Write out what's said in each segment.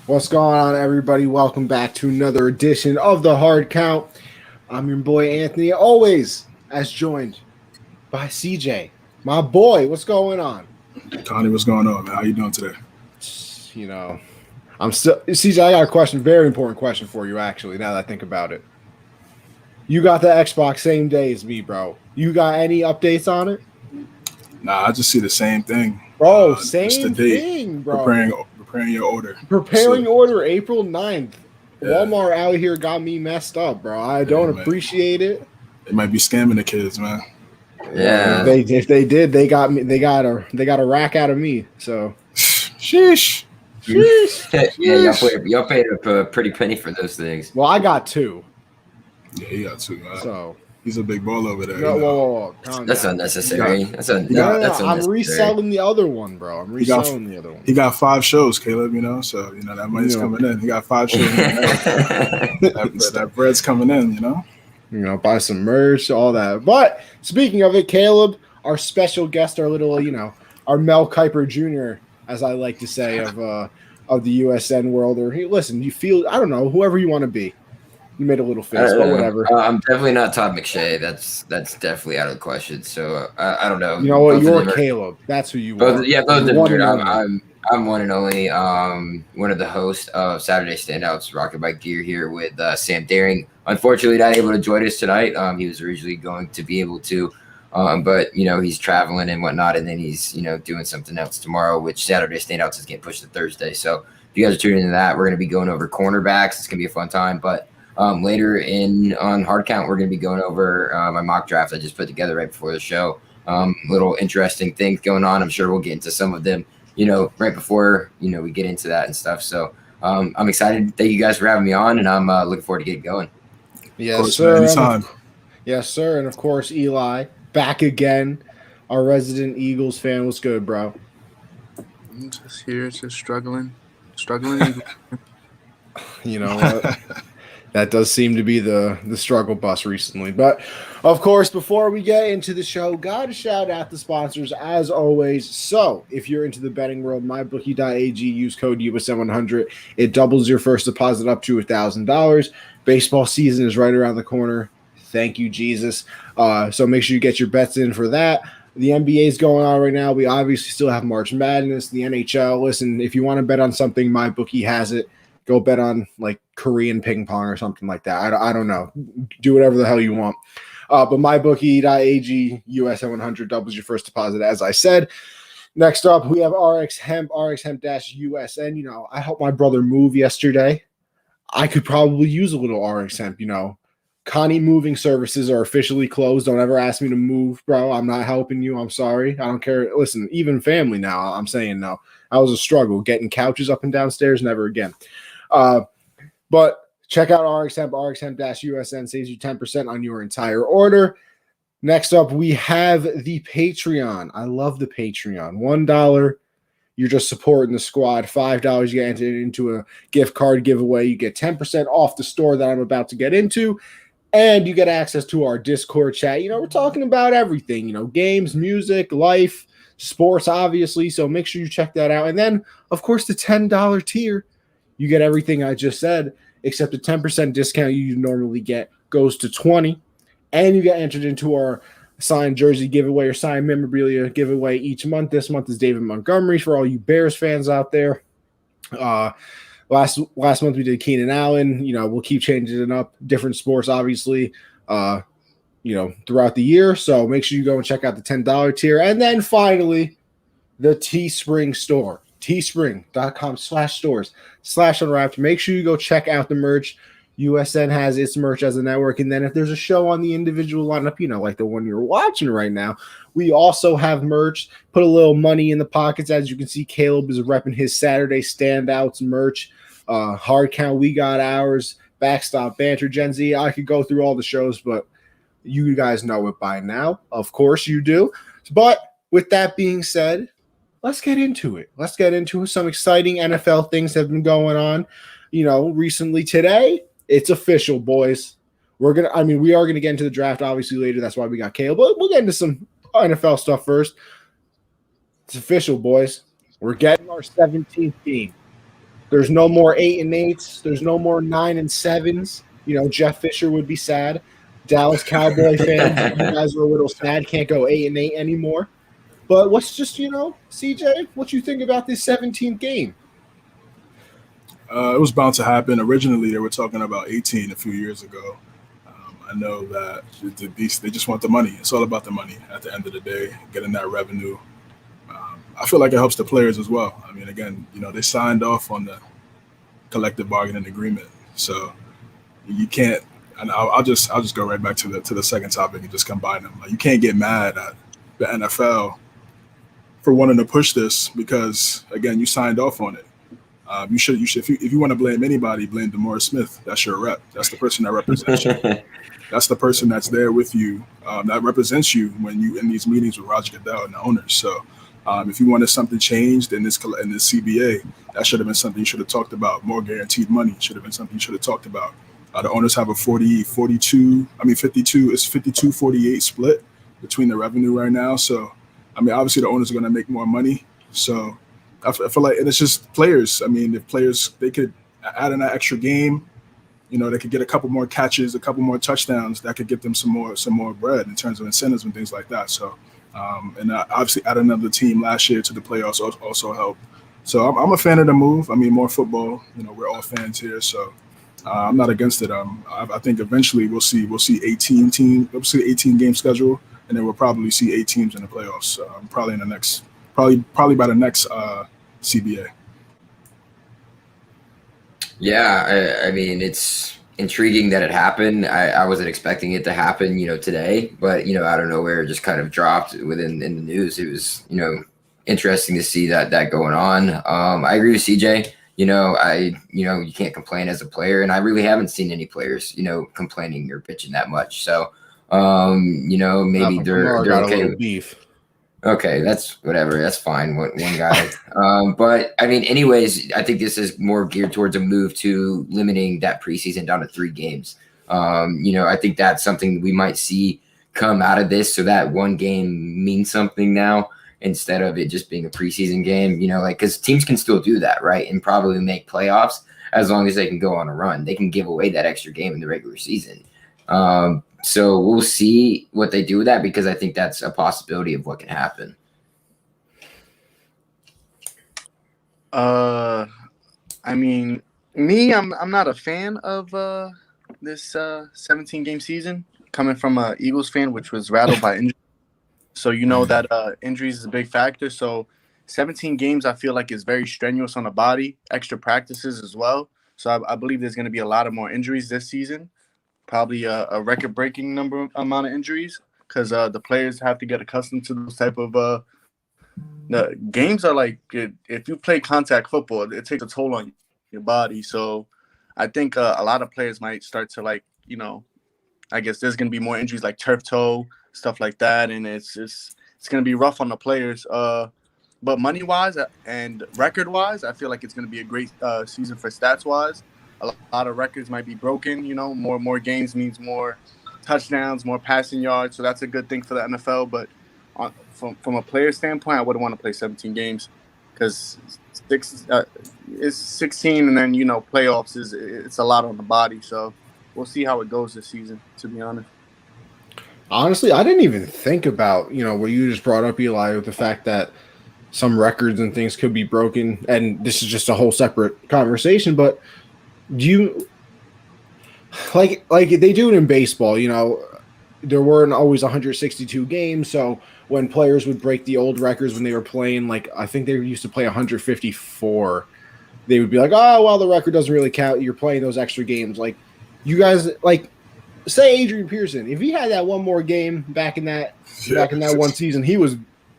What's going on, everybody? Welcome back to another edition of the Hard Count. I'm your boy Anthony, always as joined by CJ, my boy. What's going on? Connie, what's going on, man? How you doing today? You know, I'm still CJ. I got a question, very important question for you. Actually, now that I think about it, you got the Xbox same day as me, bro. You got any updates on it? Nah, I just see the same thing, bro. Just the Same date. thing, bro. Preparing your order. Preparing order April 9th. Yeah. Walmart out here got me messed up, bro. I don't appreciate it. They might be scamming the kids, man. Yeah. If they did, they got me. They got a rack out of me. So, sheesh. Yeah, y'all paid a pretty penny for those things. Well, I got two. Yeah, he got two, man. So he's a big ball over there. whoa. That's unnecessary. That's I'm reselling the other one, bro. I'm reselling the other one. He got 5 shows, Caleb. So that money's coming in. He got 5 shows. that bread's coming in. Buy some merch, all that. But speaking of it, Caleb, our special guest, our little, our Mel Kiper Jr., as I like to say, of the USN world. Or listen, you feel, I don't know, whoever you want to be. You made a little face, but whatever. I'm definitely not Todd McShay. That's definitely out of the question. So I don't know. You know what? You're Caleb. That's who you are. Yeah, both of them. I'm one and only one of the hosts of Saturday Standouts, rocking my gear here with Sam Daring. Unfortunately, not able to join us tonight. He was originally going to be able to, but he's traveling and whatnot, and then he's doing something else tomorrow, which Saturday Standouts is getting pushed to Thursday. So if you guys are tuning into that, we're going to be going over cornerbacks. It's going to be a fun time, but. Later on Hard Count, we're going to be going over my mock draft I just put together right before the show. Little interesting things going on. I'm sure we'll get into some of them, right before, we get into that and stuff. So I'm excited. Thank you guys for having me on, and I'm looking forward to getting going. Yes, sir. Anytime. Yes, sir. And, of course, Eli, back again, our resident Eagles fan. What's good, bro? I'm just here, just struggling. You know what? That does seem to be the struggle bus recently. But, of course, before we get into the show, got to shout out the sponsors as always. So, if you're into the betting world, mybookie.ag, use code USN100. It doubles your first deposit up to $1,000. Baseball season is right around the corner. Thank you, Jesus. So make sure you get your bets in for that. The NBA is going on right now. We obviously still have March Madness, the NHL. Listen, if you want to bet on something, MyBookie has it. Go bet on like Korean ping pong or something like that. I don't know. Do whatever the hell you want. But mybookie.ag, USN100 doubles your first deposit, as I said. Next up, we have RX Hemp, RxHemp-USN. I helped my brother move yesterday. I could probably use a little RX Hemp, Connie Moving Services are officially closed. Don't ever ask me to move, bro. I'm not helping you. I'm sorry. I don't care. Listen, even family now, I'm saying no. I was a struggle. Getting couches up and downstairs, never again. But check out RX Hemp, RxHemp-USN saves you 10% on your entire order. Next up, we have the Patreon. I love the Patreon. $1, you're just supporting the squad. $5, you get entered into a gift card giveaway. You get 10% off the store that I'm about to get into. And you get access to our Discord chat. We're talking about everything, games, music, life, sports, obviously. So make sure you check that out. And then, of course, the $10 tier. You get everything I just said, except the 10% discount you normally get goes to $20. And you get entered into our signed jersey giveaway or signed memorabilia giveaway each month. This month is David Montgomery for all you Bears fans out there. Last month we did Keenan Allen. We'll keep changing it up. Different sports, obviously, throughout the year. So make sure you go and check out the $10 tier. And then finally, the Teespring store. Teespring.com/stores/unwrapped. Make sure you go check out the merch. USN has its merch as a network. And then if there's a show on the individual lineup, like the one you're watching right now, we also have merch. Put a little money in the pockets. As you can see, Caleb is repping his Saturday Standouts merch. Hard Count, we got ours. Backstop Banter, Gen Z. I could go through all the shows, but you guys know it by now. Of course you do. But with that being said, let's get into it. Some exciting NFL things have been going on, recently. Today, it's official, boys. We are going to get into the draft, obviously, later. That's why we got Caleb. But we'll get into some NFL stuff first. It's official, boys. We're getting our 17th team. There's no more 8 and 8s. There's no more 9 and 7s. Jeff Fisher would be sad. Dallas Cowboy fans, you guys are a little sad. Can't go 8 and 8 anymore. But what's just, CJ, what you think about this 17th game? It was bound to happen. Originally, they were talking about 18 a few years ago. I know that they just want the money. It's all about the money at the end of the day, getting that revenue. I feel like it helps the players as well. I mean, again, they signed off on the collective bargaining agreement, so you can't. And I'll just go right back to the second topic and just combine them. Like, you can't get mad at the NFL for wanting to push this because, again, you signed off on it. You should if you want to blame anybody, blame DeMaurice Smith. That's your rep. That's the person that represents you. That's the person that's there with you, that represents you when you in these meetings with Roger Goodell and the owners. So if you wanted something changed in this CBA, that should have been something you should have talked about. More guaranteed money should have been something you should have talked about. The owners have a 52, it's 52-48 split between the revenue right now. So, I mean, obviously the owners are going to make more money. So I feel like, and it's just players. I mean, if players, they could add in that extra game, they could get a couple more catches, a couple more touchdowns. That could get them some more bread in terms of incentives and things like that. So, and obviously add another team last year to the playoffs also helped. So I'm a fan of the move. I mean, more football. We're all fans here, so I'm not against it. I think eventually we'll see 18 game schedule, and then we'll probably see 8 teams in the playoffs. Probably in the next, probably by the next CBA. Yeah, I mean, it's intriguing that it happened. I wasn't expecting it to happen, today, but out of nowhere, it just kind of dropped in the news. It was, interesting to see that going on. I agree with CJ. You can't complain as a player, and I really haven't seen any players, complaining or bitching that much. So, maybe they're okay with beef. Okay, that's whatever. That's fine. One guy. But I mean, anyways, I think this is more geared towards a move to limiting that preseason down to 3 games. I think that's something we might see come out of this. So that one game means something now instead of it just being a preseason game. Because teams can still do that, right, and probably make playoffs as long as they can go on a run. They can give away that extra game in the regular season. So we'll see what they do with that because I think that's a possibility of what can happen. I mean, I'm not a fan of this 17 game season coming from a Eagles fan, which was rattled by injury. So that injuries is a big factor. So 17 games, I feel like is very strenuous on the body, extra practices as well. So I believe there's going to be a lot of more injuries this season. Probably a record-breaking amount of injuries because the players have to get accustomed to those type of the games are like if you play contact football, it takes a toll on your body. So I think a lot of players might start to I guess there's going to be more injuries like turf toe, stuff like that, and it's going to be rough on the players. But money-wise and record-wise, I feel like it's going to be a great season for stats-wise. A lot of records might be broken, more games means more touchdowns, more passing yards. So that's a good thing for the NFL. But from a player standpoint, I wouldn't want to play 17 games because it's 16 and then, playoffs it's a lot on the body. So we'll see how it goes this season, to be honest. Honestly, I didn't even think about, what you just brought up, Eli, with the fact that some records and things could be broken. And this is just a whole separate conversation, but do you like they do it in baseball? There weren't always 162 games, so when players would break the old records when they were playing, I think they used to play 154, they would be like, oh well, the record doesn't really count, you're playing those extra games. You guys, say Adrian Pearson, if he had that one more game back in that one season, he was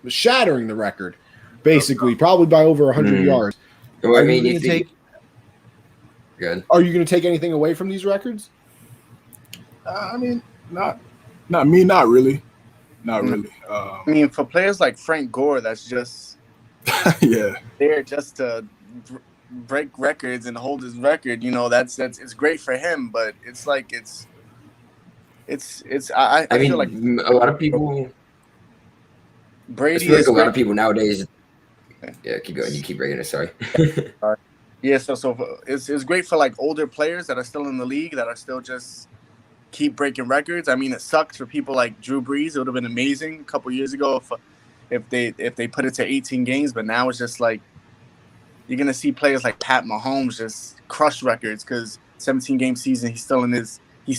shattering the record basically, probably by over 100 yards. Well, I mean, Good. Are you going to take anything away from these records? I mean, not me, not really. Not really. I mean, for players like Frank Gore, that's just yeah, there just to break records and hold his record. That's it's great for him, but it's like I feel like a lot of people. Brady I feel like a lot of people nowadays. Yeah, keep going. You keep breaking it. Sorry. Yeah, so it's great for like older players that are still in the league that are still just keep breaking records. I mean, it sucks for people like Drew Brees. It would have been amazing a couple years ago if they put it to 18 games, but now it's just like you're gonna see players like Pat Mahomes just crush records because 17-game season he's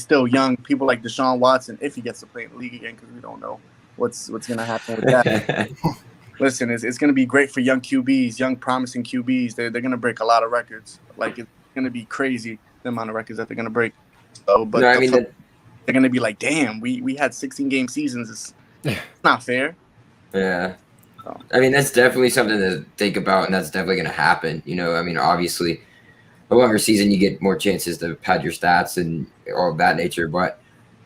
still young. People like Deshaun Watson, if he gets to play in the league again, because we don't know what's gonna happen with that. Listen, it's going to be great for young QBs, young promising QBs. They're going to break a lot of records. Like, it's going to be crazy, the amount of records that they're going to break. So, but No, I mean, they're going to be like, damn, we had 16-game seasons. It's not fair. yeah. I mean, that's definitely something to think about, and that's definitely going to happen. You know, I mean, obviously, a longer season, you get more chances to pad your stats and all of that nature. But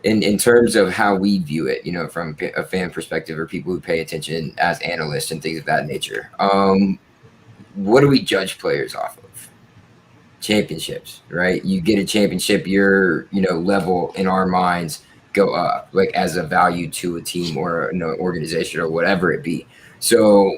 in terms of how we view it, you know, from a fan perspective or people who pay attention as analysts and things of that nature, what do we judge players off of? Championships, right? You get a championship, your, you know, level in our minds go up, like as a value to a team or an organization or whatever it be. So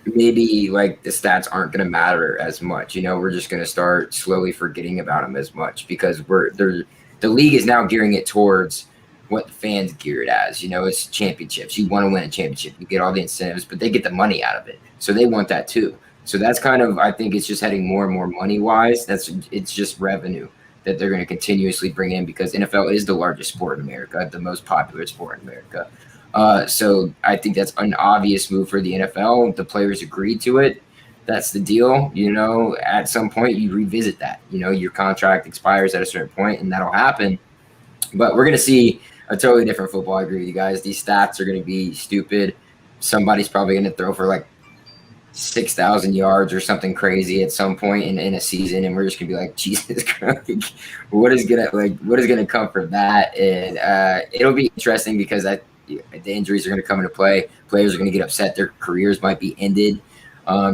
maybe like the stats aren't going to matter as much. You know, we're just going to start slowly forgetting about them as much because the league is now gearing it towards what the fans gear it as. You know, it's championships. You want to win a championship. You get all the incentives, but they get the money out of it. So they want that too. So that's kind of, I think it's just heading more and more money-wise. It's just revenue that they're going to continuously bring in because NFL is the largest sport in America, the most popular sport in America. So I think that's an obvious move for the NFL. The players agreed to it. That's the deal. You know, at some point you revisit that. You know, your contract expires at a certain point, and that'll happen. But we're going to see a totally different football. I agree with you guys. These stats are going to be stupid. Somebody's probably going to throw for like 6,000 yards or something crazy at some point in a season, and we're just gonna be like, Jesus Christ, what is gonna come from that? And it'll be interesting because the injuries are gonna come into play. Players are gonna get upset. Their careers might be ended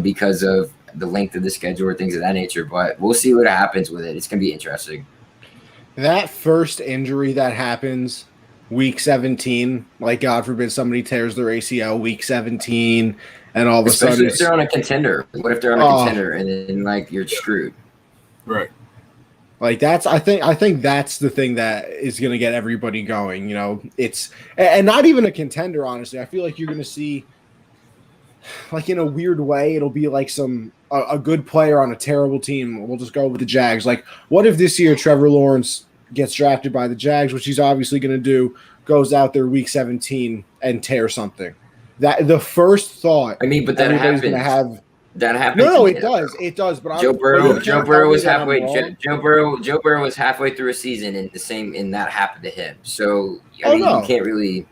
because of the length of the schedule or things of that nature. But we'll see what happens with it. It's gonna be interesting. That first injury that happens week 17, like God forbid somebody tears their ACL week 17. And all of a sudden, if they're on a contender. What if they're on a contender and then like you're screwed? Right. Like I think that's the thing that is going to get everybody going. You know, and not even a contender. Honestly, I feel like you're going to see, like in a weird way, it'll be like a good player on a terrible team. We'll just go with the Jags. Like, what if this year Trevor Lawrence gets drafted by the Jags, which he's obviously going to do, goes out there week 17 and tears something? That the first thought. I mean, but that happens. Gonna have, that happens. No, it does. It does. But Joe Burrow was halfway. Joe Burrow was halfway through a season, and that happened to him. So I mean, you can't really.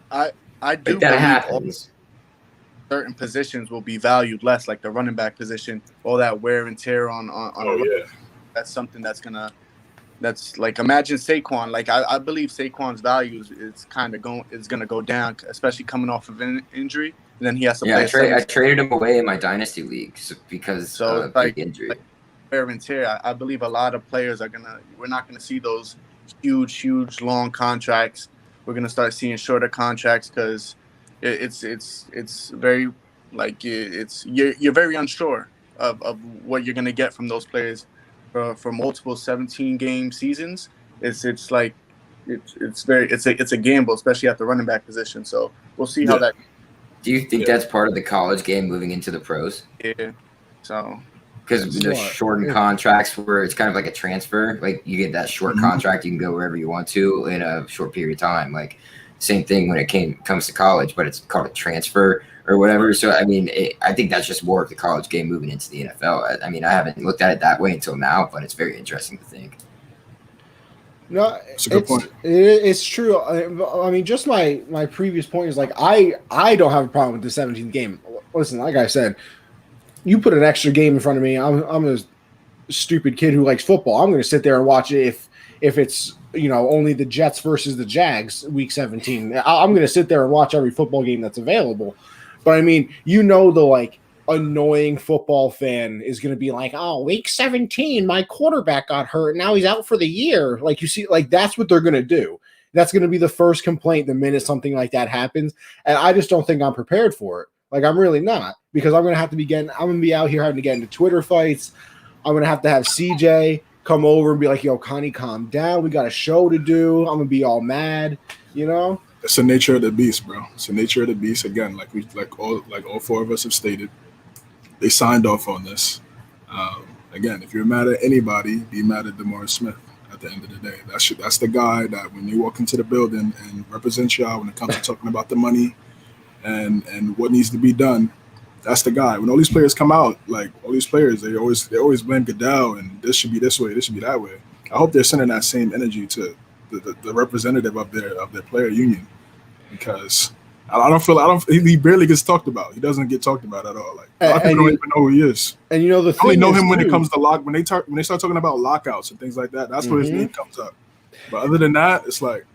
I do like that happens. Certain positions will be valued less, like the running back position, all that wear and tear on. That's something that's like, imagine Saquon. Like I believe Saquon's value is gonna go down, especially coming off of an injury. And then he has to play. I traded him away in my dynasty league because of like injury. Like wear and tear. I believe a lot of players we're not gonna see those huge long contracts. We're gonna start seeing shorter contracts because it's very like you're very unsure of what you're gonna get from those players. For multiple 17-game seasons, it's a gamble, especially at the running back position. So we'll see how that. Do you think that's part of the college game moving into the pros? Yeah. So because the shortened contracts where it's kind of like a transfer, like you get that short contract, you can go wherever you want to in a short period of time. Like same thing when it comes to college, but it's called a transfer or whatever. So, I mean, I think that's just more of the college game moving into the NFL. I mean, I haven't looked at it that way until now, but it's very interesting to think. No, it's a good point. It's true. I mean, just my previous point is like, I don't have a problem with the 17th game. Listen, like I said, you put an extra game in front of me, I'm a stupid kid who likes football. I'm going to sit there and watch it if it's, only the Jets versus the Jags week 17. I'm going to sit there and watch every football game that's available. But I mean, the like annoying football fan is going to be like, oh, week 17, my quarterback got hurt. Now he's out for the year. Like you see, like that's what they're going to do. That's going to be the first complaint the minute something like that happens. And I just don't think I'm prepared for it. Like, I'm really not, because I'm gonna be out here having to get into Twitter fights. I'm gonna have to have CJ come over and be like, "Yo, Connie, calm down. We got a show to do." I'm gonna be all mad, you know. It's the nature of the beast, bro. It's the nature of the beast. Again, like all four of us have stated, they signed off on this. Again, if you're mad at anybody, be mad at DeMar Smith. At the end of the day, that's the guy that when you walk into the building and represents y'all when it comes to talking about the money and what needs to be done. That's the guy. When all these players come out, like all these players, they always blame Goodell and this should be this way, this should be that way. I hope they're sending that same energy to the representative of their player union, because he barely gets talked about. He doesn't get talked about at all. Like a lot of people don't even know who he is. And you know the I only thing know is, him when too, it comes to when they start talking about lockouts and things like that. That's where his name comes up. But other than that, it's like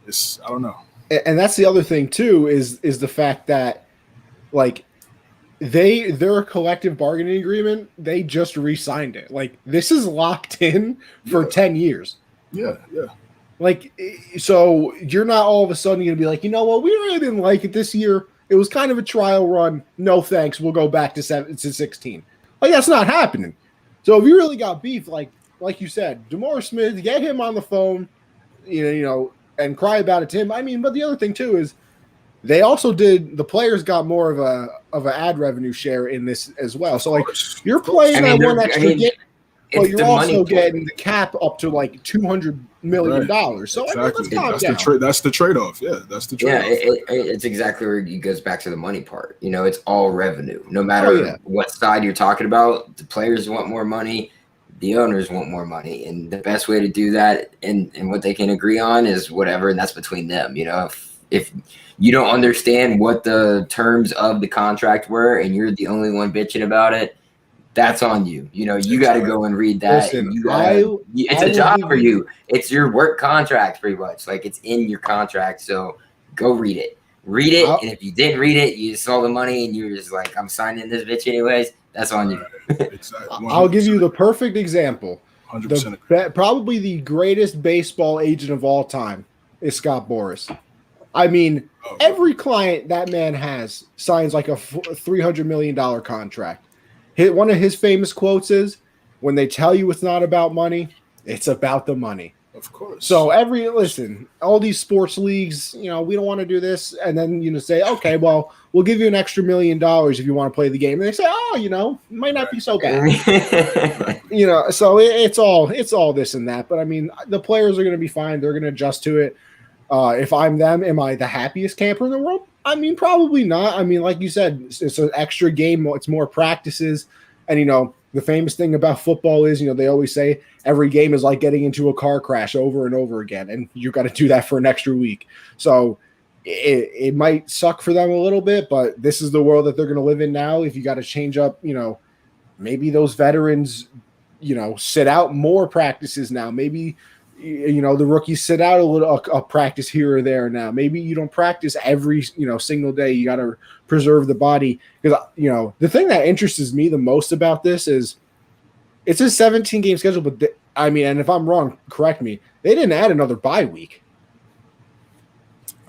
I don't know. And that's the other thing too is the fact that like their collective bargaining agreement, they just re-signed it. Like this is locked in for 10 years. Yeah. Like, so you're not all of a sudden going to be like, you know what, we really didn't like it this year. It was kind of a trial run. No thanks. We'll go back to 16. Like, that's not happening. So if you really got beef, like you said, DeMar Smith, get him on the phone, you know, and cry about it to him. I mean, but the other thing too is they also the players got more of an ad revenue share in this as well. So like you're playing that one extra game. But you're also getting the cap up to like $200 million. Right. So exactly. I mean, that's the trade-off. Yeah, that's the trade-off. Yeah, it's exactly where it goes back to the money part. You know, it's all revenue. No matter what side you're talking about, the players want more money, the owners want more money. And the best way to do that and what they can agree on is whatever, and that's between them. You know, if you don't understand what the terms of the contract were and you're the only one bitching about it, that's on you. You know, you got to go and read that. Listen, it's a job for you. It's your work contract, pretty much. Like it's in your contract. So go read it. Read it. And if you didn't read it, you saw the money and you're just like, I'm signing this bitch anyways. That's on you. Exactly. I'll give you the perfect example. 100%. Probably the greatest baseball agent of all time is Scott Boras. I mean, every client that man has signs like a $300 million contract. One of his famous quotes is, when they tell you it's not about money, it's about the money. Of course. So all these sports leagues, you know, we don't want to do this. And then, you know, say, okay, well, we'll give you an extra $1 million if you want to play the game. And they say, oh, you know, it might not be so bad. You know, so it's all this and that. But I mean, the players are going to be fine. They're going to adjust to it. If I'm them, am I the happiest camper in the world? I mean, probably not. I mean, like you said, it's an extra game. It's more practices. And, you know, the famous thing about football is, you know, they always say every game is like getting into a car crash over and over again. And you got to do that for an extra week. So it might suck for them a little bit, but this is the world that they're going to live in now. If you got to change up, you know, maybe those veterans, you know, sit out more practices now. Maybe, you know, the rookies sit out a practice here or there now. Maybe you don't practice every, you know, single day. You got to preserve the body. Because, you know, the thing that interests me the most about this is it's a 17-game schedule. But, and if I'm wrong, correct me. They didn't add another bye week.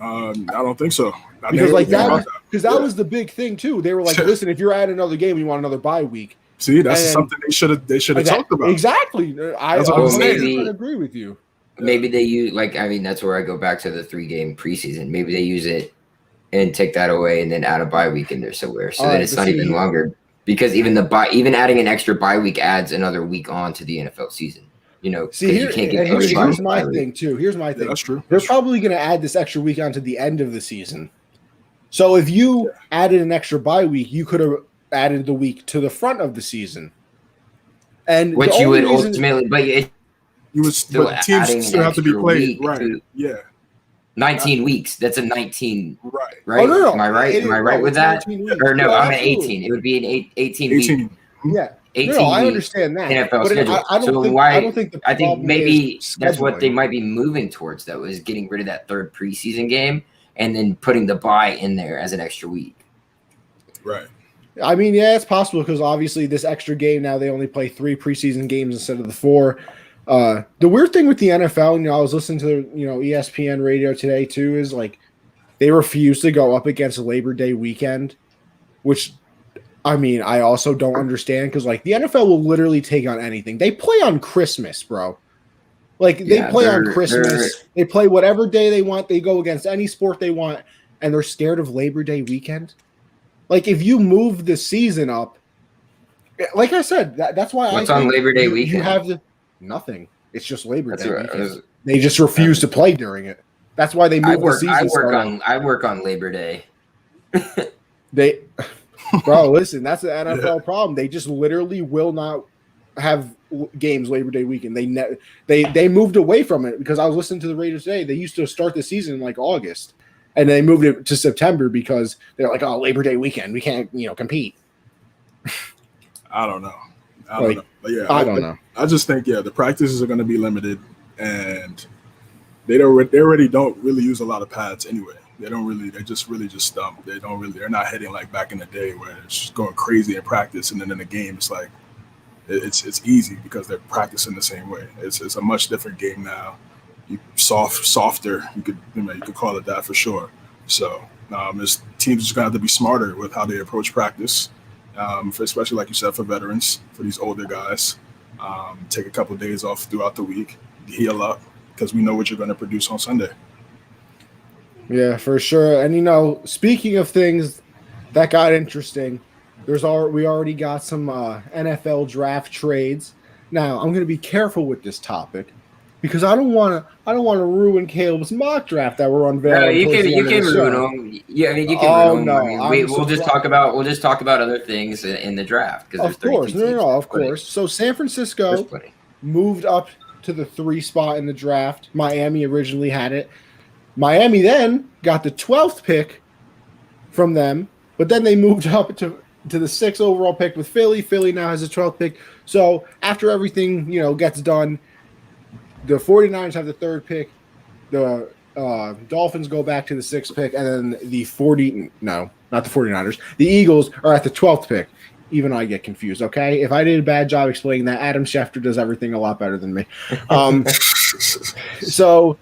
I don't think so. Because that was the big thing, too. They were like, listen, if you're adding another game, we want another bye week. See, that's something they should have talked about. Exactly. I agree with you. Maybe they use that's where I go back to the 3-game preseason. Maybe they use it and take that away and then add a bye week in there somewhere, so that it's not even longer. Because even adding an extra bye week adds another week on to the NFL season. You know, here's my thing too. Here's my thing. That's true. They're probably going to add this extra week onto the end of the season. So if you added an extra bye week, you could have added the week to the front of the season, and which you would ultimately, but you would still teams still have to be played, right? 19 weeks. That's a 19, right? Right? Oh, no. Am I right? Am I right with that? Or no, I'm at 18. It would be an 18 week. Yeah. 18 no, I understand that. NFL schedule. I think maybe that's what they might be moving towards, though, is getting rid of that third preseason game and then putting the bye in there as an extra week. Right. I mean, yeah, it's possible because obviously this extra game now they only play 3 preseason games instead of the 4. The weird thing with the NFL, you know, I was listening to ESPN radio today too, is like they refuse to go up against Labor Day weekend, which I mean, I also don't understand because like the NFL will literally take on anything. They play on Christmas, bro. Like they play on Christmas. They play whatever day they want. They go against any sport they want, and they're scared of Labor Day weekend. Like if you move the season up, like I said, that's why. What's on Labor Day weekend? You have nothing. It's just Labor Day weekend. They just refuse to play during it. That's why they move the season. I work on Labor Day. Bro, listen, that's the NFL problem. They just literally will not have games Labor Day weekend. They moved away from it because I was listening to the Raiders today. They used to start the season in like August, and they moved it to September because they're like, oh, Labor Day weekend, we can't, compete. I don't know. I don't know. But yeah, I don't know. I just think the practices are going to be limited, and they already don't really use a lot of pads anyway. They're just stumped. They're not hitting like back in the day where it's just going crazy in practice, and then in the game it's like it's easy because they're practicing the same way. It's a much different game now. Softer. You could call it that for sure. So teams just gonna have to be smarter with how they approach practice, especially like you said for veterans, for these older guys. Take a couple of days off throughout the week, heal up, because we know what you're going to produce on Sunday. Yeah, for sure. And speaking of things that got interesting, we already got some NFL draft trades. Now I'm going to be careful with this topic because I don't want to ruin Caleb's mock draft that we're unveiling. No, you can ruin them. Yeah, I mean you can ruin them. No, we'll just talk about other things in the draft because of course, of course. So San Francisco moved up to the 3 spot in the draft. Miami originally had it. Miami then got the 12th pick from them, but then they moved up to the 6th overall pick with Philly. Philly now has a 12th pick. So after everything, gets done, the 49ers have the 3rd pick. The Dolphins go back to the 6th pick, and then not the 49ers. The Eagles are at the 12th pick. Even I get confused, okay? If I did a bad job explaining that, Adam Schefter does everything a lot better than me. So,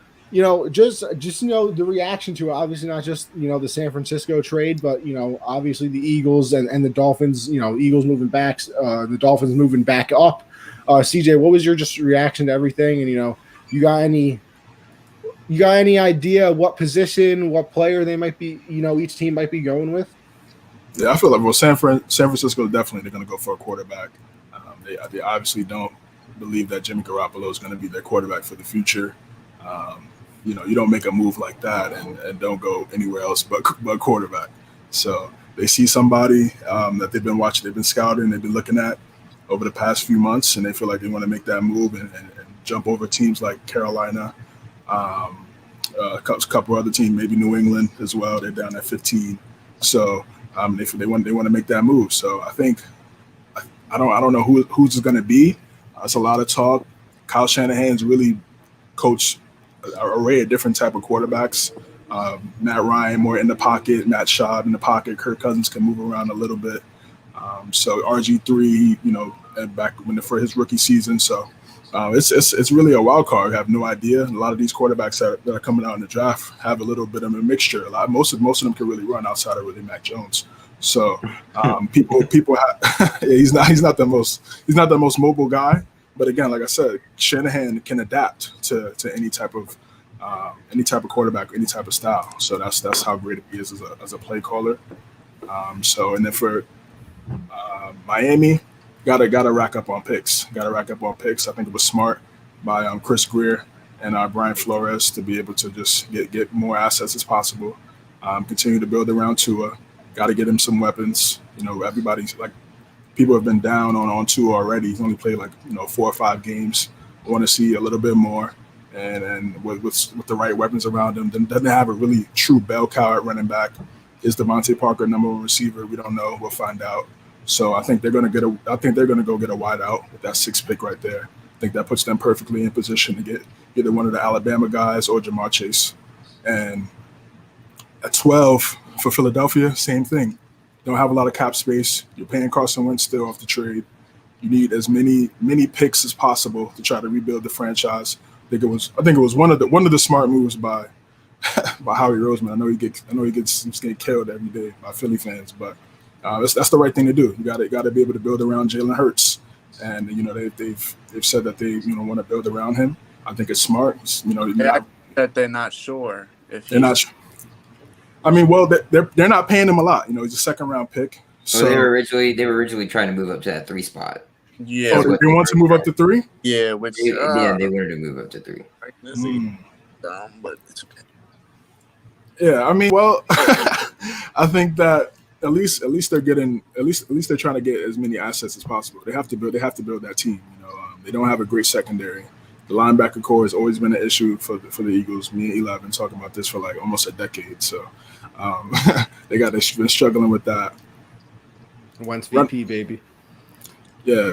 just the reaction to it, obviously not just, the San Francisco trade, but, obviously the Eagles and the Dolphins, Eagles moving back, the Dolphins moving back up. CJ, what was your just reaction to everything? And, you got any idea what position, what player they might be, each team might be going with? Yeah, I feel like San Francisco definitely they're going to go for a quarterback. They obviously don't believe that Jimmy Garoppolo is going to be their quarterback for the future. You don't make a move like that and don't go anywhere else but quarterback. So they see somebody that they've been watching, they've been scouting, they've been looking at over the past few months, and they feel like they want to make that move and jump over teams like Carolina, a couple other teams, maybe New England as well. They're down at 15. So they want to make that move. So I think I don't know who's it going to be. It's a lot of talk. Kyle Shanahan's really coached an array of different type of quarterbacks. Matt Ryan more in the pocket, Matt Schaub in the pocket. Kirk Cousins can move around a little bit. So RG3, back for his rookie season. So it's really a wild card. I have no idea. A lot of these quarterbacks that are coming out in the draft have a little bit of a mixture. Most of them can really run outside of really Mac Jones. So people he's not the most mobile guy. But again, like I said, Shanahan can adapt to any type of quarterback, any type of style. So that's how great he is as a play caller. And then for Miami, gotta rack up on picks. I think it was smart by Chris Greer and Brian Flores to be able to just get more assets as possible. Continue to build around Tua. Got to get him some weapons. Everybody's like, people have been down on Tua already. He's only played 4 or 5 games. I want to see a little bit more, and with the right weapons around him. Then doesn't have a really true bell cow at running back. Is Devontae Parker number 1 receiver? We don't know. We'll find out. So I think they're going to go get a wideout with that 6th pick right there. I think that puts them perfectly in position to get either one of the Alabama guys or Jamar Chase. And at 12 for Philadelphia, same thing. Don't have a lot of cap space. You're paying Carson Wentz still off the trade. You need as many picks as possible to try to rebuild the franchise. I think it was one of the smart moves by by Howie Roseman. I know he gets killed every day by Philly fans, but that's the right thing to do. You got to be able to build around Jalen Hurts, and they've said that they want to build around him. I think it's smart. That they're not sure if they're not. I mean, well, they're not paying him a lot. He's a second-round pick. So they were originally trying to move up to that 3 spot. Yeah. Oh, they want to move up to 3? Yeah, which they wanted to move up to 3. But it's okay. Yeah, I mean, well, I think that at least they're getting at least they're trying to get as many assets as possible. They have to build that team. They don't have a great secondary. The linebacker core has always been an issue for the Eagles. Me and Eli have been talking about this for like almost a decade. So they've been struggling with that. Wentz VP, baby. Yeah,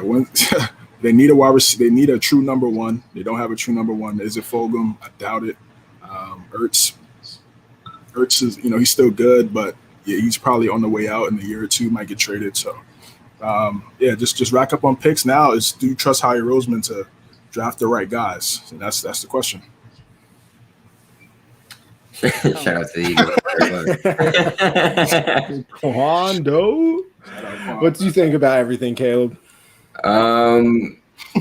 they need a wide receiver. They need a true number one. They don't have a true number one. Is it Fulgham? I doubt it. Ertz is, he's still good, but yeah, he's probably on the way out in a year or two. Might get traded. So just rack up on picks now. Do you trust Howie Roseman to draft the right guys? And that's the question. Shout out to the Eagles. Quando. What do you think about everything, Caleb?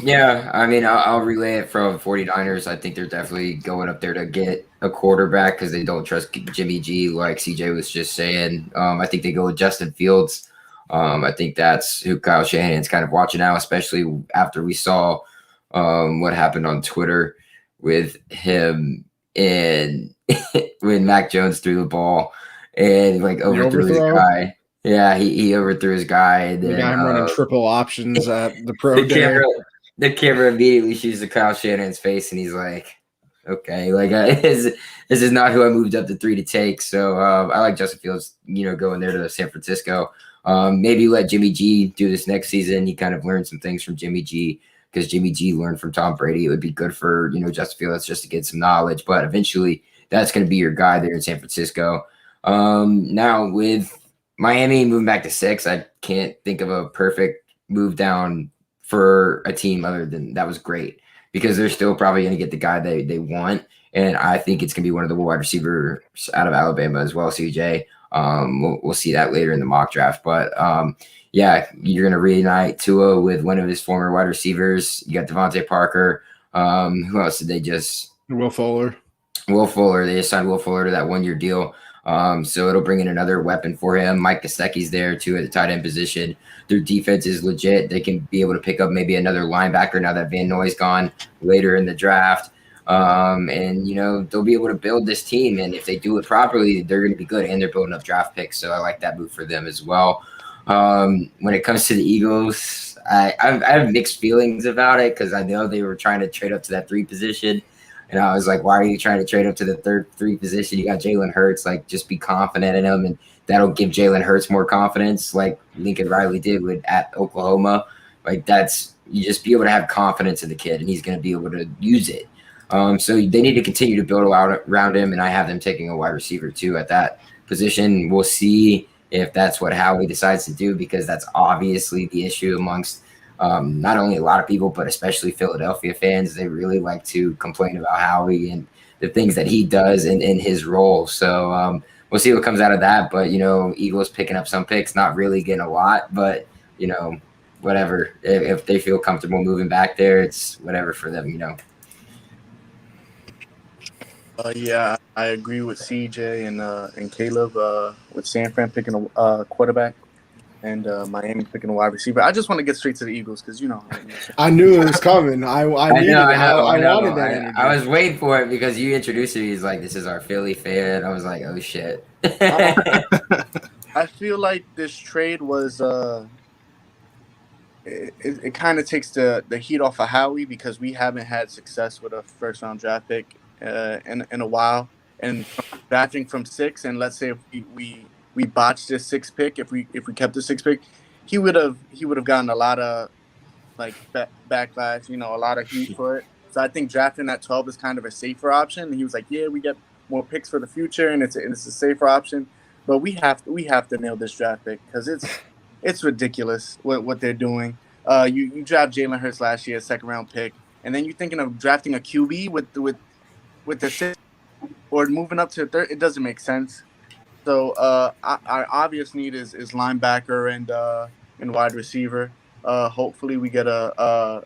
Yeah, I mean, I'll relay it from 49ers. I think they're definitely going up there to get a quarterback because they don't trust Jimmy G, like CJ was just saying. I think they go with Justin Fields. I think that's who Kyle Shanahan's kind of watching now, especially after we saw what happened on Twitter with him and when Mac Jones threw the ball and overthrew his guy. Yeah, he overthrew his guy. And then, I'm running triple options at the pro day. The camera immediately shoots to Kyle Shanahan's face, and he's like, okay, this is not who I moved up to 3 to take. So I like Justin Fields, going there to San Francisco. Maybe let Jimmy G do this next season. He kind of learned some things from Jimmy G because Jimmy G learned from Tom Brady. It would be good for, Justin Fields just to get some knowledge. But eventually, that's going to be your guy there in San Francisco. Now, with Miami moving back to 6, I can't think of a perfect move down for a team other than that was great because they're still probably going to get the guy they want. And I think it's going to be one of the wide receivers out of Alabama as well, CJ. We'll see that later in the mock draft. But, yeah, you're going to reunite Tua with one of his former wide receivers. You got Devontae Parker. Who else did they just – Will Fuller. They just signed Will Fuller to that 1-year deal. So it'll bring in another weapon for him. Mike Gesicki's there too at the tight end position. Their defense is legit. They can be able to pick up maybe another linebacker now that Van Noy's gone later in the draft. And they'll be able to build this team. And if they do it properly, they're going to be good. And they're building up draft picks. So I like that move for them as well. When it comes to the Eagles, I have mixed feelings about it because I know they were trying to trade up to that 3 position. And I was like, why are you trying to trade up to the 3 position? You got Jalen Hurts. Just be confident in him. And that'll give Jalen Hurts more confidence like Lincoln Riley did at Oklahoma. You just be able to have confidence in the kid, and he's going to be able to use it. So they need to continue to build around him, and I have them taking a wide receiver too at that position. We'll see if that's what Howie decides to do because that's obviously the issue amongst not only a lot of people, but especially Philadelphia fans. They really like to complain about Howie and the things that he does in his role. So we'll see what comes out of that. But, Eagles picking up some picks, not really getting a lot, but, whatever. If they feel comfortable moving back there, it's whatever for them, Yeah, I agree with CJ and Caleb with San Fran picking a quarterback. And Miami picking a wide receiver. I just want to get straight to the Eagles because I knew it was coming. I wanted that energy. I was waiting for it because you introduced me. He's like, "This is our Philly fan." I was like, "Oh shit." I feel like this trade was it kind of takes the heat off of Howie because we haven't had success with a first round draft pick in a while, and drafting from 6. And let's say if we botched this 6th pick. If we kept the 6th pick, he would have gotten a lot of backlash, a lot of heat for it. So I think drafting at 12 is kind of a safer option. And he was like, yeah, we get more picks for the future, and it's a safer option. But we have to nail this draft pick because it's ridiculous what they're doing. You draft Jalen Hurts last year, 2nd round pick, and then you're thinking of drafting a QB with the 6th. or moving up to third, it doesn't make sense. So our obvious need is linebacker and wide receiver. Hopefully we get a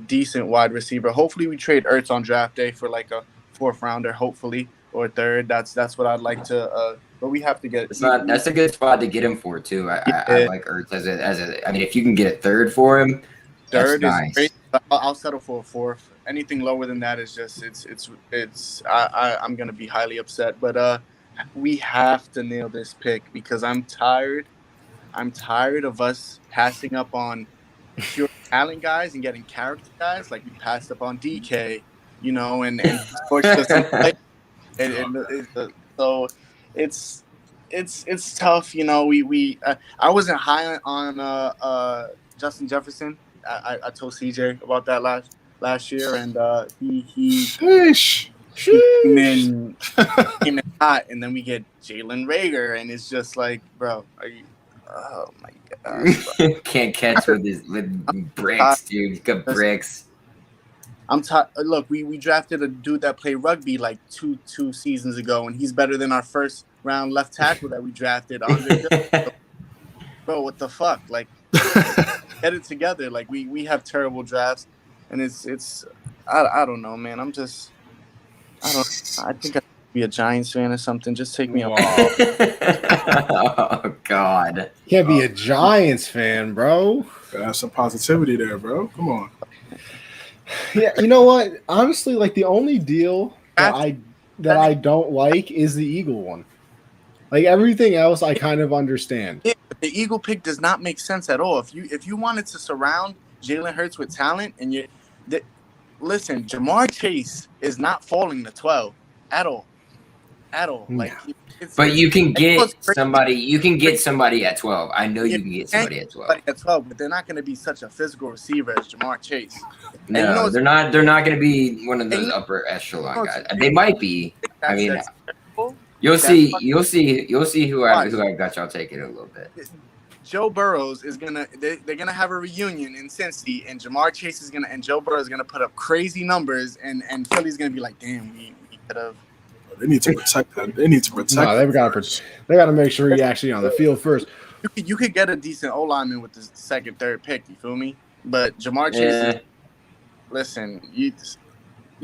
decent wide receiver. Hopefully we trade Ertz on draft day for like a fourth rounder, hopefully, or third. That's what I'd like to. But we have to get. It's not. That's a good spot to get him for too. I Yeah. like Ertz as a. I mean, if you can get a third for him, Third that's is nice. great. I'll settle for a fourth. Anything lower than that is just I'm gonna be highly upset. But we have to nail this pick because I'm tired. I'm tired of us passing up on pure talent guys and getting character guys like we passed up on DK, and so it's tough. I wasn't high on Justin Jefferson. I told CJ about that last year, and he came in hot, and then we get Jalen Reagor, and it's just like, bro, oh my god, can't catch with bricks, dude. He's got bricks. I'm tired. Look, we drafted a dude that played rugby like two seasons ago, and he's better than our first round left tackle that we drafted. Bro, what the fuck? Like, get it together. Like we have terrible drafts, and it's I don't know, man. I think I could be a Giants fan or something. Just take me out. Oh God, Can't be a Giants fan, bro. Gotta have some positivity there, bro. Come on. Yeah, you know what? Honestly, like the only deal that I don't like is the Eagle one. Like everything else, I kind of understand. Yeah, the Eagle pick does not make sense at all. If you wanted to surround Jalen Hurts with talent, and listen, Jamar Chase is not falling to 12 at all. Like, but you can get somebody. You can get somebody at 12. I know you can get somebody at 12. At 12, but they're not going to be such a physical receiver as Jamar Chase. No, they're not. They're not going to be one of those upper echelon guys. They might be. I mean, you'll see. You'll see who I got y'all taking a little bit. Joe Burrows is gonna. They're gonna have a reunion in Cincy, and Jamar Chase is gonna, and Joe Burrow is gonna put up crazy numbers, and Philly's gonna be like, damn, we could have. They need to protect that. They need to protect. No, they got to make sure he's actually on the field first. You could get a decent O lineman with the second, third pick. You feel me? But Jamar Chase, listen, you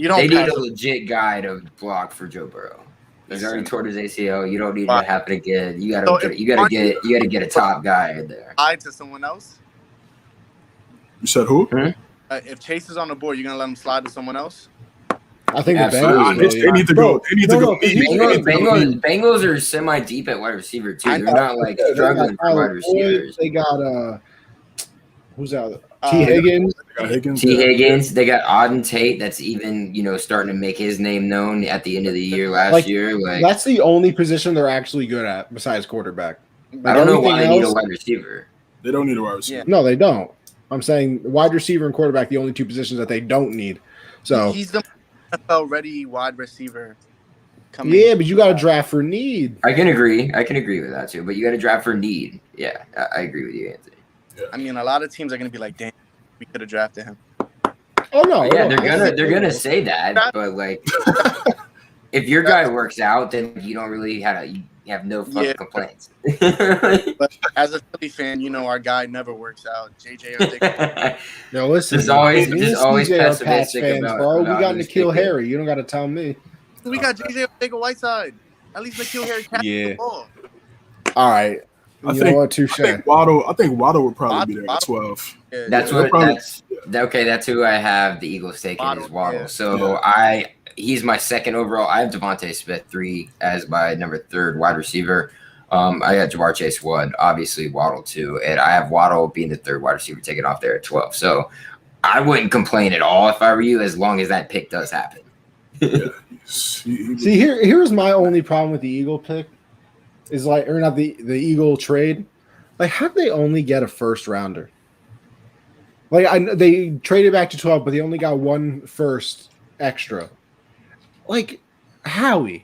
don't. They need a legit guy to block for Joe Burrow. He's already tore his ACL. You don't need to happen again. You gotta get a top guy in there. Tied to someone else. You said who? If Chase is on the board, you're gonna let him slide to someone else. I think Absolutely. They need to go. They need to go. Bengals are semi deep at wide receiver too. They're not like struggling for wide receivers. They got who's out? T. Higgins. T. Higgins. They got Auden Tate. That's even starting to make his name known at the end of the year last year. Like that's the only position they're actually good at besides quarterback. I don't know why they need a wide receiver. They don't need a wide receiver. Yeah. No, they don't. I'm saying wide receiver and quarterback, the only two positions that they don't need. So he's the NFL ready wide receiver. Yeah, but you got to draft for need. I can agree with that too. But you got to draft for need. Yeah, I agree with you, Anthony. Yeah. I mean, a lot of teams are going to be like, "Damn, we could have drafted him." Oh no! Yeah, they're gonna say that, but like, if your guy works out, then you don't really you have no fucking complaints. But as a Philly fan, our guy never works out. JJ. No, listen. Just always pessimistic fans, about, bro. about we got N'Keal Harry. You don't got to tell me. We got JJ Whiteside. At least N'Keal Harry catches the ball. All right. I think Waddle would probably be there at 12. Yeah, that's who I have the Eagles taking is Waddle. Yeah. So he's my second overall. I have Devontae Smith 3 as my number 3rd wide receiver. I got Jamar Chase 1, obviously Waddle 2, and I have Waddle being the 3rd wide receiver taken off there at 12. So I wouldn't complain at all if I were you, as long as that pick does happen. See, here's my only problem with the Eagle pick. Is or not the Eagle trade. Like, how do they only get a first rounder? Like, they traded back to 12, but they only got 1 first extra. Like, Howie.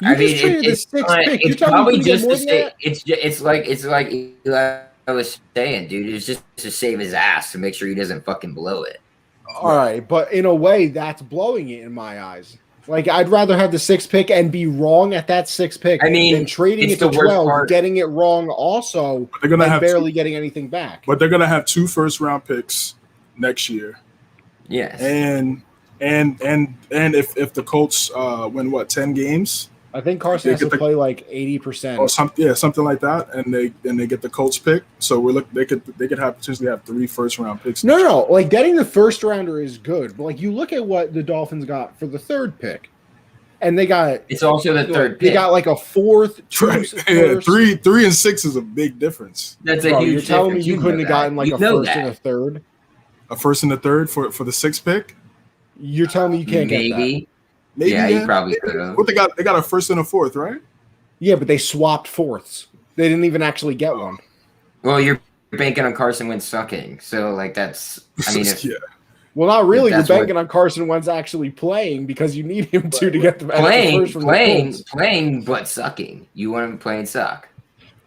It's probably just to stay. It's like Eli was saying, dude. It's just to save his ass to make sure he doesn't fucking blow it. All right, but in a way, that's blowing it in my eyes. Like, I'd rather have the 6th pick and be wrong at that 6th pick I mean, than trading it's it to the worst 12, part. getting it wrong also, They're gonna and have barely getting anything back. But they're gonna have 2 first-round picks next year. Yes. And if the Colts win 10 games, I think Carson has to play like 80%. or something like that, and they get the Colts pick. So they could potentially have 3 first-round picks. No. Like, getting the first rounder is good, but like, you look at what the Dolphins got for the 3rd pick, and they got It's also the 3rd pick. They got like a 4th, 2 Right. first. 3 and 6 is a big difference. That's a Bro, huge you're telling me difference. you know couldn't have that. gotten like You a know first that. and a 3rd? A first and a 3rd for the 6th pick. You're telling me you can't get that? Maybe. Yeah, you probably could have. What they got? They got a first and a 4th, right? Yeah, but they swapped 4ths. They didn't even actually get one. Well, you're banking on Carson Wentz sucking. So, like, that's, I mean, if, Yeah. Well, not really. You're That's what- banking on Carson Wentz actually playing because you need him to get the first from the Colts. playing, but sucking. You want him to play and suck.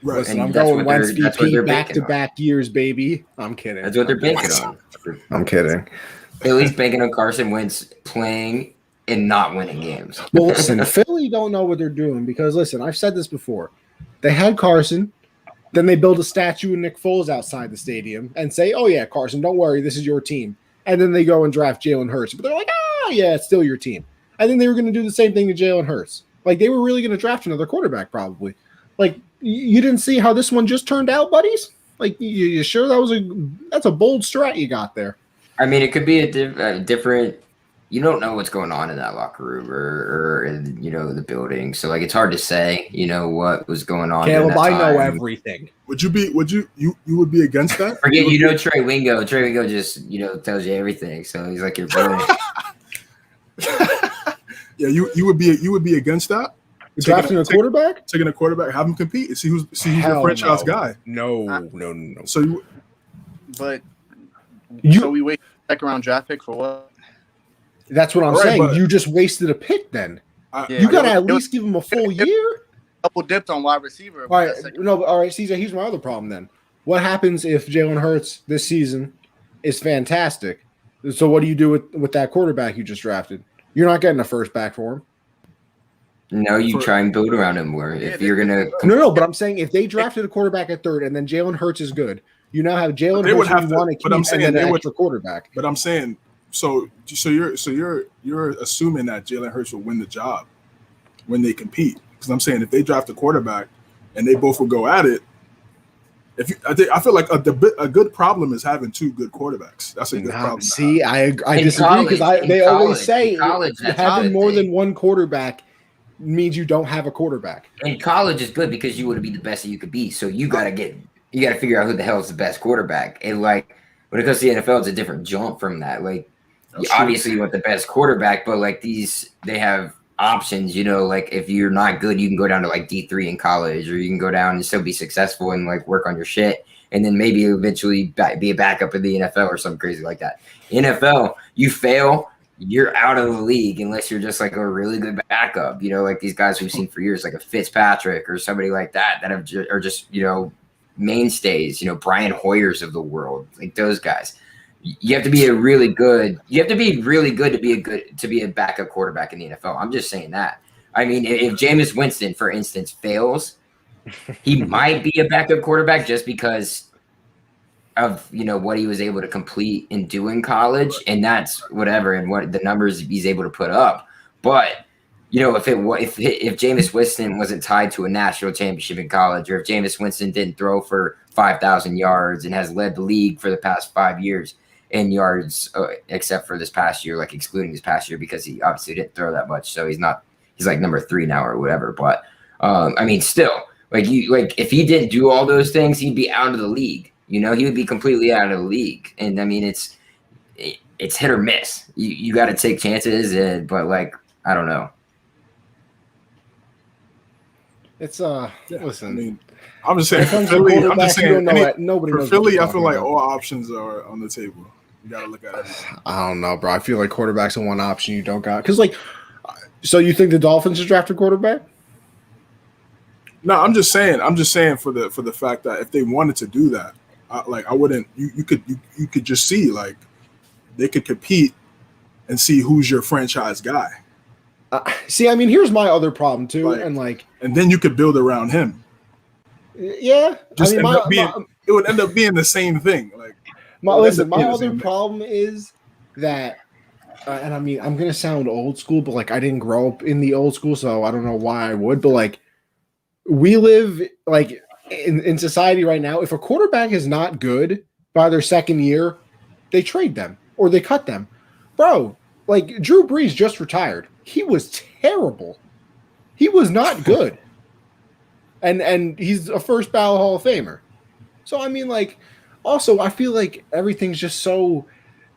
Right. Listen, And I'm that's going what Wentz they're- that's what VP they're banking back-to-back years, baby. I'm kidding. That's what they're banking on. I'm kidding. At least banking on Carson Wentz playing and not winning games. Well, listen, Philly don't know what they're doing because, listen, I've said this before. They had Carson, then they build a statue of Nick Foles outside the stadium and say, oh, yeah, Carson, don't worry, this is your team. And then they go and draft Jalen Hurts. But they're like, oh, yeah, it's still your team. And then they were going to do the same thing to Jalen Hurts. Like, they were really going to draft another quarterback probably. Like, you didn't see how this one just turned out, buddies? Like, you sure that's a bold strat you got there? I mean, it could be a different. You don't know what's going on in that locker room or in, the building. So, like, it's hard to say, what was going on. Caleb, I know time. everything. You would be against that? Forget, Trey Wingo. Trey Wingo just, tells you everything. So he's like your brother. Yeah, you would be against that? Drafting a quarterback? Taking a quarterback, have him compete, and see who's Hell your franchise no. guy. No. So But You- so we wait second-round draft pick for what? That's what I'm Right, saying. but- You just wasted a pick then. Yeah. You got to at It was- least give him a full year. Double dipped on wide receiver. All right, all right, Caesar, here's my other problem then. What happens if Jalen Hurts this season is fantastic? So what do you do with that quarterback you just drafted? You're not getting a first back for him. No, you try and build around him more. If you're going to. No, but I'm saying if they drafted a quarterback at 3rd and then Jalen Hurts is good, you now have Jalen They would Hurts have you to- want to but I'm keep saying and then they an would- extra quarterback. But I'm saying, so you're assuming that Jalen Hurts will win the job when they compete. Because I'm saying if they draft a quarterback and they both will go at it, I feel like a good problem is having 2 good quarterbacks. That's a good problem. See, I In disagree because college- they in always college- say in college, that's having how more they- than one quarterback means you don't have a quarterback. In college is good because you want to be the best that you could be. So you got to figure out who the hell is the best quarterback. And like when it comes to the NFL, it's a different jump from that. Like obviously you want the best quarterback, but like they have options, like if you're not good, you can go down to like D3 in college, or you can go down and still be successful and like work on your shit. And then maybe eventually be a backup in the NFL or something crazy like that. NFL, you fail, you're out of the league unless you're just like a really good backup, like these guys we've seen for years, like a Fitzpatrick or somebody like that are just, mainstays, Brian Hoyers of the world, like those guys. You have to be really good to be a backup quarterback in the NFL. I'm just saying that. I mean, if Jameis Winston, for instance, fails, he might be a backup quarterback just because of what he was able to complete and do in college, and that's whatever, and what the numbers he's able to put up. But if Jameis Winston wasn't tied to a national championship in college, or if Jameis Winston didn't throw for 5,000 yards and has led the league for the past 5 years in yards, except for this past year, like excluding this past year because he obviously didn't throw that much, so he's like number 3 now or whatever. But I mean, still, if he didn't do all those things, he'd be out of the league. He would be completely out of the league. And I mean, it's hit or miss. You got to take chances, but like I don't know. It's listen. I mean, I'm just saying for comes to Philly. I'm quarterback, just you saying don't know that. Nobody for knows what Philly. you're I feel talking like about. all options are on the table. You got to look at everything. I don't know, bro. I feel like quarterback's the one option you don't got. Because, so you think the Dolphins should draft a quarterback? No, I'm just saying for the fact that if they wanted to do that, I wouldn't. You could just see like they could compete and see who's your franchise guy. See, I mean, here's my other problem too, Like- and like, And then you could build around him. yeah, Just I mean, it would end up being the same thing. Like, my Well, that's listen, the my same other thing. problem is that, and I mean, I'm gonna sound old school, but like, I didn't grow up in the old school, so I don't know why I would, but like, we live like in society right now. If a quarterback is not good by their second year, they trade them or they cut them, bro. Like Drew Brees just retired. He was terrible. He was not good. And he's a first ballot Hall of Famer. So I mean, like, also I feel like everything's just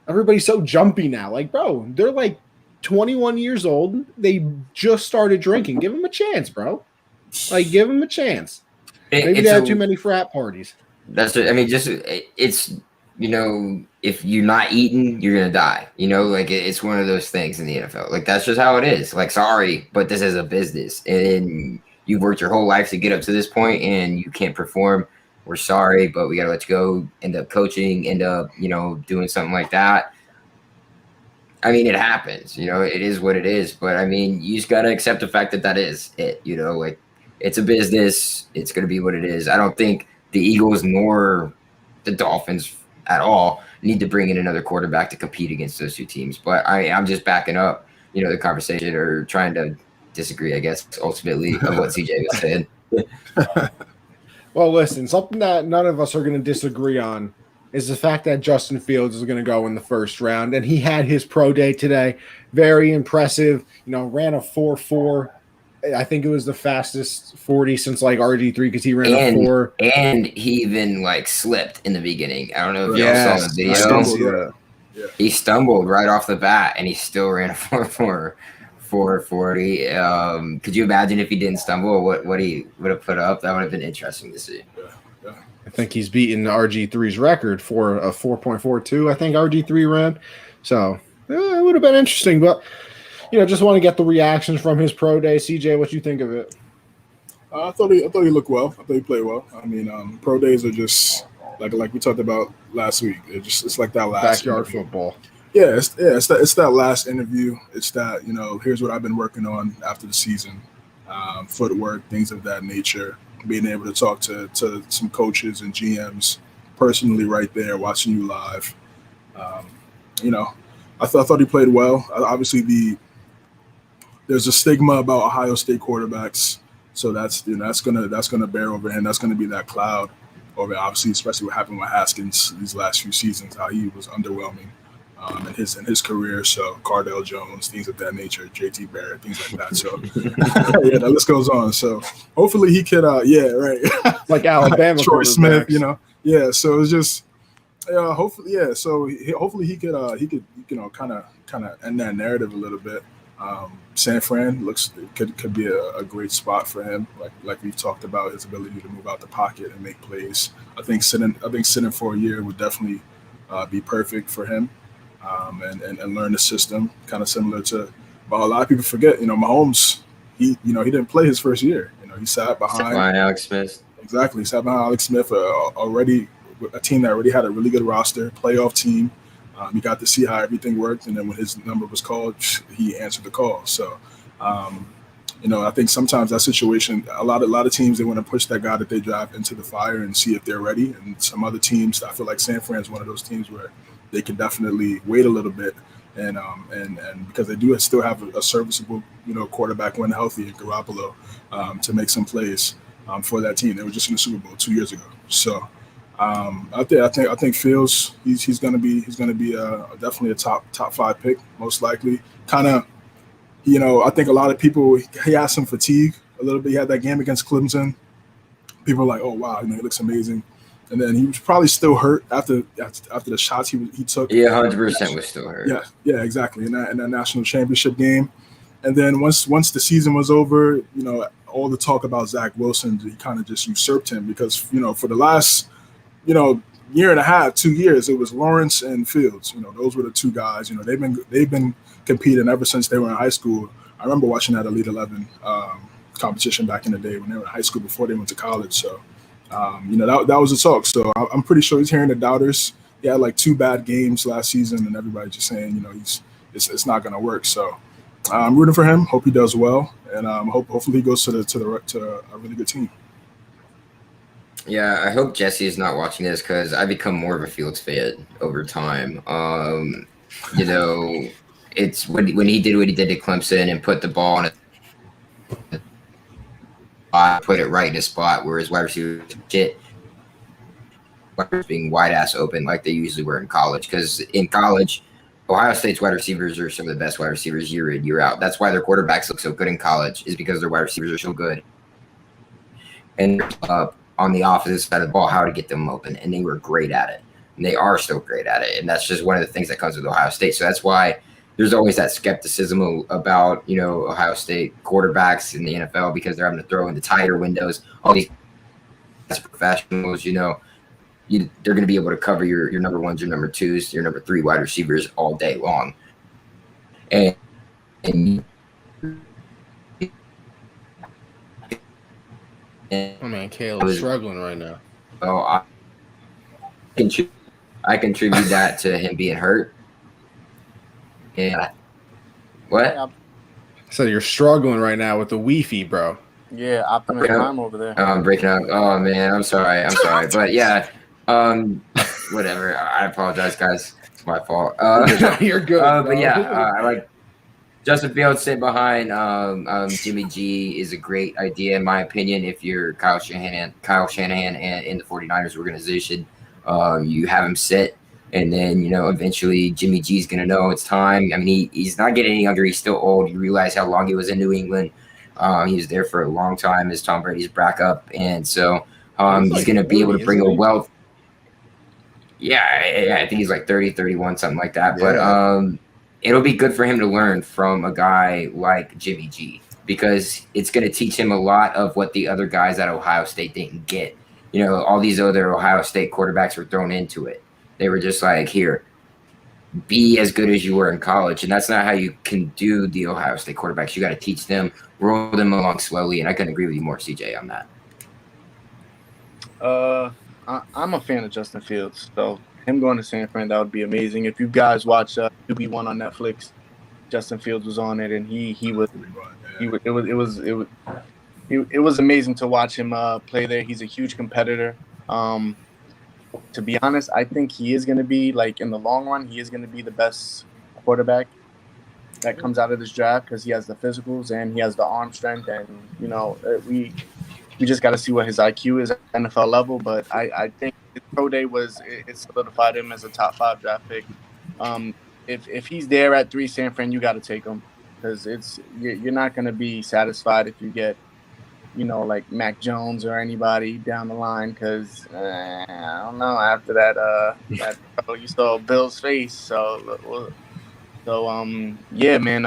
everybody's so jumpy now. Like, bro, they're like 21 years old. They just started drinking. Give them a chance, bro. Like, give them a chance. Maybe they had too many frat parties. That's it. I mean, just it's if you're not eating, you're gonna die. Like it's one of those things in the NFL. Like that's just how it is. Like sorry, but this is a business, and you've worked your whole life to get up to this point, and you can't perform. We're sorry, but we gotta let you go. End up coaching. End up doing something like that. I mean, it happens. It is what it is. But I mean, you just gotta accept the fact that is it. Like it's a business. It's gonna be what it is. I don't think the Eagles nor the Dolphins at all need to bring in another quarterback to compete against those two teams. But I'm just backing up, the conversation or trying to disagree, I guess, ultimately of what CJ was saying. Well, listen, something that none of us are going to disagree on is the fact that Justin Fields is going to go in the first round. And he had his pro day today. Very impressive. Ran a 4.4. I think it was the fastest 40 since like RG3 because he ran a 4. And he even like slipped in the beginning. I don't know if y'all saw the video. He stumbled right off the bat and he still ran a 4.40. Could you imagine if he didn't stumble, what he would have put up? That would have been interesting to see. Yeah. I think he's beaten RG3's record for a 4.42. I think RG3 ran. So it would have been interesting, but just want to get the reactions from his pro day. CJ, what you think of it? I thought he looked well. I thought he played well. I mean, pro days are just like we talked about last week. It's like that last backyard interview. Football. Yeah, it's that last interview. It's that here's what I've been working on after the season, footwork, things of that nature. Being able to talk to some coaches and GMs personally right there, watching you live. I thought he played well. Obviously, there's a stigma about Ohio State quarterbacks, so that's gonna bear over him. That's gonna be that cloud over, obviously, especially what happened with Haskins these last few seasons, how he was underwhelming in his career. So Cardell Jones, things of that nature, JT Barrett, things like that. So yeah, the list goes on. So hopefully he could, like Alabama, Troy Smith, yeah. So it's just. Hopefully, yeah. So hopefully he could kind of end that narrative a little bit. San Fran could be a great spot for him. Like we've talked about, his ability to move out the pocket and make plays. I think sitting for a year would definitely be perfect for him, and learn the system. Kind of similar to, well, a lot of people forget. Mahomes, he didn't play his first year. He sat behind Alex Smith. Exactly, sat behind Alex Smith, already a team that already had a really good roster, playoff team. He got to see how everything worked, and then when his number was called, he answered the call. So, I think sometimes that situation, a lot of teams, they want to push that guy that they draft into the fire and see if they're ready. And some other teams, I feel like San Fran is one of those teams where they can definitely wait a little bit, and because they do still have a serviceable, quarterback when healthy in Garoppolo, to make some plays for that team. They were just in the Super Bowl 2 years ago, so. I think Fields, he's gonna be definitely a top 5 pick, most likely. Kind of, I think a lot of people, he has some fatigue a little bit. He had that game against Clemson. People are like, oh wow, he looks amazing, and then he was probably still hurt after the shots he took. Yeah, 100% was still hurt. Yeah, exactly. In that national championship game, and then once the season was over, all the talk about Zach Wilson, he kind of just usurped him because for the last year and a half, 2 years, it was Lawrence and Fields. Those were the two guys. They've been competing ever since they were in high school. I remember watching that Elite 11 competition back in the day when they were in high school before they went to college. So, that was the talk. So I'm pretty sure he's hearing the doubters. He had like 2 bad games last season, and everybody's just saying, it's not going to work. So, I'm rooting for him. Hope he does well, and hopefully he goes to a really good team. Yeah, I hope Jesse is not watching this because I become more of a Fields fan over time. You know, it's when he did what he did to Clemson and put the ball on it, put it right in his spot where his wide receiver shit being wide ass open like they usually were in college. Because in college, Ohio State's wide receivers are some of the best wide receivers year in, year out. That's why their quarterbacks look so good in college, is because their wide receivers are so good. And on the opposite side of the ball, how to get them open. And they were great at it. And they are still great at it. And that's just one of the things that comes with Ohio State. So that's why there's always that skepticism about, Ohio State quarterbacks in the NFL, because they're having to throw in the tighter windows. All these professionals, they're going to be able to cover your number ones, your number twos, your number three wide receivers all day long. And oh man, Caleb's struggling right now. Oh, I contribute that to him being hurt. Yeah. What? So you're struggling right now with the Wi-Fi, bro. Yeah, Optimus Prime over there. I'm breaking up. Oh man, I'm sorry. But yeah, whatever. I apologize, guys. It's my fault. You're good. But yeah, I like Justin Fields sitting behind Jimmy G is a great idea, in my opinion. If you're Kyle Shanahan and in the 49ers organization, you have him sit, and then, eventually Jimmy G's going to know it's time. I mean, he's not getting any younger. He's still old. You realize how long he was in New England. He was there for a long time as Tom Brady's backup. And so he's going to be able to bring a wealth. Yeah, I think he's like 30, 31, something like that. Yeah. But it'll be good for him to learn from a guy like Jimmy G, because it's going to teach him a lot of what the other guys at Ohio State didn't get. All these other Ohio State quarterbacks were thrown into it. They were just like, here, be as good as you were in college. And that's not how you can do the Ohio State quarterbacks. You got to teach them, roll them along slowly. And I couldn't agree with you more, CJ, on that. I'm a fan of Justin Fields, so him going to San Fran, that would be amazing. If you guys watch QB1 on Netflix, Justin Fields was on it, and it was amazing to watch him play there. He's a huge competitor. To be honest, I think he is going to be, like, in the long run, he is going to be the best quarterback that comes out of this draft, because he has the physicals and he has the arm strength, and we just got to see what his IQ is at NFL level. But I think his pro day it solidified him as a top 5 draft pick. If he's there at 3 San Fran, you got to take him, because you're not going to be satisfied if you get, like Mac Jones or anybody down the line, because I don't know, after that you saw Bill's face. So yeah, man.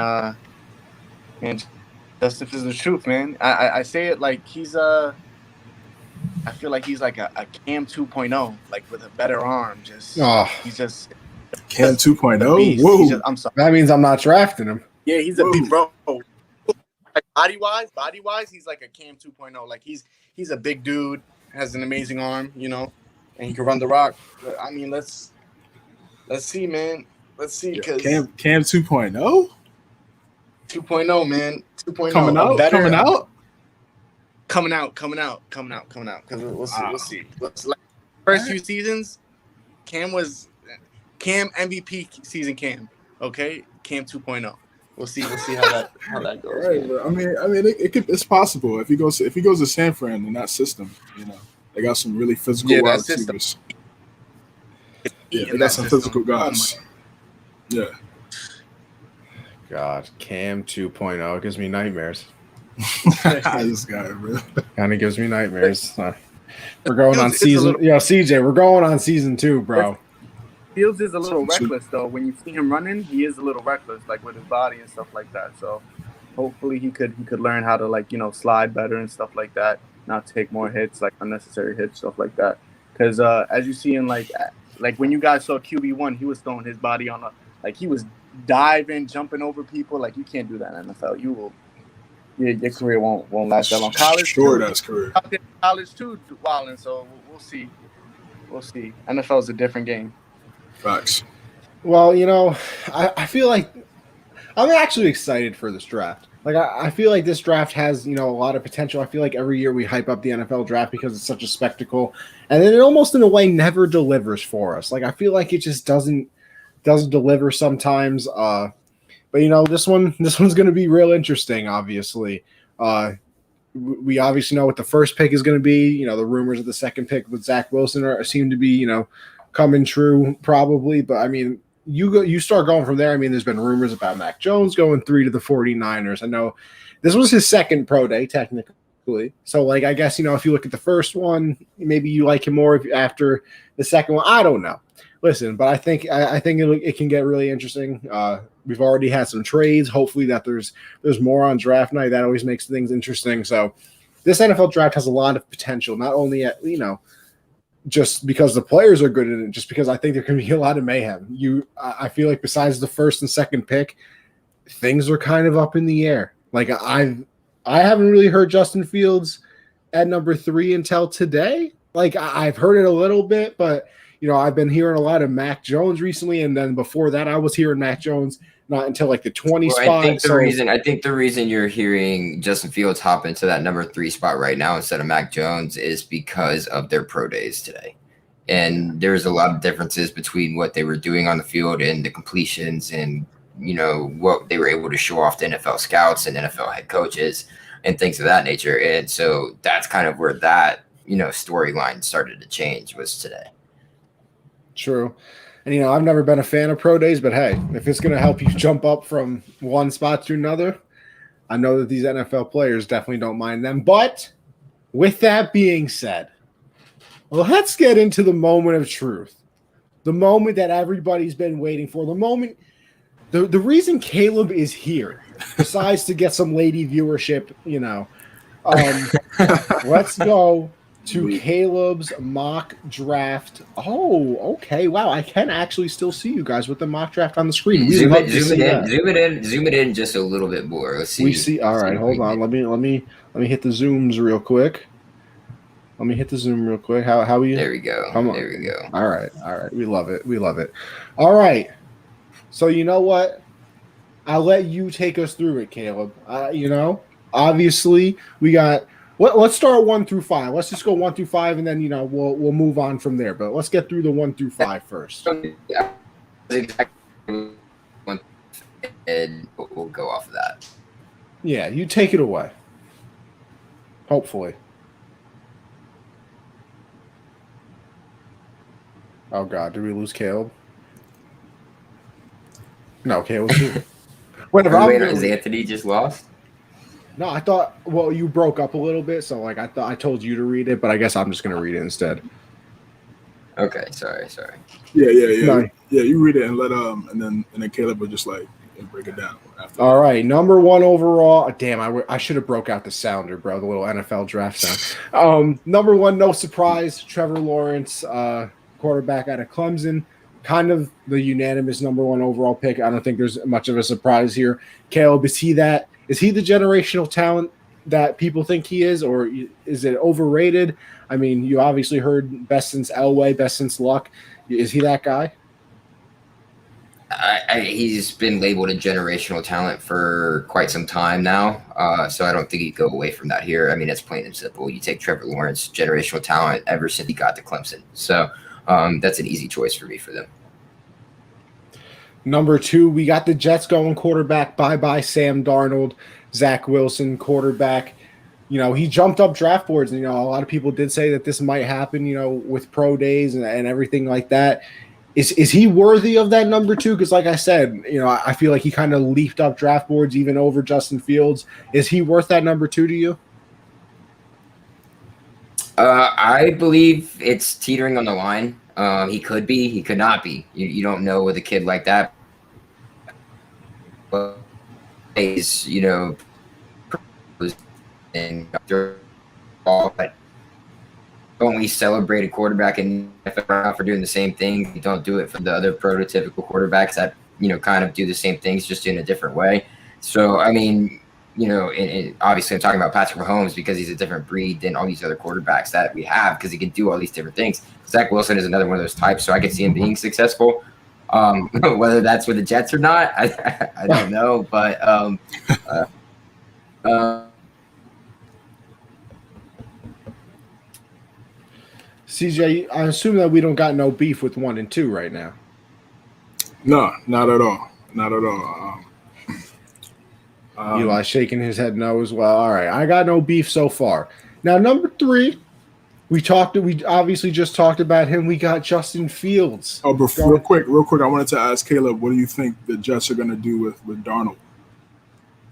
And Justin is the truth, man. I say it like he's I feel like he's like a Cam 2.0, like with a better arm. He's just Cam 2.0. Whoa! I'm sorry. That means I'm not drafting him. Yeah, he's a big bro. Like body wise, he's like a Cam 2.0. Like he's a big dude, has an amazing arm, and he can run the rock. But, I mean, let's see, man. Let's see, because Cam 2.0. 2.0, man. 2.0. Coming out. Because we'll see. First few seasons, Cam MVP season. Cam, okay. Cam 2.0. We'll see how that goes. Right, I mean, it's possible if he goes to San Fran in that system. They got some really physical wide receivers. Yeah, they got some physical guys. Yeah. God, Cam 2.0 gives me nightmares. This guy, bro. Kind of gives me nightmares. We're going on season. Yeah, CJ, we're going on season 2, bro. Fields is a little reckless, though. When you see him running, he is a little reckless, like with his body and stuff like that. So hopefully he could learn how to, like, slide better and stuff like that, not take more hits, like unnecessary hits, stuff like that. Because as you see in like when you guys saw QB1, he was throwing his body on he was diving, jumping over people. Like, you can't do that in NFL. Your career won't last that long. College, sure, that's career. College too, wilding. So we'll see. NFL is a different game. Facts. Well, I feel like I'm actually excited for this draft. Like, I feel like this draft has, a lot of potential. I feel like every year we hype up the NFL draft because it's such a spectacle, and then it almost in a way never delivers for us. Like, I feel like it just doesn't deliver sometimes. But this one's going to be real interesting. Obviously, we obviously know what the first pick is going to be. The rumors of the second pick with Zach Wilson seem to be coming true probably. But I mean, you start going from there. I mean, there's been rumors about Mac Jones going 3 to the 49ers. I know this was his second pro day technically. So like, I guess, if you look at the first one, maybe you like him more after the second one. I don't know. Listen, but I think it can get really interesting. We've already had some trades. Hopefully that there's more on draft night. That always makes things interesting. So this NFL draft has a lot of potential, not only at, just because the players are good in it, just because I think there can be a lot of mayhem. I feel like besides the first and second pick, things are kind of up in the air. Like I haven't really heard Justin Fields at number 3 until today. Like I've heard it a little bit, but I've been hearing a lot of Mac Jones recently, and then before that, I was hearing Mac Jones not until like the 20 spot. I think the reason you're hearing Justin Fields hop into that number 3 spot right now instead of Mac Jones is because of their pro days today. And there's a lot of differences between what they were doing on the field and the completions and, what they were able to show off to NFL scouts and NFL head coaches and things of that nature. And so that's kind of where that, storyline started to change was today. True. And, I've never been a fan of pro days, but hey, if it's going to help you jump up from one spot to another, I know that these NFL players definitely don't mind them. But with that being said, let's get into the moment of truth, the moment that everybody's been waiting for, the moment, the reason Caleb is here, besides to get some lady viewership, let's go to Caleb's mock draft. Oh, okay. Wow, I can actually still see you guys with the mock draft on the screen. Zoom it in just a little bit more. Let's see. We see. All right, hold on. Let me hit the zooms real quick. Let me hit the zoom real quick. How are you? There we go. Come on. There we go. All right. We love it. All right. So you know what? I'll let you take us through it, Caleb. Obviously we got. Let's start 1 through 5. Let's just go 1 through 5, and then we'll move on from there. But let's get through the 1 through 5 first. Yeah, exactly. And we'll go off of that. Yeah, you take it away. Hopefully. Oh God, did we lose Caleb? No, Caleb's here. Whatever. Is Anthony just lost? No, I thought. Well, you broke up a little bit, so like I thought I told you to read it, but I guess I'm just gonna read it instead. Okay, sorry. Yeah. No. Yeah, you read it and let and then Caleb will just like break it down after. All right, number 1 overall. Damn, I should have broke out the sounder, bro. The little NFL draft sound. Number 1, no surprise, Trevor Lawrence, quarterback out of Clemson. Kind of the unanimous number 1 overall pick. I don't think there's much of a surprise here. Caleb, is he the generational talent that people think he is, or is it overrated? I mean, you obviously heard best since Elway, best since Luck. Is he that guy? He's been labeled a generational talent for quite some time now, so I don't think he'd go away from that here. I mean, it's plain and simple. You take Trevor Lawrence, generational talent ever since he got to Clemson. So that's an easy choice for me for them. Number 2, we got the Jets going quarterback. Bye-bye, Sam Darnold. Zach Wilson, quarterback. He jumped up draft boards, and, a lot of people did say that this might happen, with pro days and everything like that. Is he worthy of that number 2? Because like I said, I feel like he kind of leaped up draft boards even over Justin Fields. Is he worth that number 2 to you? I believe it's teetering on the line. He could be, he could not be. You don't know with a kid like that. But he's, and but don't we celebrate a quarterback and for doing the same thing? We don't do it for the other prototypical quarterbacks that kind of do the same things just in a different way. So I mean, and obviously I'm talking about Patrick Mahomes because he's a different breed than all these other quarterbacks that we have because he can do all these different things. Zach Wilson is another one of those types, so I can see him being successful. Whether that's with the Jets or not, I don't know. But CJ, I assume that we don't got no beef with 1 and 2 right now. No, not at all. Not at all. Eli shaking his head no as well. All right, I got no beef so far. Now, number 3, we obviously just talked about him. We got Justin Fields. Oh, but real quick, I wanted to ask Caleb, what do you think the Jets are going to do with Darnold?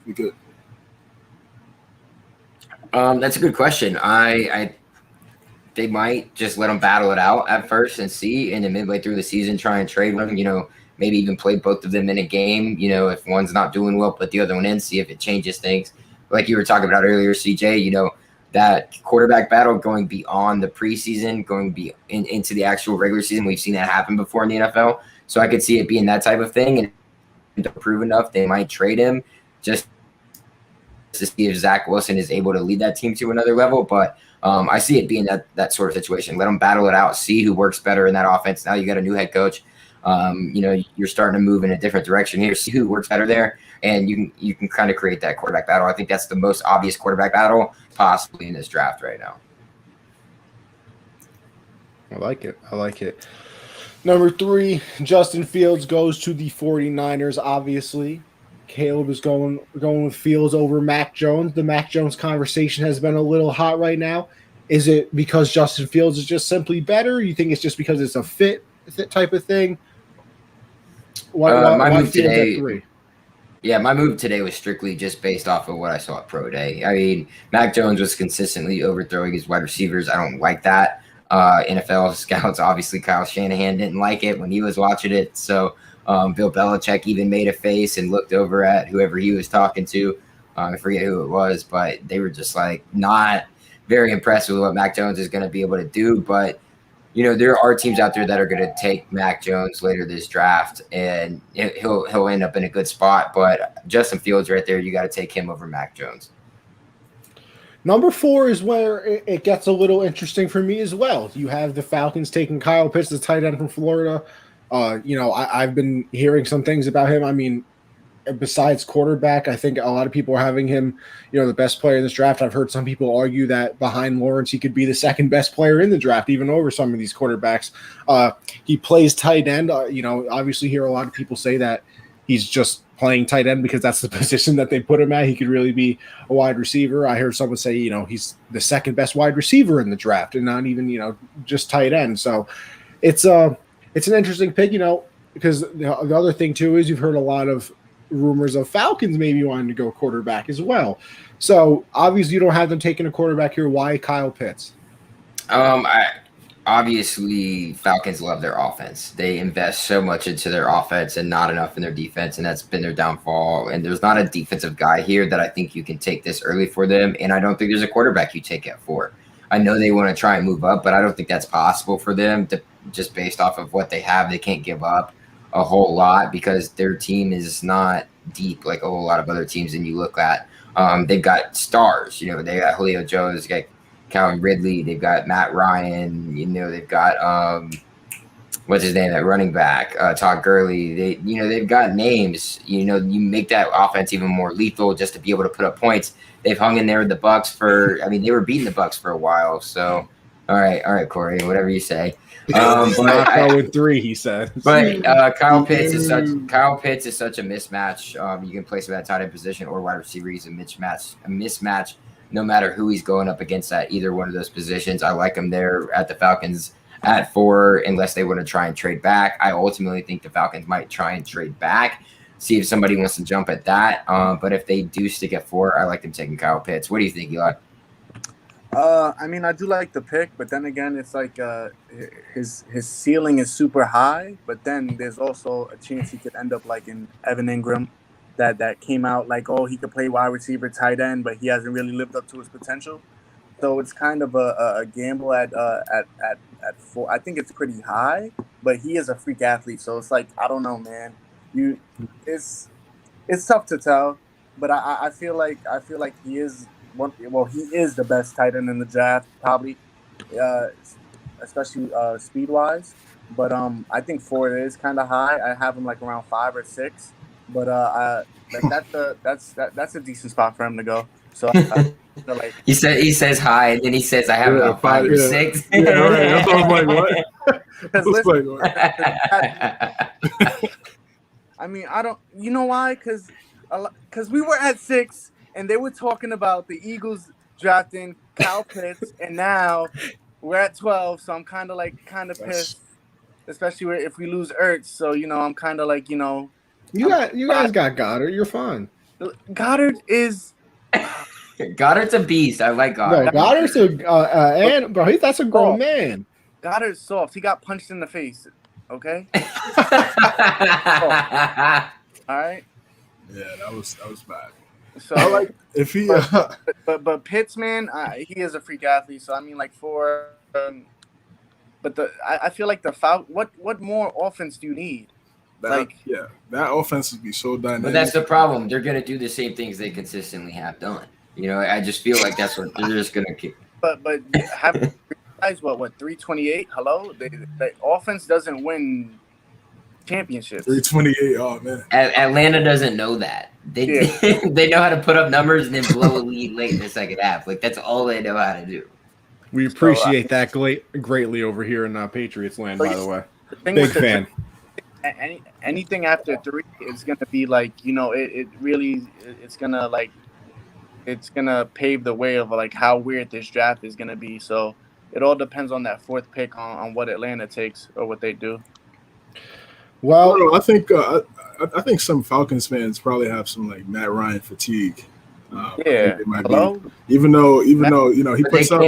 If you could. That's a good question. They might just let him battle it out at first and see, and then midway through the season try and trade one. Maybe even play both of them in a game. If one's not doing well, put the other one in, see if it changes things. Like you were talking about earlier, CJ. That quarterback battle going beyond the preseason, going into the actual regular season. We've seen that happen before in the NFL. So I could see it being that type of thing, and to prove enough, they might trade him just to see if Zach Wilson is able to lead that team to another level. But I see it being that sort of situation. Let them battle it out, see who works better in that offense. Now you got a new head coach. You're starting to move in a different direction here. See who works better there, and you can kind of create that quarterback battle. I think that's the most obvious quarterback battle possibly in this draft right now. I like it. Number 3, Justin Fields goes to the 49ers, obviously. Caleb is going with Fields over Mac Jones. The Mac Jones conversation has been a little hot right now. Is it because Justin Fields is just simply better? You think it's just because it's a fit type of thing? My move today was strictly just based off of what I saw at Pro Day. I mean, Mac Jones was consistently overthrowing his wide receivers. I don't like that. NFL scouts, obviously Kyle Shanahan didn't like it when he was watching it. So Bill Belichick even made a face and looked over at whoever he was talking to. I forget who it was, but they were just like not very impressed with what Mac Jones is going to be able to do. But there are teams out there that are going to take Mac Jones later this draft, and he'll end up in a good spot. But Justin Fields right there, you got to take him over Mac Jones. Number 4 is where it gets a little interesting for me as well. You have the Falcons taking Kyle Pitts, the tight end from Florida. I've been hearing some things about him. I mean, besides quarterback, I think a lot of people are having him, the best player in this draft. I've heard some people argue that behind Lawrence, he could be the second best player in the draft, even over some of these quarterbacks. He plays tight end. Obviously hear a lot of people say that he's just playing tight end because that's the position that they put him at. He could really be a wide receiver. I heard someone say, he's the second best wide receiver in the draft and not even, just tight end. So it's an interesting pick, because the other thing too is you've heard a lot of rumors of Falcons maybe wanting to go quarterback as well. So obviously you don't have them taking a quarterback here. Why Kyle Pitts? Obviously Falcons love their offense. They invest so much into their offense and not enough in their defense, and that's been their downfall. And there's not a defensive guy here that I think you can take this early for them, and I don't think there's a quarterback you take it for. I know they want to try and move up, but I don't think that's possible for them just based off of what they have. They can't give up a whole lot because their team is not deep like a whole lot of other teams. And you look at, they've got stars, they got Julio Jones, they got Calvin Ridley, they've got Matt Ryan, they've got, what's his name, that running back, Todd Gurley. They've got names, you make that offense even more lethal just to be able to put up points. They've hung in there with the Bucs they were beating the Bucs for a while. So, all right, Corey, whatever you say. With 3, he said. But Kyle Pitts is such a mismatch. You can place him at tight end position or wide receiver. He's a mismatch, no matter who he's going up against at either one of those positions. I like him there at the Falcons at 4, unless they want to try and trade back. I ultimately think the Falcons might try and trade back, see if somebody wants to jump at that. But if they do stick at 4, I like them taking Kyle Pitts. What do you think, Eli? I mean, I do like the pick, but then again, it's like his ceiling is super high, but then there's also a chance he could end up like in Evan Ingram, that came out like, oh, he could play wide receiver, tight end, but he hasn't really lived up to his potential. So it's kind of a gamble at 4. I think it's pretty high, but he is a freak athlete, so it's like, I don't know, man. It's tough to tell, but I feel like he is. He is the best tight end in the draft, probably, especially speed-wise. but I think 4 is kind of high. I have him like around 5 or 6, but that's a decent spot for him to go. So I feel like He says hi, and then he says, "I have Yeah, about 5 or yeah, 6." yeah, right. That's what I was like, what? I because was listen, like, what? I mean, I don't. You know why? Because we were at 6, and they were talking about the Eagles drafting Kyle Pitts, and now we're at 12. So I'm kind of That's pissed, especially if we lose Ertz. So I'm kind of like You guys got Goddard. You're fine. Goddard is. Goddard's a beast. I like No, Goddard. Goddard's and bro, that's a grown man. Goddard's soft. He got punched in the face. Okay. All right. yeah, that was bad. So I like if he. but Pitts, man, he is a freak athlete. So I mean, like but I feel like the foul. What more offense do you need? That offense would be so dynamic. But that's the problem. They're going to do the same things they consistently have done. I just feel like that's what they're just going to keep. But have guys what 328? Hello, the offense doesn't win championships. 328. Oh man, Atlanta doesn't know that. They they know how to put up numbers and then blow a lead late in the second half. Like that's all they know how to do. We appreciate that greatly over here in Patriots land. By the way, big fan. Anything after 3 is gonna be like it's gonna pave the way of like how weird this draft is gonna be. So it all depends on that 4th pick on what Atlanta takes or what they do. Well, I think some Falcons fans probably have some like Matt Ryan fatigue. Hello. Even though he puts up.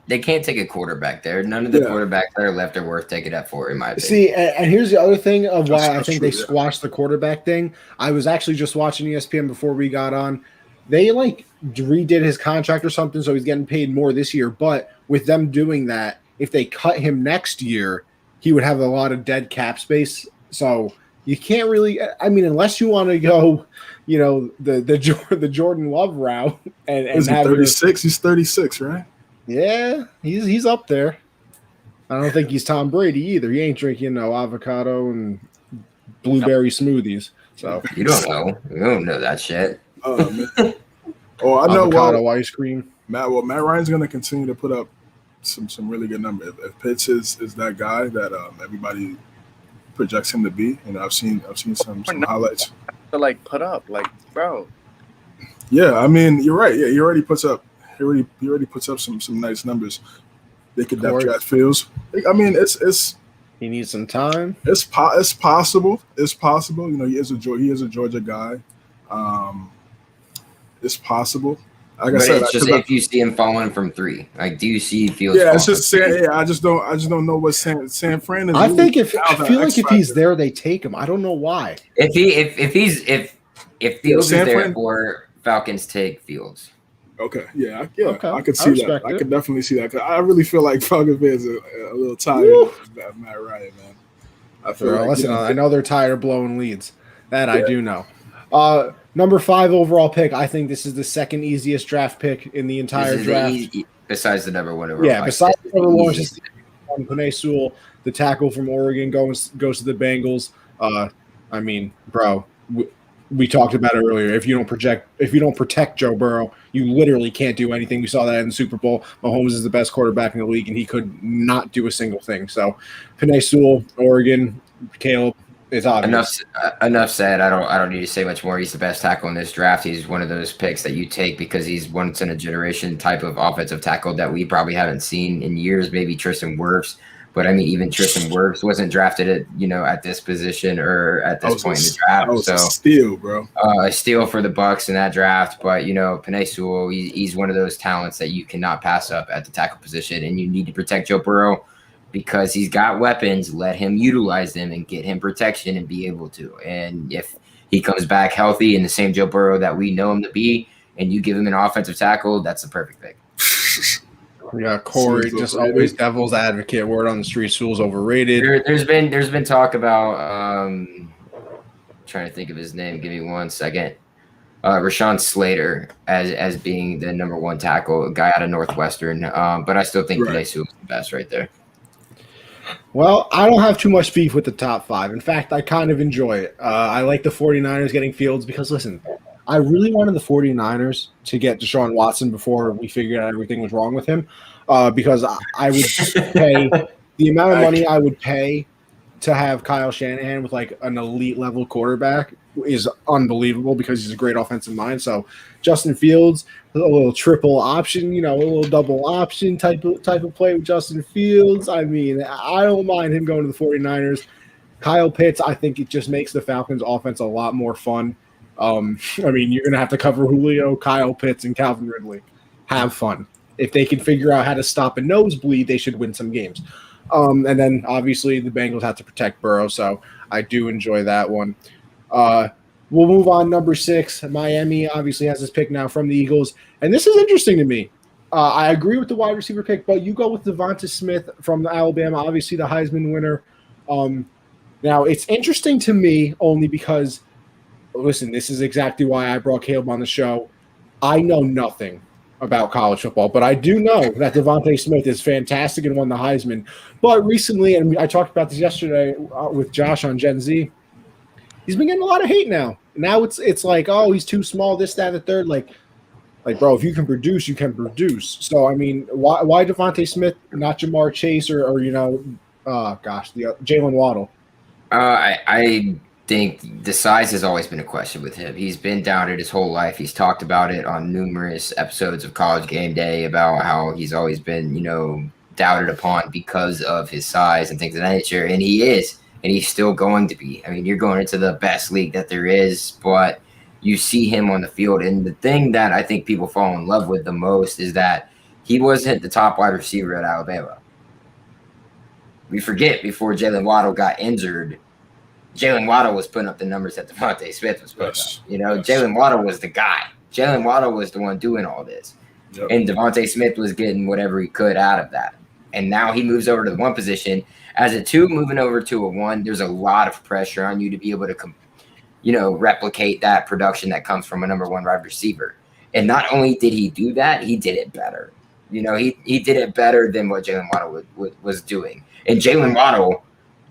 They can't take a quarterback there. None of the quarterbacks that are left are worth taking up for, in my opinion. See, and here's the other thing of why I think they squashed the quarterback thing. I was actually just watching ESPN before we got on. They like redid his contract or something, so he's getting paid more this year. But with them doing that, if they cut him next year, he would have a lot of dead cap space. So you can't really. I mean, unless you want to go, the Jordan Love route and have 36. He's 36, right? Yeah, he's up there. I don't think he's Tom Brady either. He ain't drinking no avocado and blueberry smoothies. So you don't know. You don't know that shit. Oh man. Oh, I know. Avocado ice cream. Matt Ryan's going to continue to put up some really good numbers. If Pitts is that guy that everybody projects him to be, I've seen some highlights. To like put up, like bro. Yeah, I mean you're right. Yeah, he already puts up some nice numbers. They could depth draft Fields. I mean it's he needs some time. It's possible. It's possible. He is a Georgia guy. It's possible. Like but I said, it's just if you see him falling from 3, like, do you see Fields? Yeah, it's just I just don't know what San Fran is. I feel like if he's there, they take him. I don't know why. If Fields is there, or Falcons take Fields. Okay, I could see that. I could definitely see that. 'Cause I really feel like Falcons fans are a little tired of Matt Ryan, man. I feel listen, I know they're tired of blowing leads. That I do know. Number 5 overall pick. I think this is the second easiest draft pick in the entire draft. Besides the number 1 overall. Yeah, besides the number 1, just Penei Sewell, the tackle from Oregon, goes to the Bengals. I mean, bro, we talked about it earlier. If you don't protect Joe Burrow, you literally can't do anything. We saw that in the Super Bowl. Mahomes is the best quarterback in the league, and he could not do a single thing. So, Penei Sewell, Oregon, Caleb. It's obvious. Enough said. I don't need to say much more. He's the best tackle in this draft. He's one of those picks that you take because he's once in a generation type of offensive tackle that we probably haven't seen in years. Maybe Tristan Wirfs, but I mean even Tristan Wirfs wasn't drafted at this position or at this point in the draft. That was a steal, bro. A steal for the Bucs in that draft. But Penei Sewell, he's one of those talents that you cannot pass up at the tackle position, and you need to protect Joe Burrow. Because he's got weapons, let him utilize them and get him protection and be able to. And if he comes back healthy and the same Joe Burrow that we know him to be, and you give him an offensive tackle, that's the perfect pick. Yeah, Corey, just always devil's advocate. Word on the street, Sewell's overrated. There's been talk about trying to think of his name. Give me 1 second. Rashawn Slater as being the number 1 tackle, a guy out of Northwestern. But I still think Penei Sewell's the best right there. Well, I don't have too much beef with the top five. In fact, I kind of enjoy it. I like the 49ers getting Fields because, listen, I really wanted the 49ers to get Deshaun Watson before we figured out everything was wrong with him because I would pay the amount of money I would pay to have Kyle Shanahan with like an elite level quarterback is unbelievable because he's a great offensive mind. So Justin Fields, a little triple option, a little double option type of play with Justin Fields. I mean, I don't mind him going to the 49ers. Kyle Pitts, I think it just makes the Falcons offense a lot more fun. I mean, you're going to have to cover Julio, Kyle Pitts, and Calvin Ridley. Have fun. If they can figure out how to stop a nosebleed, they should win some games. And then obviously the Bengals have to protect Burrow, so I do enjoy that one. We'll move on. Number 6, Miami obviously has this pick now from the Eagles, and this is interesting to me. I agree with the wide receiver pick, but you go with Devonta Smith from Alabama, obviously the Heisman winner. Now it's interesting to me only because, listen, this is exactly why I brought Caleb on the show. I know nothing about college football, but I do know that Devonta Smith is fantastic and won the Heisman. But recently, and I talked about this yesterday with Josh on Gen Z, he's been getting a lot of hate now. Now it's like, oh, he's too small, this, that, and the third. Like, bro, if you can produce, you can produce. So, I mean, why Devonta Smith, not Jamar Chase or Jalen Waddle? I think the size has always been a question with him. He's been doubted his whole life. He's talked about it on numerous episodes of College Game Day about how he's always been, doubted upon because of his size and things of that nature. And he is, and he's still going to be. I mean, you're going into the best league that there is, but you see him on the field. And the thing that I think people fall in love with the most is that he wasn't the top wide receiver at Alabama. We forget before Jalen Waddle got injured, Jalen Waddle was putting up the numbers that Devonta Smith was putting up. Yes. Jalen Waddle was the guy. Jalen Waddle was the one doing all this. Yep. And Devonta Smith was getting whatever he could out of that. And now he moves over to the 1 position. As a 2, moving over to a 1, there's a lot of pressure on you to be able to, replicate that production that comes from a number 1 wide receiver. And not only did he do that, he did it better. He did it better than what Jalen Waddle was doing. And Jalen Waddle,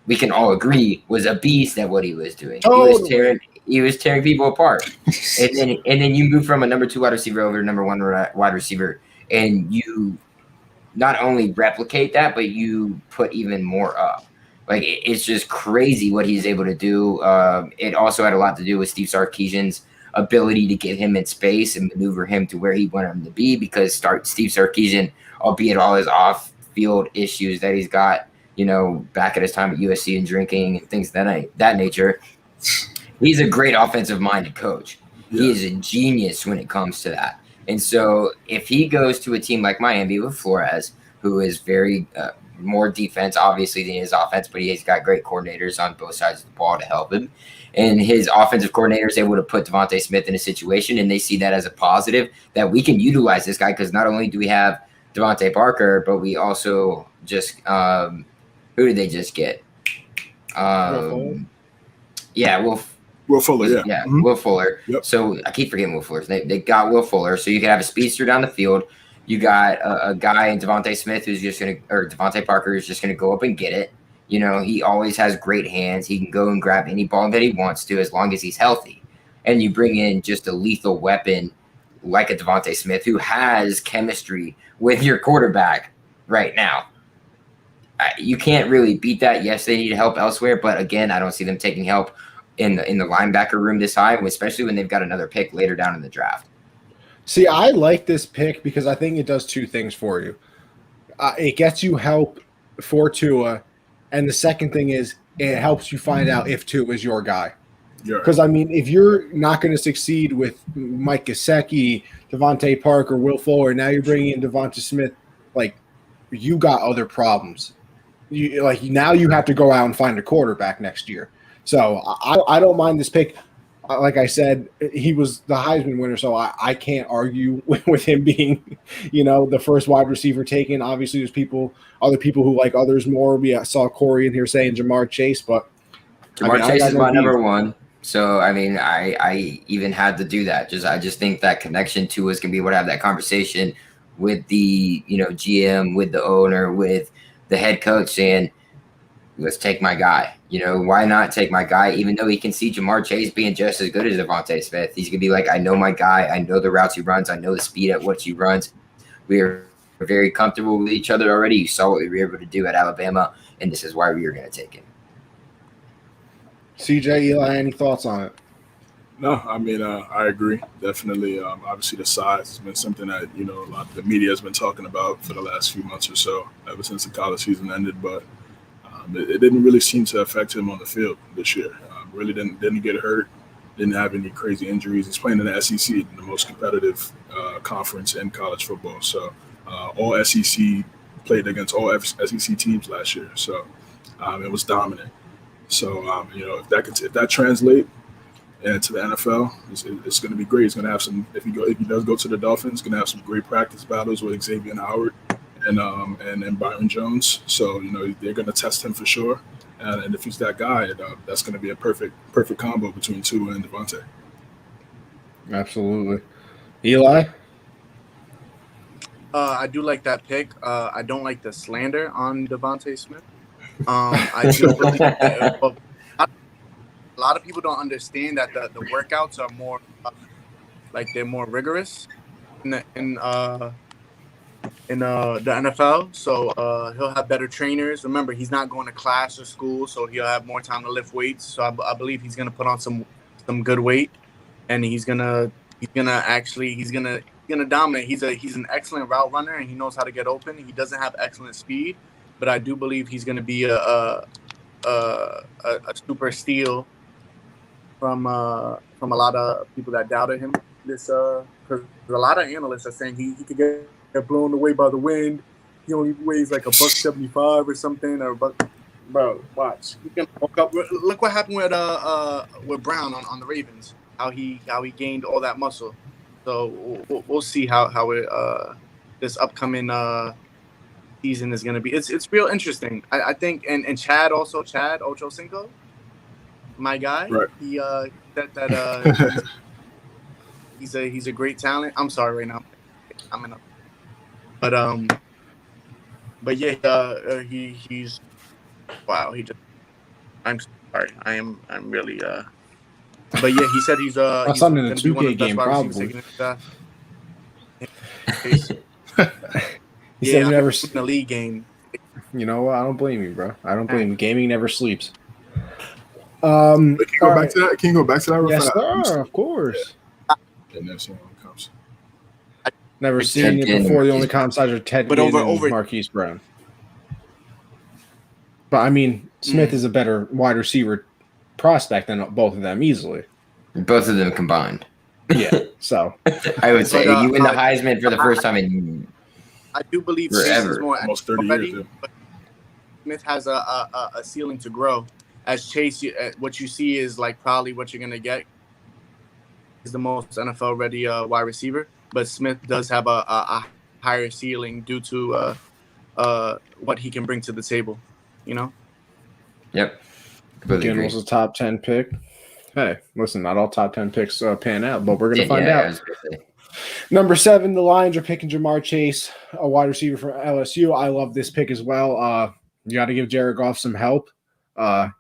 we can all agree, was a beast at what he was doing. Totally. He was tearing people apart. and then you move from a number 2 wide receiver over to number 1 wide receiver, and you not only replicate that, but you put even more up. Like, it's just crazy what he's able to do. It also had a lot to do with Steve Sarkisian's ability to get him in space and maneuver him to where he wanted him to be, because Steve Sarkisian, albeit all his off-field issues that he's got, back at his time at USC and drinking and things of that nature, he's a great offensive-minded coach. Yeah. He is a genius when it comes to that. And so if he goes to a team like Miami with Flores, who is very more defense, obviously, than his offense, but he's got great coordinators on both sides of the ball to help him. And his offensive coordinator is able to put Devonta Smith in a situation, and they see that as a positive, that we can utilize this guy, because not only do we have Devontae Parker, but we also just who did they just get? Will Fuller, yeah. Mm-hmm. Will Fuller. Yep. So I keep forgetting Will Fuller. They got Will Fuller, so you can have a speedster down the field. You got a guy in Devontae Smith or Devontae Parker who's just going to go up and get it. He always has great hands. He can go and grab any ball that he wants to as long as he's healthy. And you bring in just a lethal weapon like a Devontae Smith who has chemistry with your quarterback right now. You can't really beat that. Yes, they need help elsewhere, but again, I don't see them taking help in the linebacker room this high, especially when they've got another pick later down in the draft. See, I like this pick because I think it does 2 things for you. It gets you help for Tua, and the second thing is it helps you find out if Tua is your guy. Because, I mean, if you're not going to succeed with Mike Gesicki, Devontae Parker, Will Fuller, now you're bringing in Devonta Smith, like, you got other problems. Now you have to go out and find a quarterback next year. So I don't mind this pick. Like I said, he was the Heisman winner, so I can't argue with him being, the first wide receiver taken. Obviously, there's other people who like others more. We saw Corey in here saying Jamar Chase, but Jamar Chase is my number 1. So, I mean, I even had to do that. I just think that connection to us can be able to have that conversation with the, GM, with the owner, with the head coach, saying, let's take my guy. Why not take my guy? Even though he can see Jamar Chase being just as good as Devontae Smith, he's gonna be like, I know my guy. I know the routes he runs. I know the speed at which he runs. We are very comfortable with each other already. You saw what we were able to do at Alabama, and this is why we were going to take him. CJ, Eli, any thoughts on it? No, I mean, I agree. Definitely. Obviously, the size has been something that, a lot of the media has been talking about for the last few months or so, ever since the college season ended. But it didn't really seem to affect him on the field this year. Really didn't get hurt, didn't have any crazy injuries. He's playing in the SEC, the most competitive conference in college football. So all SEC played against all SEC teams last year. So it was dominant. So, if that translates into the NFL, it's going to be great. It's going to have some. If he does go to the Dolphins, going to have some great practice battles with Xavier Howard and Byron Jones. So they're going to test him for sure. And if he's that guy, that's going to be a perfect combo between Tua and Devontae. Absolutely. Eli? I do like that pick. I don't like the slander on Devontae Smith. I do believe that, but a lot of people don't understand that the workouts are more they're more rigorous in the NFL. So he'll have better trainers. Remember, he's not going to class or school, so he'll have more time to lift weights. So I believe he's going to put on some good weight, and he's gonna dominate. He's an excellent route runner, and he knows how to get open. He doesn't have excellent speed, but I do believe he's going to be a super steal from a lot of people that doubted him. Because a lot of analysts are saying he could get blown away by the wind. He only weighs like $175 or something, or bro, watch. He can walk up. Look what happened with Brown on the Ravens. How he gained all that muscle. So we'll see how this upcoming season is going to be. It's real interesting. I think, and Chad Ochocinco, my guy. Right. He he's a great talent. I'm sorry right now. But yeah, he's wow. I'm sorry. I'm really But yeah, he said he's That's something in the 2K game, probably. He said he never in the league game. You know what? I don't blame you, bro. I don't blame you. Gaming never sleeps. Can you go back to that? Can you go back to that? Real Yes, fast? sir. Of course. Comes. Never seen it before. The only comps are Ted But Ginn over and Marquise Brown. But I mean, Smith is a better wide receiver prospect than both of them easily. Both of them combined. Yeah. So I would say you win the Heisman for the first time in I do believe forever. Chase is more Almost 30 already, years. but Smith has a ceiling to grow. As Chase, what you see is like probably what you're gonna get is the most NFL ready wide receiver. But Smith does have a higher ceiling due to what he can bring to the table. Yep. Ginn was a top 10 pick. Hey, listen, not all top 10 picks pan out, but we're going to find out. Number 7, the Lions are picking Jamar Chase, a wide receiver from LSU. I love this pick as well. You got to give Jared Goff some help.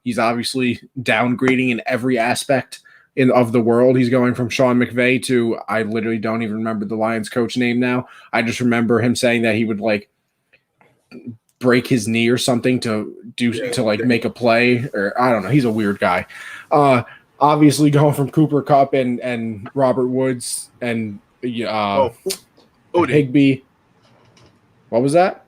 He's obviously downgrading in every aspect of the world. He's going from Sean McVay to, I literally don't even remember the Lions coach name now. I just remember him saying that he would break his knee or something to make a play, or I don't know. He's a weird guy. Obviously going from Cooper Kupp and Robert Woods and Higbee. What was that?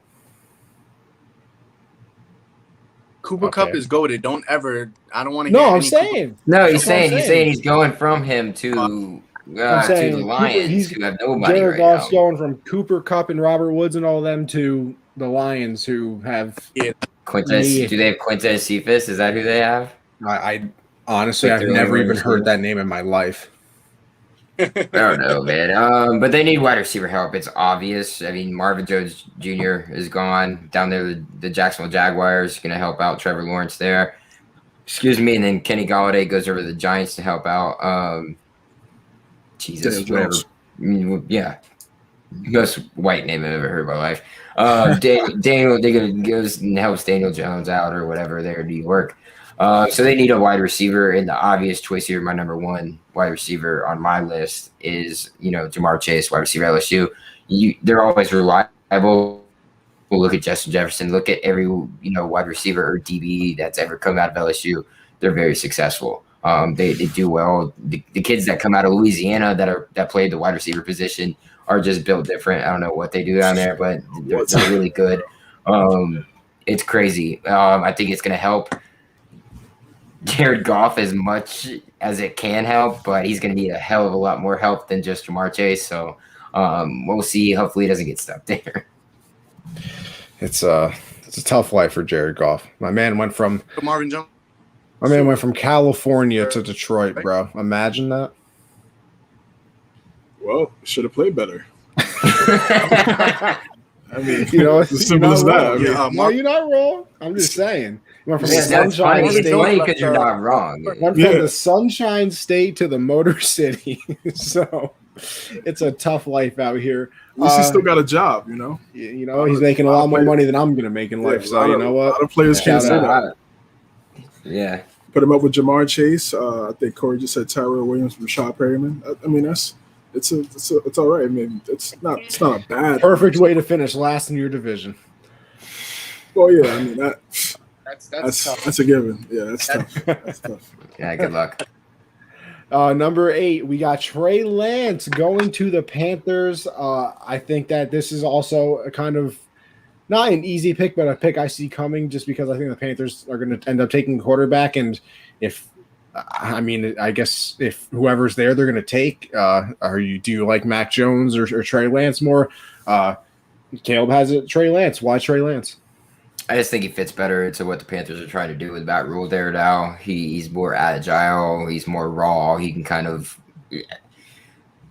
Cooper Kupp is goated. Don't ever. I don't want to. No, I'm saying. No, he's saying he's going from him to the Lions, who have nobody Jared right Goff's now. going from Cooper Kupp and Robert Woods and all of them to the Lions, who have Quintez. Do they have Quintez Cephas? Is that who they have? I honestly, I've never even heard that name in my life. I don't know, man. But they need wide receiver help. It's obvious. I mean, Marvin Jones Jr. is gone down there. The Jacksonville Jaguars going to help out Trevor Lawrence there. Excuse me. And then Kenny Galladay goes over to the Giants to help out. Jesus, whatever. Yeah. Most white name I've ever heard in my life. Daniel, they're gonna goes and helps Daniel Jones out or whatever there in New York. So they need a wide receiver, and the obvious choice here, my number one wide receiver on my list is Jamar Chase, wide receiver LSU. They're always reliable. We'll look at Justin Jefferson. Look at every wide receiver or DB that's ever come out of LSU. They're very successful. They do well. The kids that come out of Louisiana that played the wide receiver position are just built different. I don't know what they do down there, but they're really good. It's crazy. I think it's going to help Jared Goff as much as it can help, but he's going to need a hell of a lot more help than just Jamar Chase. So we'll see. Hopefully he doesn't get stuck there. It's a tough life for Jared Goff. My man went from California to Detroit, bro. Imagine that. Well, should have played better. I mean, it's as simple as that. No, you're not wrong. I'm just saying. You went from That's Sunshine funny. It's funny State. because you're not wrong. Went from the Sunshine State to the Motor City. So it's a tough life out here. At least he's still got a job, He's making a lot more money than I'm going to make in life. So you know what? A lot of players can't say that. Yeah. Put him up with Jamar Chase. I think Corey just said Tyrell Williams, Rashad Perryman. I mean, it's all right. I mean, it's not a bad perfect way to finish last in your division. Well, yeah, I mean That's that's a given. Yeah, that's tough. That's tough. Yeah, good luck. Number 8, we got Trey Lance going to the Panthers. I think that this is also a kind of not an easy pick, but a pick I see coming just because I think the Panthers are going to end up taking a quarterback. And I guess if whoever's there, they're going to take. Do you like Mac Jones or Trey Lance more? Caleb has it. Trey Lance. Why Trey Lance? I just think he fits better into what the Panthers are trying to do with Matt Rule there now. He's more agile. He's more raw. He can kind of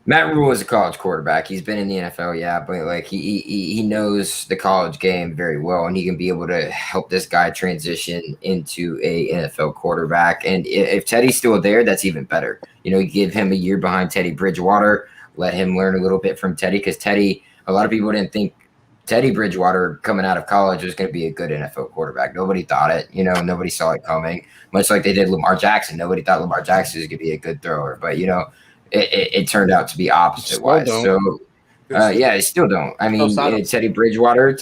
Matt Rule is a college quarterback. He's been in the NFL, yeah, but he knows the college game very well, and he can be able to help this guy transition into a NFL quarterback. And if Teddy's still there, that's even better. You give him a year behind Teddy Bridgewater, let him learn a little bit from Teddy, because Teddy, a lot of people didn't think Teddy Bridgewater coming out of college was going to be a good NFL quarterback. Nobody thought it. Nobody saw it coming, much like they did Lamar Jackson. Nobody thought Lamar Jackson was going to be a good thrower, but it turned out to be opposite wise. So I still don't. I mean, Teddy Bridgewater,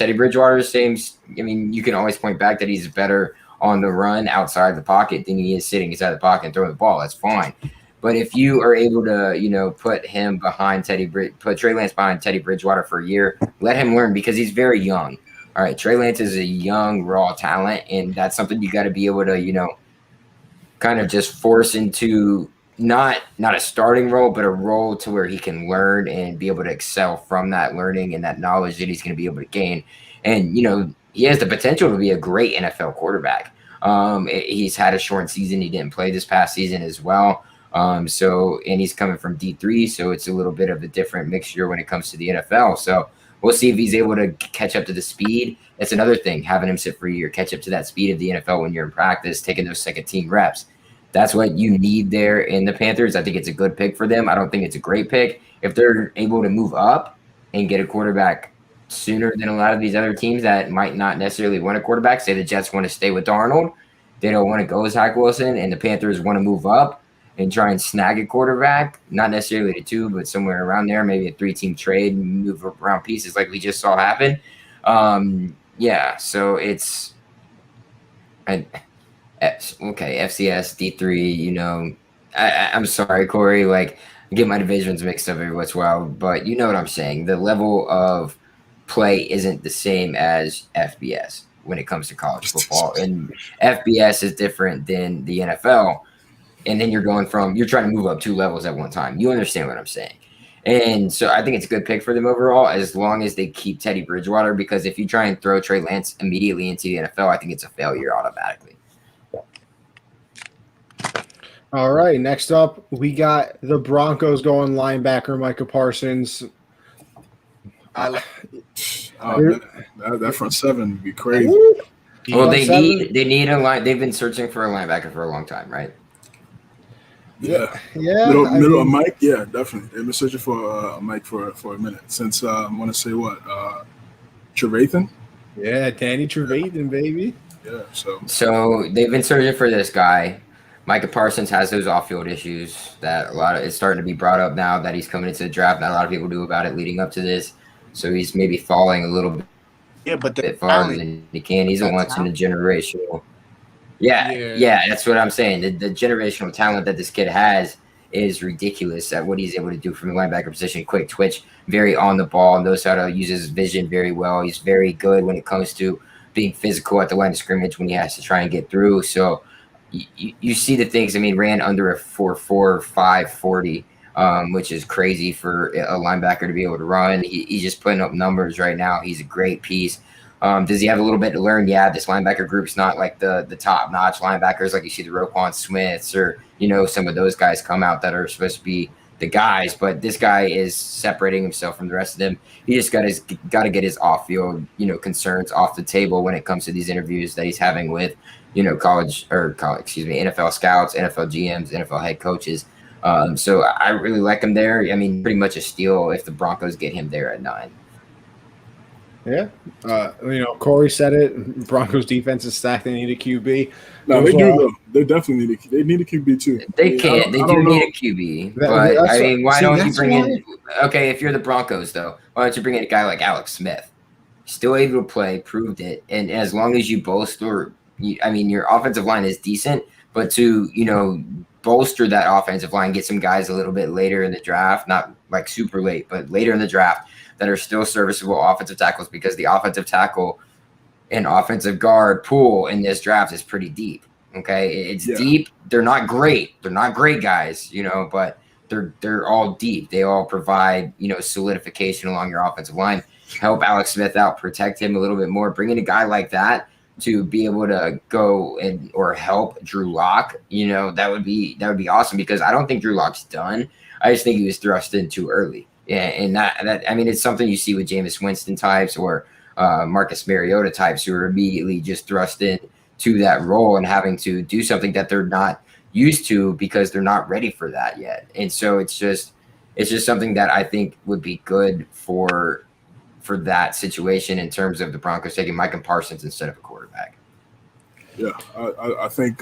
same. I mean, you can always point back that he's better on the run outside the pocket than he is sitting inside the pocket and throwing the ball. That's fine. But if you are able to, put him behind put Trey Lance behind Teddy Bridgewater for a year, let him learn, because he's very young. All right, Trey Lance is a young, raw talent, and that's something you got to be able to, kind of just force into not a starting role, but a role to where he can learn and be able to excel from that learning and that knowledge that he's going to be able to gain. And, he has the potential to be a great NFL quarterback. He's had a short season. He didn't play this past season as well. And he's coming from D3, so it's a little bit of a different mixture when it comes to the NFL. So we'll see if he's able to catch up to the speed. That's another thing, having him sit for a year, catch up to that speed of the NFL when you're in practice, taking those second team reps. That's what you need there in the Panthers. I think it's a good pick for them. I don't think it's a great pick. If they're able to move up and get a quarterback sooner than a lot of these other teams that might not necessarily want a quarterback, say the Jets want to stay with Darnold, they don't want to go as Zach Wilson, and the Panthers want to move up and try and snag a quarterback, not necessarily a 2, but somewhere around there, maybe a 3-team trade and move around pieces like we just saw happen. So it's FCS, D3, I'm sorry, Corey, I get my divisions mixed up every once in a while, but you know what I'm saying. The level of play isn't the same as FBS when it comes to college football, and FBS is different than the NFL. And then you're trying to move up 2 levels at one time. You understand what I'm saying. And so I think it's a good pick for them overall, as long as they keep Teddy Bridgewater, because if you try and throw Trey Lance immediately into the NFL, I think it's a failure automatically. All right, next up, we got the Broncos going linebacker Micah Parsons. That front seven would be crazy. Well, they need a line. They've been searching for a linebacker for a long time, right? Yeah. Yeah. Middle of Mike. Yeah, definitely. They've been searching for a Mike for a minute since I want to say what Trevathan. Yeah, Danny Trevathan, baby. Yeah. So they've been searching for this guy. Micah Parsons has those off-field issues that it's starting to be brought up now that he's coming into the draft. Not a lot of people knew about it leading up to this. So he's maybe falling a little Yeah, but bit farther than he can. He's once in a generational. Yeah, that's what I'm saying. The generational talent that this kid has is ridiculous at what he's able to do from the linebacker position. Quick twitch, very on the ball, knows how to use his vision very well. He's very good when it comes to being physical at the line of scrimmage when he has to try and get through. So you see the things. I mean, ran under a 4.45 40, which is crazy for a linebacker to be able to run. He's just putting up numbers right now. He's a great piece. Does he have a little bit to learn? Yeah, this linebacker group's not like the top-notch linebackers like you see the Roquan Smiths or, some of those guys come out that are supposed to be the guys. But this guy is separating himself from the rest of them. He just got to get his off-field, concerns off the table when it comes to these interviews that he's having with, NFL scouts, NFL GMs, NFL head coaches. So I really like him there. I mean, pretty much a steal if the Broncos get him there at 9. Yeah. Corey said it. Broncos defense is stacked. They need a QB. No, they do though. They definitely need a QB too. They can't. They do need a QB. But I mean, why don't you bring in? Okay, if you're the Broncos though, why don't you bring in a guy like Alex Smith? Still able to play, proved it, and as long as you bolster, your offensive line is decent, but to bolster that offensive line, get some guys a little bit later in the draft, not like super late, but later in the draft that are still serviceable offensive tackles, because the offensive tackle and offensive guard pool in this draft is pretty deep. Okay, it's deep. They're not great. They're not great guys, but they're all deep. They all provide solidification along your offensive line. Help Alex Smith out, protect him a little bit more. Bring in a guy like that to be able to go or help Drew Lock. That would be awesome, because I don't think Drew Lock's done. I just think he was thrust in too early. Yeah, and it's something you see with Jameis Winston types or Marcus Mariota types who are immediately just thrust in to that role and having to do something that they're not used to because they're not ready for that yet. And so it's just something that I think would be good for that situation in terms of the Broncos taking Micah Parsons instead of a quarterback. Yeah, I think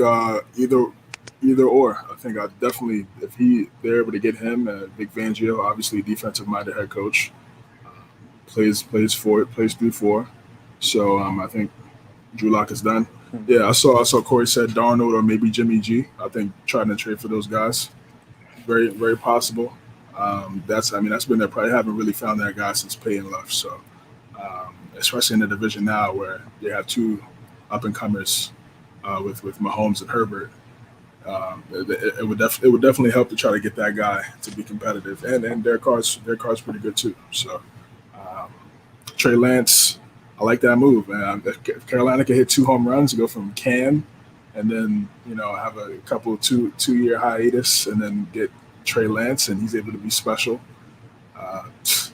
either or. I think I definitely, if they're able to get him, Vic Fangio, obviously defensive-minded head coach, plays through 4. So I think Drew Lock is done. Yeah, I saw Corey said Darnold or maybe Jimmy G. I think trying to trade for those guys, very very possible. That's been there. Probably haven't really found that guy since Payton left. So especially in the division now where they have 2 up and comers with Mahomes and Herbert. It would definitely help to try to get that guy to be competitive, and their car's pretty good too. So Trey Lance, I like that move. If Carolina can hit 2 home runs, go from Cam, and then have a couple 2-year hiatus, and then get Trey Lance, and he's able to be special.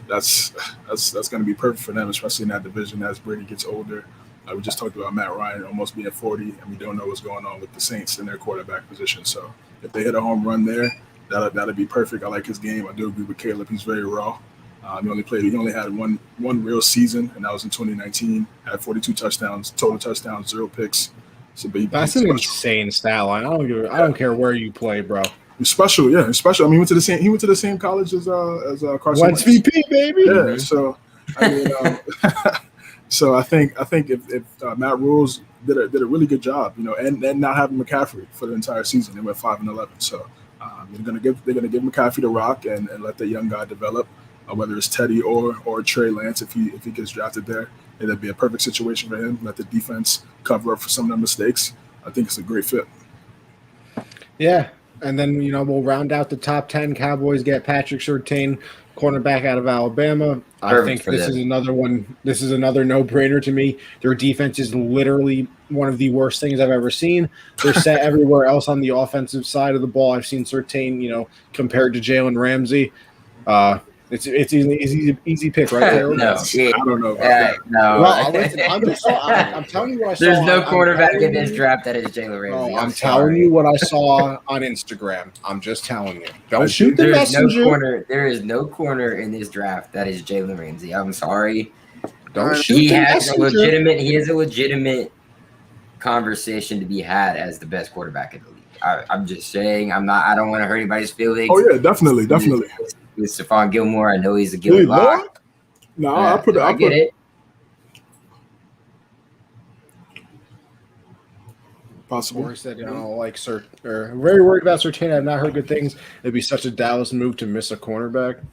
That's going to be perfect for them, especially in that division as Brady gets older. We just talked about Matt Ryan almost being 40, and we don't know what's going on with the Saints in their quarterback position. So if they hit a home run there, that'd be perfect. I like his game. I do agree with Caleb. He's very raw. He only had one real season, and that was in 2019. Had 42 touchdowns, total touchdowns, 0 picks. So that's an insane stat line. I don't care where you play, bro. He's special, yeah. He's special. I mean, he went to the same college as Carson Wentz. VP, baby. Yeah. So So I think if Matt Rules did a really good job, and not having McCaffrey for the entire season, they went 5-11. So they're gonna give McCaffrey the rock and let the young guy develop, whether it's Teddy or Trey Lance if he gets drafted there. It'd be a perfect situation for him. Let the defense cover up for some of their mistakes. I think it's a great fit. Yeah, and then we'll round out the top 10. Cowboys get Patrick Surtain, cornerback out of Alabama. I think this is another one. This is another no-brainer to me. Their defense is literally one of the worst things I've ever seen. They're set everywhere else on the offensive side of the ball. I've seen Surtain, compared to Jalen Ramsey. It's easy pick right there. No, yeah, I don't know about that. no. Well, listen, I'm telling you what I saw. There's no I'm quarterback telling in this you- draft that is Jalen Ramsey. No, I'm telling you what I saw on Instagram. I'm just telling you. Don't shoot the There's no messenger. corner. There is no corner in this draft that is Jalen Ramsey. I'm sorry. Don't shoot He the has a messenger. legitimate conversation to be had as the best quarterback in the league. I'm just saying. I don't want to hurt anybody's feelings. Oh yeah, definitely. With Stephon Gilmore, I know he's a Wait, Gilmore lock. No, I put I get it. possible. Or said, like or very worried about Surtain. I've not heard good things. It'd be such a Dallas move to miss a cornerback.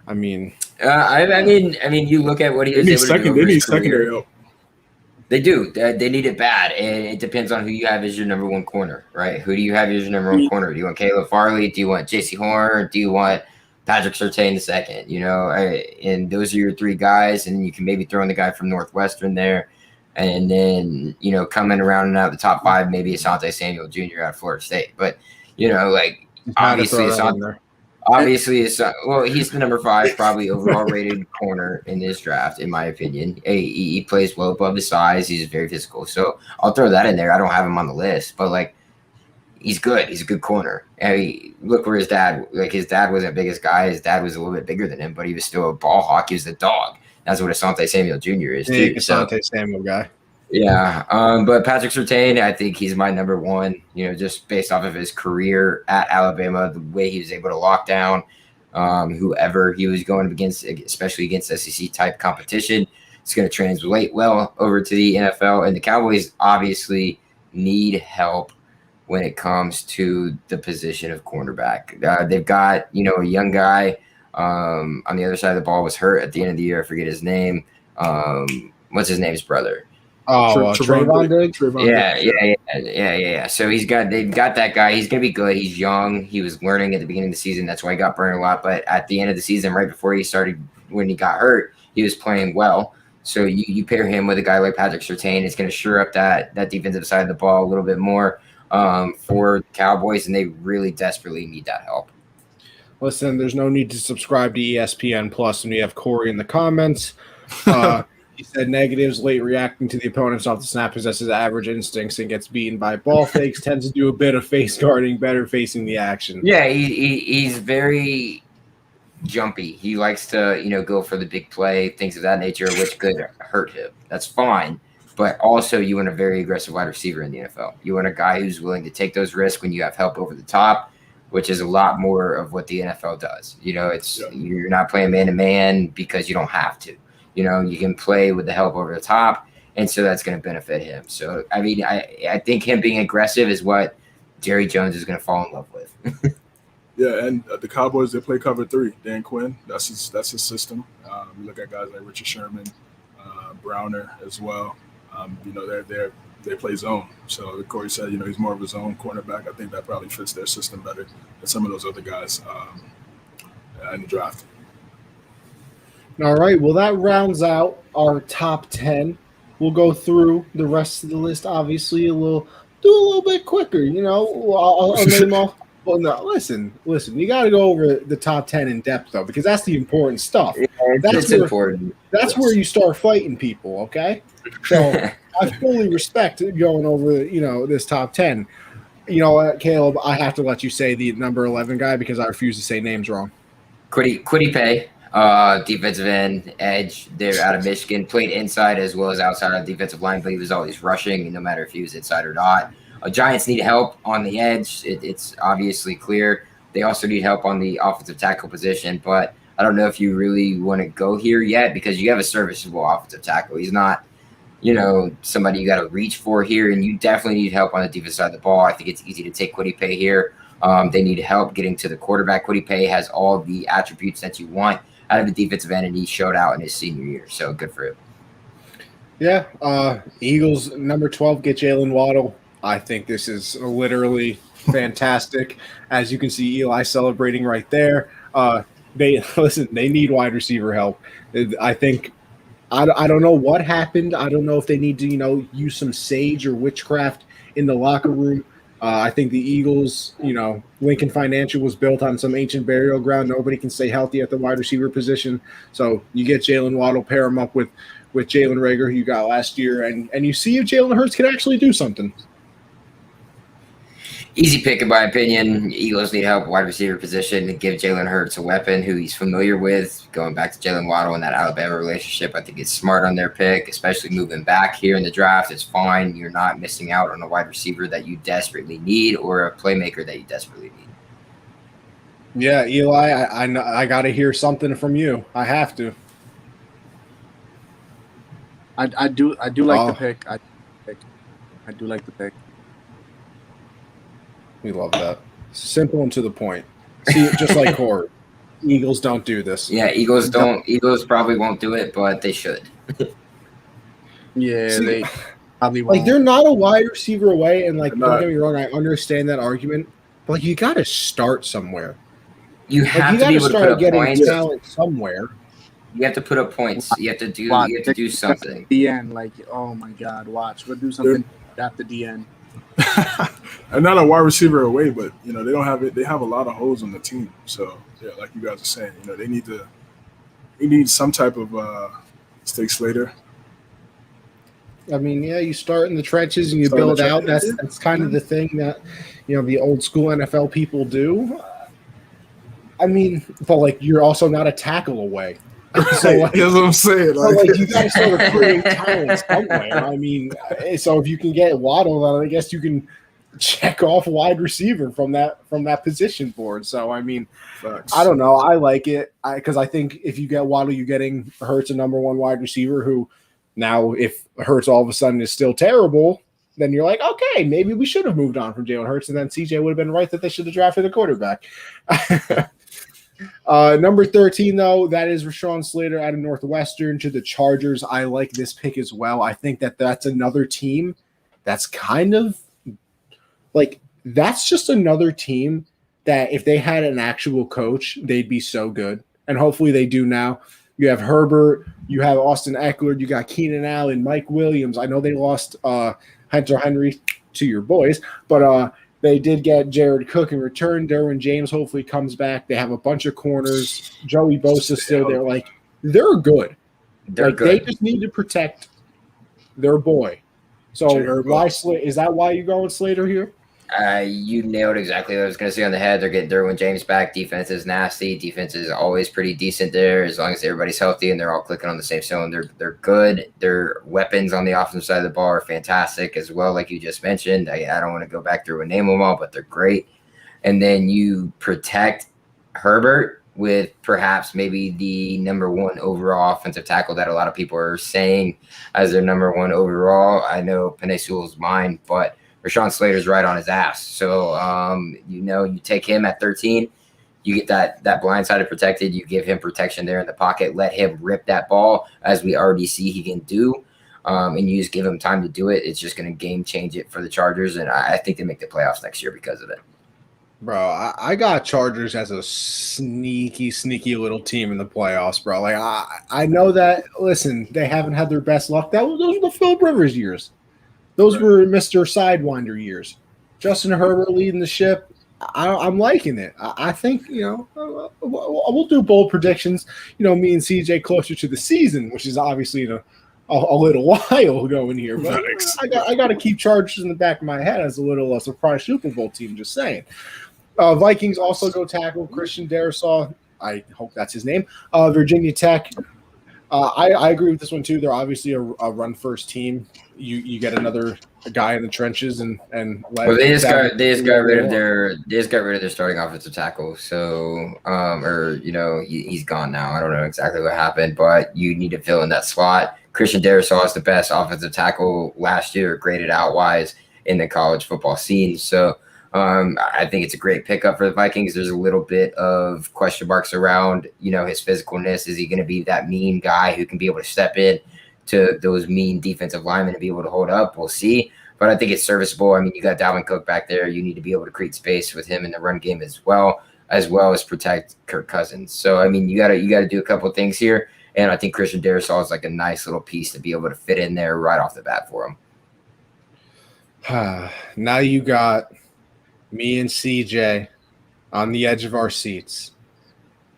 I mean, I mean, you look at what he was able to do. They over need his career. secondary help. They do. They need it bad, and it depends on who you have as your number one corner, right? Who do you have as your number one corner? Do you want Caleb Farley? Do you want J.C. Horn? Do you want Patrick Surtain the second? And those are your three guys, and you can maybe throw in the guy from Northwestern there, and then coming around and out the top five, maybe Asante Samuel Jr. out of Florida State. But obviously he's the number 5 probably overall rated corner in this draft, in my opinion. He plays well above his size. He's very physical. So I'll throw that in there. I don't have him on the list, but he's good. He's a good corner. Look where his dad wasn't the biggest guy. His dad was a little bit bigger than him, but he was still a ball hawk. He was the dog. That's what Asante Samuel Jr. is too. Asante Samuel guy. Yeah, but Patrick Surtain, I think he's my number 1, just based off of his career at Alabama, the way he was able to lock down whoever he was going against, especially against SEC-type competition. It's going to translate well over to the NFL, and the Cowboys obviously need help when it comes to the position of cornerback. They've got, a young guy on the other side of the ball was hurt at the end of the year. I forget his name. What's his name's brother? Oh, Trayvon Diggs. Yeah. So they've got that guy. He's gonna be good. He's young. He was learning at the beginning of the season. That's why he got burned a lot. But at the end of the season, right before he started, when he got hurt, he was playing well. So you pair him with a guy like Patrick Surtain, it's gonna shore up that defensive side of the ball a little bit more for the Cowboys, and they really desperately need that help. Listen, there's no need to subscribe to ESPN Plus when you have Corey in the comments. He said negatives, late reacting to the opponents off the snap, possesses average instincts and gets beaten by ball fakes, tends to do a bit of face guarding, better facing the action. Yeah, he's very jumpy. He likes to, go for the big play, things of that nature, which could hurt him. That's fine. But also you want a very aggressive wide receiver in the NFL. You want a guy who's willing to take those risks when you have help over the top, which is a lot more of what the NFL does. You're not playing man-to-man because you don't have to. You can play with the help over the top, and so that's going to benefit him. So, I think him being aggressive is what Jerry Jones is going to fall in love with. Yeah, and the Cowboys, they play cover 3. Dan Quinn, that's his system. You look at guys like Richard Sherman, Browner as well. They play zone. So Corey said, he's more of a zone cornerback. I think that probably fits their system better than some of those other guys in the draft. All right, well, that rounds out our top 10. We'll go through the rest of the list, obviously, do a little bit quicker, I'll name off. Well, no, listen, you got to go over the top 10 in depth, though, because that's the important stuff. Yeah, it's important. That's where you start fighting people, okay? So I fully respect going over, this top 10. You know what, Caleb, I have to let you say the number 11 guy because I refuse to say names wrong. Kwity Paye. Defensive end, edge. They're out of Michigan. Played inside as well as outside on the defensive line, but he was always rushing, no matter if he was inside or not. Giants need help on the edge. It's obviously clear. They also need help on the offensive tackle position, but I don't know if you really want to go here yet because you have a serviceable offensive tackle. He's not, somebody you got to reach for here, and you definitely need help on the defensive side of the ball. I think it's easy to take Kwity Paye here. They need help getting to the quarterback. Kwity Paye has all the attributes that you want out of the defensive end, and he showed out in his senior year, so good for him. Yeah, Eagles number 12 get Jalen Waddle. I think this is literally fantastic. As you can see, Eli celebrating right there. They need wide receiver help. I think I don't know what happened. I don't know if they need to use some sage or witchcraft in the locker room I think the Eagles, Lincoln Financial was built on some ancient burial ground. Nobody can stay healthy at the wide receiver position. So you get Jalen Waddle, pair him up with Jalen Reagor, who you got last year, and you see if Jalen Hurts can actually do something. Easy pick, in my opinion. Eagles need help wide receiver position to give Jalen Hurts a weapon who he's familiar with. Going back to Jalen Waddle and that Alabama relationship, I think it's smart on their pick, especially moving back here in the draft. It's fine. You're not missing out on a wide receiver that you desperately need or a playmaker that you desperately need. Yeah, Eli, I got to hear something from you. I have to. I do like the pick. I do like the pick. We love that. Simple and to the point. See, just like Corey. Eagles don't do this. Yeah, Eagles don't. Eagles probably won't do it, but they should. Yeah, they probably won't. Like, they're not a wide receiver away, and don't get me wrong, I understand that argument, but you got to start somewhere. You have to be able to put up points. Talent somewhere. You have to put up points. You have to do. You have to do something. The end, oh my God, watch. We'll do something at the end. And not a wide receiver away, but they don't have it. They have a lot of holes on the team. So yeah, like you guys are saying, they need some type of Steak Slater. I mean, yeah, you start in the trenches and you build out. That's kind of the thing that the old school NFL people do. I mean, but you're also not a tackle away. So that's what I'm saying. So you got to start recruiting talent somewhere. I mean, so if you can get Waddle, then I guess you can check off wide receiver from that position board. So I mean, Facts. I don't know. I like it because I think if you get Waddle, you're getting Hurts a number one wide receiver. Who now, if Hurts all of a sudden is still terrible, then you're like, okay, maybe we should have moved on from Jalen Hurts, and then CJ would have been right that they should have drafted a quarterback. Number 13, though, that is Rashawn Slater out of Northwestern to the Chargers. I like this pick as well. I think that's another team that's kind of that's just another team that if they had an actual coach, they'd be so good. And hopefully they do now. You have Herbert, you have Austin Eckler, you got Keenan Allen, Mike Williams. I know they lost Hunter Henry to your boys, but they did get Jared Cook in return. Derwin James hopefully comes back. They have a bunch of corners. Joey Bosa's still there. They're good. They're good. They just need to protect their boy. So why is that why you going Slater here? You nailed exactly what I was going to say on the head. They're getting Derwin James back. Defense is nasty. Defense is always pretty decent there as long as everybody's healthy and they're all clicking on the same cylinder. They're good. Their weapons on the offensive side of the ball are fantastic as well, like you just mentioned. I don't want to go back through and name them all, but they're great. And then you protect Herbert with perhaps maybe the number one overall offensive tackle that a lot of people are saying as their number one overall. I know Penei Sewell's mine, but Rashawn Slater's right on his ass. So, you take him at 13, you get that blind side protected. You give him protection there in the pocket. Let him rip that ball, as we already see he can do. And you just give him time to do it. It's just going to game change it for the Chargers. And I think they make the playoffs next year because of it. Bro, I got Chargers as a sneaky little team in the playoffs, bro. I know that, listen, they haven't had their best luck. Those were the Philip Rivers years. Those were Mr. Sidewinder years. Justin Herbert leading the ship. I'm liking it. I think, we'll do bold predictions. Me and CJ closer to the season, which is obviously a little while going here. But I got to keep Chargers in the back of my head as a little surprise Super Bowl team, just saying. Vikings also go tackle Christian Darrisaw. I hope that's his name. Virginia Tech. I agree with this one too. They're obviously a run-first team. You get another guy in the trenches and they just got rid of their starting offensive tackle. So he's gone now. I don't know exactly what happened, but you need to fill in that slot. Christian Darrisaw is the best offensive tackle last year, graded out wise in the college football scene. So I think it's a great pickup for the Vikings. There's a little bit of question marks around, his physicalness. Is he going to be that mean guy who can be able to step in to those mean defensive linemen and be able to hold up? We'll see. But I think it's serviceable. I mean, you got Dalvin Cook back there. You need to be able to create space with him in the run game as well as protect Kirk Cousins. So, I mean, you got to do a couple of things here. And I think Christian Darrisaw is like a nice little piece to be able to fit in there right off the bat for him. Now you got me and CJ on the edge of our seats.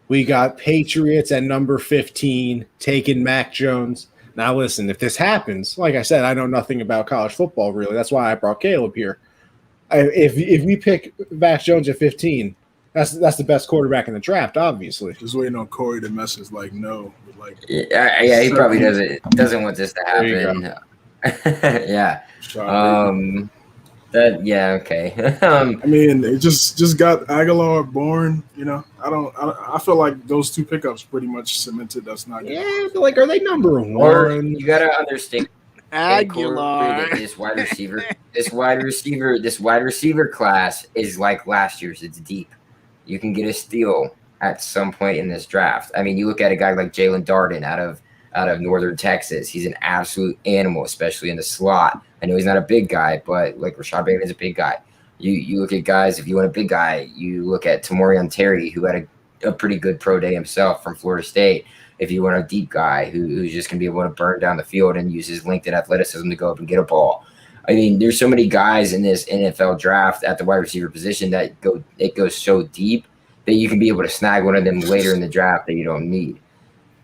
We got Patriots at number 15 taking Mac Jones. Now, listen, if this happens, like I said, I know nothing about college football, really. That's why I brought Caleb here. If we pick Mac Jones at 15, that's the best quarterback in the draft, obviously. Just waiting on Corey to message like no. Like, yeah, he probably doesn't want this to happen. Yeah. Okay. I mean, it just got Aguilar born. You know, I feel like those two pickups pretty much cemented. That's not good. Yeah, but like, are they number one? Or you gotta understand Aguilar. this wide receiver class is like last year's. It's deep. You can get a steal at some point in this draft. I mean, you look at a guy like Jalen Darden out of Northern Texas. He's an absolute animal, especially in the slot. I know he's not a big guy, but like Rashad Bateman is a big guy. You look at guys, if you want a big guy, you look at Tamorian Terry, who had a pretty good pro day himself from Florida State. If you want a deep guy who's just going to be able to burn down the field and use his length and athleticism to go up and get a ball. I mean, there's so many guys in this NFL draft at the wide receiver position that it goes so deep that you can be able to snag one of them later in the draft that you don't need.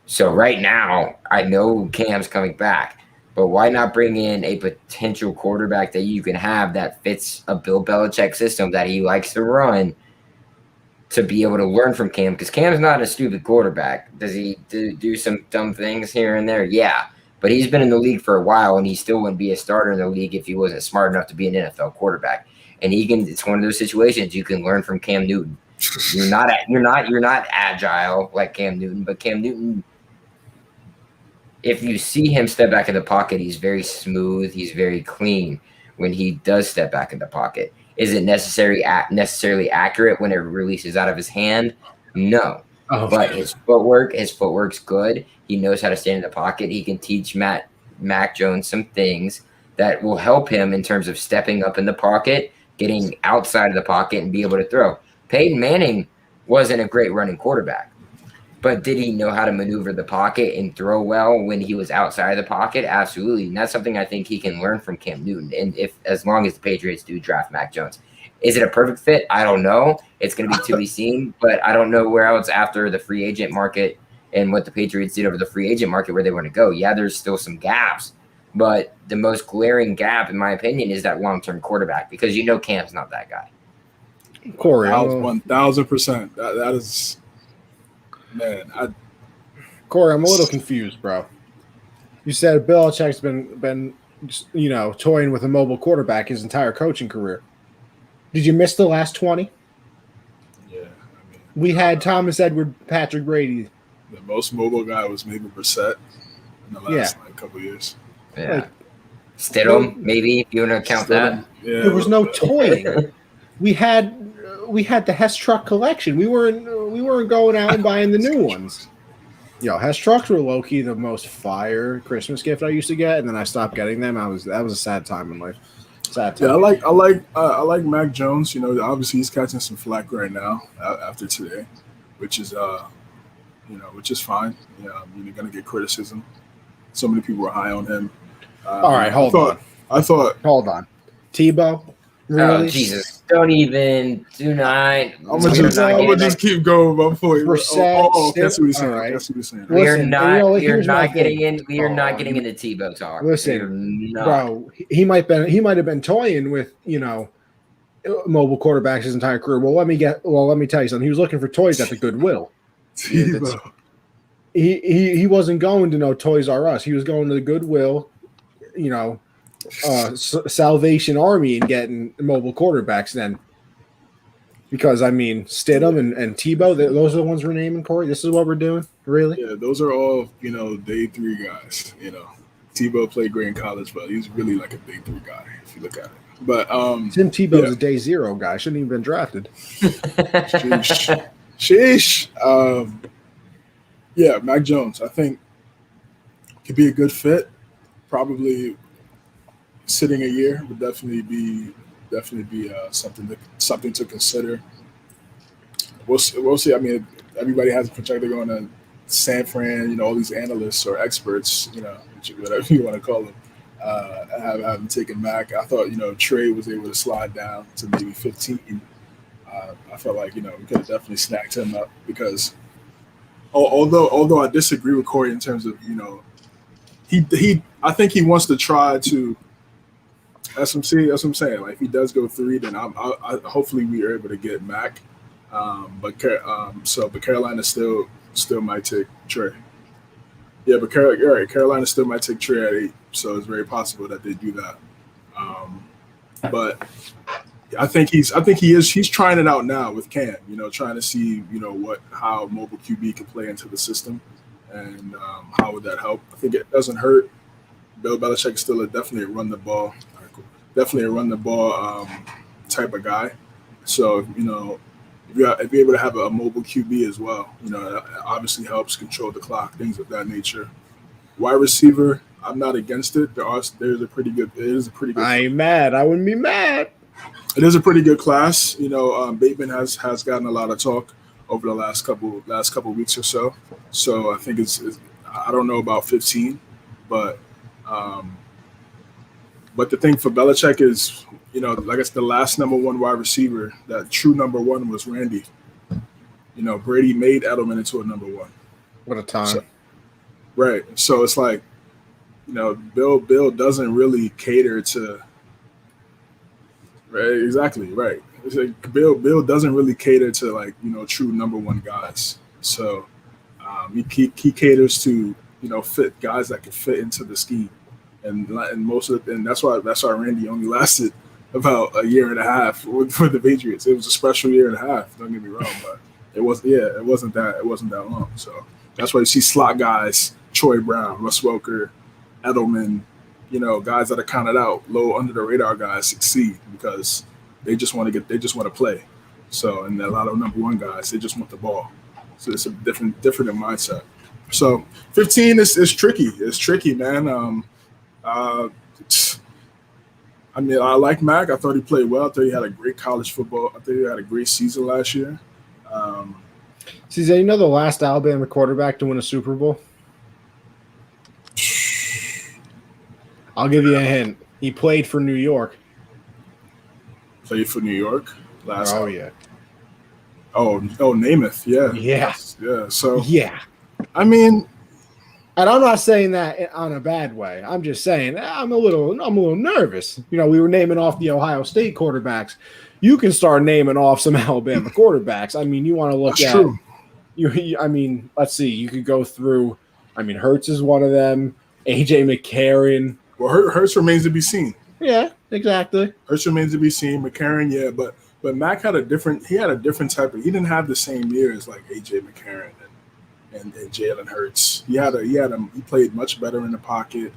So right now, I know Cam's coming back, but why not bring in a potential quarterback that you can have that fits a Bill Belichick system that he likes to run to be able to learn from Cam? Because Cam's not a stupid quarterback. Does he do some dumb things here and there? Yeah, but he's been in the league for a while, and he still wouldn't be a starter in the league if he wasn't smart enough to be an NFL quarterback. And it's one of those situations you can learn from Cam Newton. You're not agile like Cam Newton, but Cam Newton, if you see him step back in the pocket, he's very smooth. He's very clean when he does step back in the pocket. Is it necessarily accurate when it releases out of his hand? No. But his footwork's good. He knows how to stand in the pocket. He can teach Mac Jones some things that will help him in terms of stepping up in the pocket, getting outside of the pocket, and be able to throw. Peyton Manning wasn't a great running quarterback, but did he know how to maneuver the pocket and throw well when he was outside of the pocket? Absolutely. And that's something I think he can learn from Cam Newton. And as long as the Patriots do draft Mac Jones. Is it a perfect fit? I don't know. It's going to be to be seen, but I don't know where else after the free agent market and what the Patriots did over the free agent market where they want to go. Yeah, there's still some gaps, but the most glaring gap, in my opinion, is that long-term quarterback, because Cam's not that guy. Corey, 1,000%. That is, man. Corey, I'm a little confused, bro. You said Belichick's been toying with a mobile quarterback his entire coaching career. Did you miss the last 20? Yeah. We had Thomas Edward, Patrick Brady. The most mobile guy was maybe Brissett in the last couple of years. Yeah. Stidham, maybe, if you want to count that. Yeah, there was no toying. We had the Hess truck collection. We weren't going out and buying the new ones. Hess trucks were low key the most fire Christmas gift I used to get, and then I stopped getting them. That was a sad time in life. Sad time. Yeah, I like Mac Jones. Obviously he's catching some flack right now after today, which is fine. You're gonna get criticism. So many people are high on him. All right, hold on. Tebow. Really? Oh, Jesus. Do not. I'm gonna just keep going my point. That's what he's saying. Right. That's what he's saying. We are not getting into Tebow talk. Listen, bro, he might have been toying with, mobile quarterbacks his entire career. Well, let me tell you something. He was looking for toys at the Goodwill. Tebow. He wasn't going to no Toys R Us. He was going to the Goodwill, Salvation Army and getting mobile quarterbacks then. Because, Stidham and Tebow, those are the ones we're naming, Corey? This is what we're doing? Really? Yeah, those are all, day 3 guys. Tebow played great in college, but he's really like a day 3 guy if you look at it. But Tim Tebow's a day 0 guy. Shouldn't even been drafted. Sheesh. Mac Jones, I think, could be a good fit. Probably sitting a year would definitely be something to consider. We'll see. Everybody has a projector going to San Fran. All these analysts or experts. Whatever you want to call them. having taken Mac. I thought, Trey was able to slide down to maybe 15. I felt like, we could have definitely snagged him up because although I disagree with Corey in terms of, I think he wants to try to. That's what I'm saying. Like if he does go 3, then I hopefully we are able to get Mac. But Carolina still might take Trey. Yeah, but you're right. Carolina still might take Trey at 8, so it's very possible that they do that. But I think he's trying it out now with Cam. Trying to see how mobile QB can play into the system, and how would that help? I think it doesn't hurt. Bill Belichick is still definitely a run the ball. All right, cool. Definitely a run the ball type of guy. So if you're able to have a mobile QB as well, it obviously helps control the clock, things of that nature. Wide receiver, I'm not against it. It is a pretty good. I ain't mad. I wouldn't be mad. It is a pretty good class. Bateman has gotten a lot of talk over the last couple weeks or so. So I think it's I don't know about 15, but the thing for Belichick is, like it's the last number 1 wide receiver, that true number 1 was Randy. Brady made Edelman into a number 1. What a time. So, right. So it's like, Bill doesn't really cater to. Right. Exactly. Right. It's like Bill doesn't really cater to true number 1 guys. So he caters to fit guys that can fit into the scheme, and that's why Randy only lasted about a year and a half for the Patriots. It was a special year and a half. Don't get me wrong, but it wasn't that long. So that's why you see slot guys, Troy Brown, Russ Welker, Edelman, guys that are counted out, low under the radar guys succeed because they just want to play. So, and a lot of number 1 guys, they just want the ball. So it's a different mindset. So 15 is tricky. It's tricky, man. I like Mac. I thought he played well. I thought he had a great college football. I think he had a great season last year. CZ, the last Alabama quarterback to win a Super Bowl? I'll give you a hint. He played for New York. Played for New York last. Oh yeah. Oh, Namath. Yeah. Yeah. Yeah. So. Yeah. I mean. And I'm not saying that on a bad way. I'm just saying I'm a little nervous. We were naming off the Ohio State quarterbacks. You can start naming off some Alabama quarterbacks. I mean, you want to look That's at. True. Let's see. You could go through. Hurts is one of them. AJ McCarron. Well, Hurts remains to be seen. Yeah, exactly. Hurts remains to be seen. McCarron, yeah, but Mac had a different type of. He didn't have the same years like AJ McCarron and Jalen Hurts. He played much better in the pocket.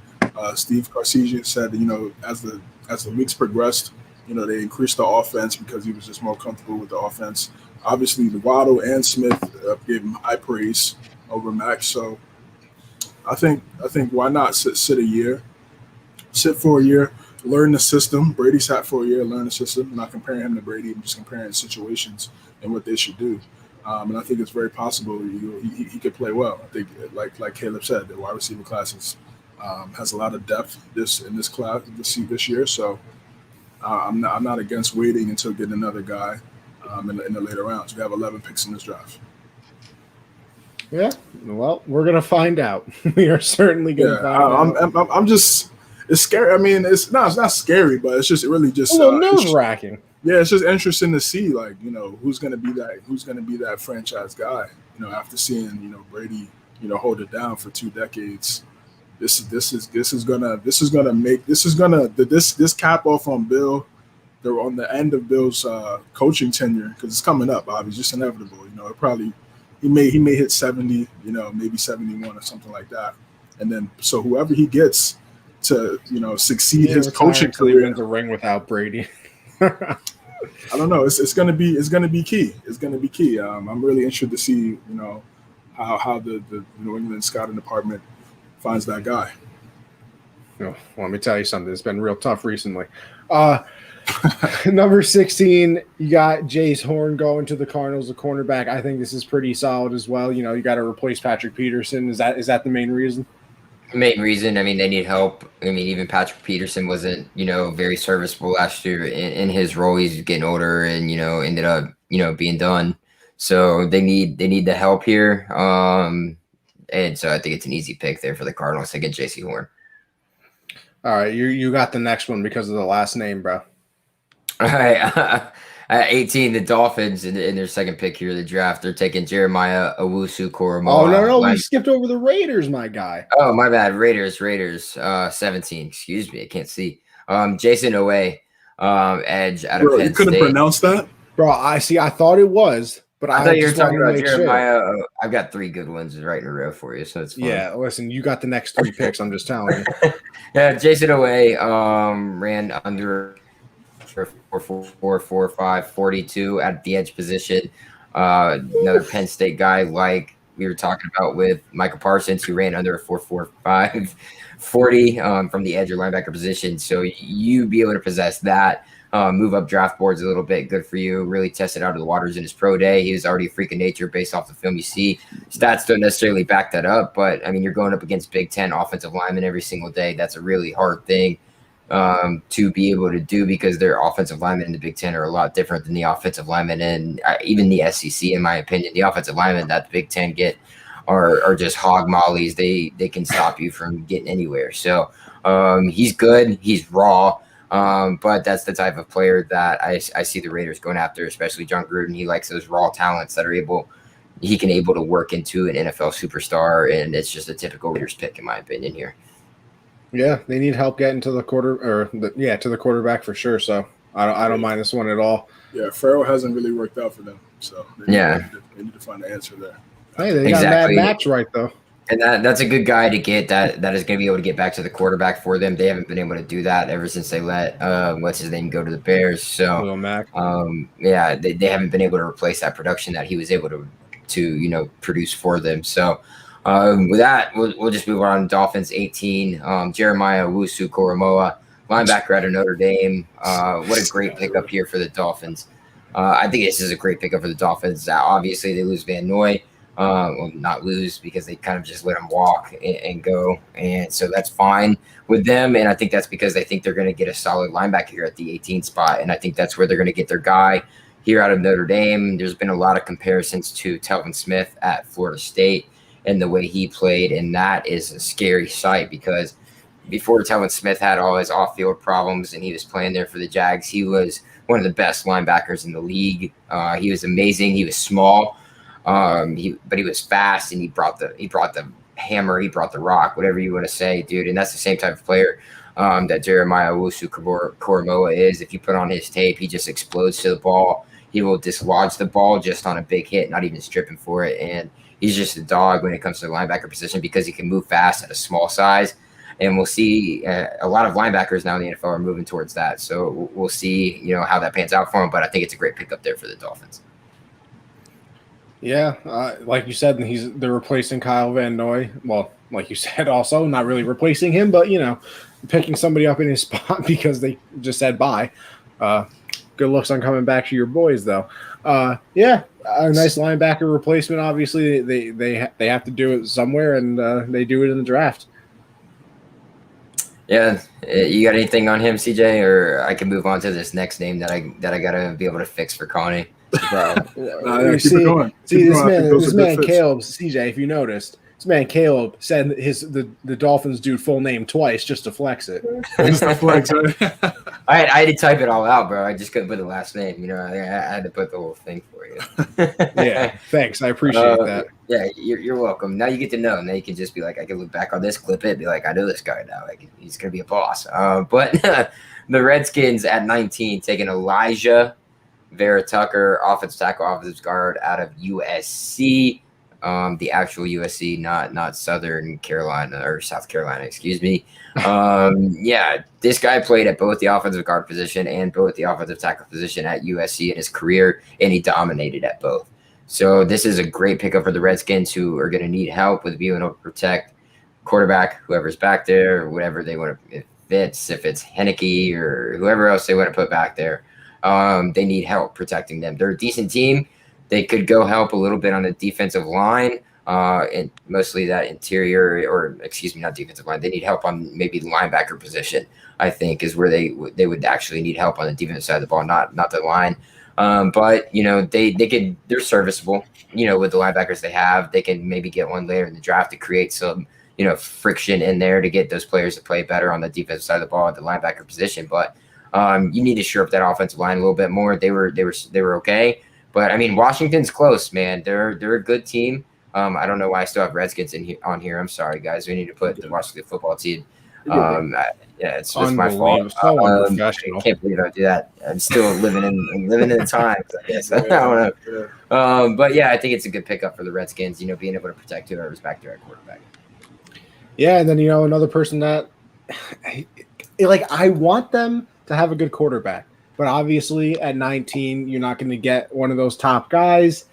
Steve Sarkisian said, as the weeks progressed, they increased the offense because he was just more comfortable with the offense. Obviously, Waddle and Smith gave him high praise over Mac. So I think why not sit for a year, learn the system. Brady sat for a year, learn the system. I'm not comparing him to Brady. I'm just comparing situations and what they should do. And I think it's very possible he could play well. I think, like Caleb said, the wide receiver class has a lot of depth in this class this year. So I'm not against waiting until getting another guy in the later rounds. We have 11 picks in this draft. Yeah, well, we're gonna find out. We are certainly gonna find out. I'm just. It's scary. I mean, it's not scary, but it's just really just a little nerve-wracking. Yeah, it's just interesting to see, who's gonna be that franchise guy. After seeing Brady, hold it down for 2 decades. This cap off on Bill. They're on the end of Bill's coaching tenure because it's coming up. Obviously, just inevitable. He may hit 70. Maybe 71 or something like that. And then so whoever he gets to succeed his coaching career. Wins a ring without Brady. I don't know. It's gonna be key. It's gonna be key. I'm really interested to see how the New England scouting department finds that guy. Well, let me tell you something. It's been real tough recently. Number 16, you got Jace Horn going to the Cardinals, the cornerback. I think this is pretty solid as well. You got to replace Patrick Peterson. Is that the main reason? Main reason, I mean, they need help. I mean, even Patrick Peterson wasn't, very serviceable last year in his role. He's getting older and, ended up, being done. So they need the help here. And so I think it's an easy pick there for the Cardinals to get JC Horn. All right, you got the next one because of the last name, bro. All right. At 18, the Dolphins in their second pick here of the draft, they're taking Jeremiah Owusu-Koramoah. Oh, no, we skipped over the Raiders, my guy. Oh, my bad. Raiders, 17. Excuse me, I can't see. Jason Owe, edge out of Penn You couldn't State. pronounce that? Bro, I thought it was, but I thought you were talking about Jeremiah. Jeremiah. I've got 3 good ones right in a row for you, so it's fine. Yeah, listen, you got the next 3 picks. I'm just telling you. Yeah, Jason Owe ran under 4.5, 42 at the edge position. Another Penn State guy like we were talking about with Michael Parsons, who ran under a 4.45, 40 from the edge or linebacker position. So you be able to possess that. Move up draft boards a little bit. Good for you. Really tested out of the waters in his pro day. He was already a freak of nature based off the film you see. Stats don't necessarily back that up, but I mean, you're going up against Big Ten offensive linemen every single day. That's a really hard thing to be able to do because their offensive linemen in the Big Ten are a lot different than the offensive linemen and even the SEC, in my opinion. The offensive linemen that the Big Ten get are just hog mollies. They can stop you from getting anywhere. So he's good. He's raw. But that's the type of player that I see the Raiders going after, especially John Gruden. He likes those raw talents that he can able to work into an NFL superstar, and it's just a typical Raiders pick, in my opinion, here. Yeah, they need help getting to the to the quarterback for sure. So I don't mind this one at all. Yeah, Farrell hasn't really worked out for them, so they need to find the answer there. Hey, they got Mad Max right though. And that's a good guy to get that is going to be able to get back to the quarterback for them. They haven't been able to do that ever since they let what's his name go to the Bears. So they haven't been able to replace that production that he was able to produce for them. So with that, we'll just move on to Dolphins 18. Jeremiah Owusu-Koramoah, linebacker out of Notre Dame. What a great pickup here for the Dolphins. I think this is a great pickup for the Dolphins. Obviously, they lose Van Noy. Well, not lose because they kind of just let him walk and go. And so that's fine with them. And I think that's because they think they're going to get a solid linebacker here at the 18 spot. And I think that's where they're going to get their guy here out of Notre Dame. There's been a lot of comparisons to Telvin Smith at Florida State and the way he played. And that is a scary sight because before Telvin Smith had all his off-field problems and he was playing there for the Jags, he was one of the best linebackers in the league. He was amazing. He was small. But he was fast and he brought the hammer, he brought the rock, whatever you want to say, dude. And that's the same type of player that Jeremiah Owusu-Koramoah is. If you put on his tape, he just explodes to the ball. He will dislodge the ball just on a big hit, not even stripping for it. And he's just a dog when it comes to the linebacker position because he can move fast at a small size. And we'll see a lot of linebackers now in the NFL are moving towards that. So we'll see, how that pans out for him. But I think it's a great pickup there for the Dolphins. Yeah, like you said, they're replacing Kyle Van Noy. Well, like you said, also not really replacing him, but picking somebody up in his spot because they just said bye. Good looks on coming back to your boys, though. A nice linebacker replacement. Obviously, they have to do it somewhere, and they do it in the draft. Yeah, you got anything on him, CJ, or I can move on to this next name that I gotta be able to fix for Connie. Bro, keep it going. This man Caleb, CJ, if you noticed, this man Caleb said the Dolphins dude full name twice just to flex it. Just to flex, right? I had to type it all out, bro. I just couldn't put the last name. I had to put the whole thing for you. Yeah, thanks. I appreciate that. Yeah, you're welcome. Now you get to know. Now you can just be like, I can look back on this, clip it, be like, I know this guy now. Like he's gonna be a boss. But the Redskins at 19 taking Elijah Vera Tucker, offensive tackle, offensive guard out of USC, the actual USC, not Southern Carolina or South Carolina, excuse me. This guy played at both the offensive guard position and both the offensive tackle position at USC in his career, and he dominated at both. So this is a great pickup for the Redskins, who are going to need help with being able to protect quarterback, whoever's back there, or whatever they want to. If it's Henneke or whoever else they want to put back there. They need help protecting them. They're a decent team. They could go help a little bit on the defensive line. and mostly that interior, or excuse me, not defensive line. They need help on maybe the linebacker position. I think is where they would actually need help on the defensive side of the ball, not the line. But they're serviceable. With the linebackers they have, they can maybe get one later in the draft to create some friction in there to get those players to play better on the defensive side of the ball at the linebacker position. But you need to shore up that offensive line a little bit more. They were okay, but I mean Washington's close, man. They're a good team. I don't know why I still have Redskins on here. I'm sorry, guys. We need to put the Washington football team. It's my fault. So unprofessional. I can't believe I do that. I'm still living in the times, I guess. I don't know. But yeah, I think it's a good pickup for the Redskins. Being able to protect whoever's back there at quarterback. Yeah, and then another person that I want them to have a good quarterback, but obviously at 19, you're not going to get one of those top guys.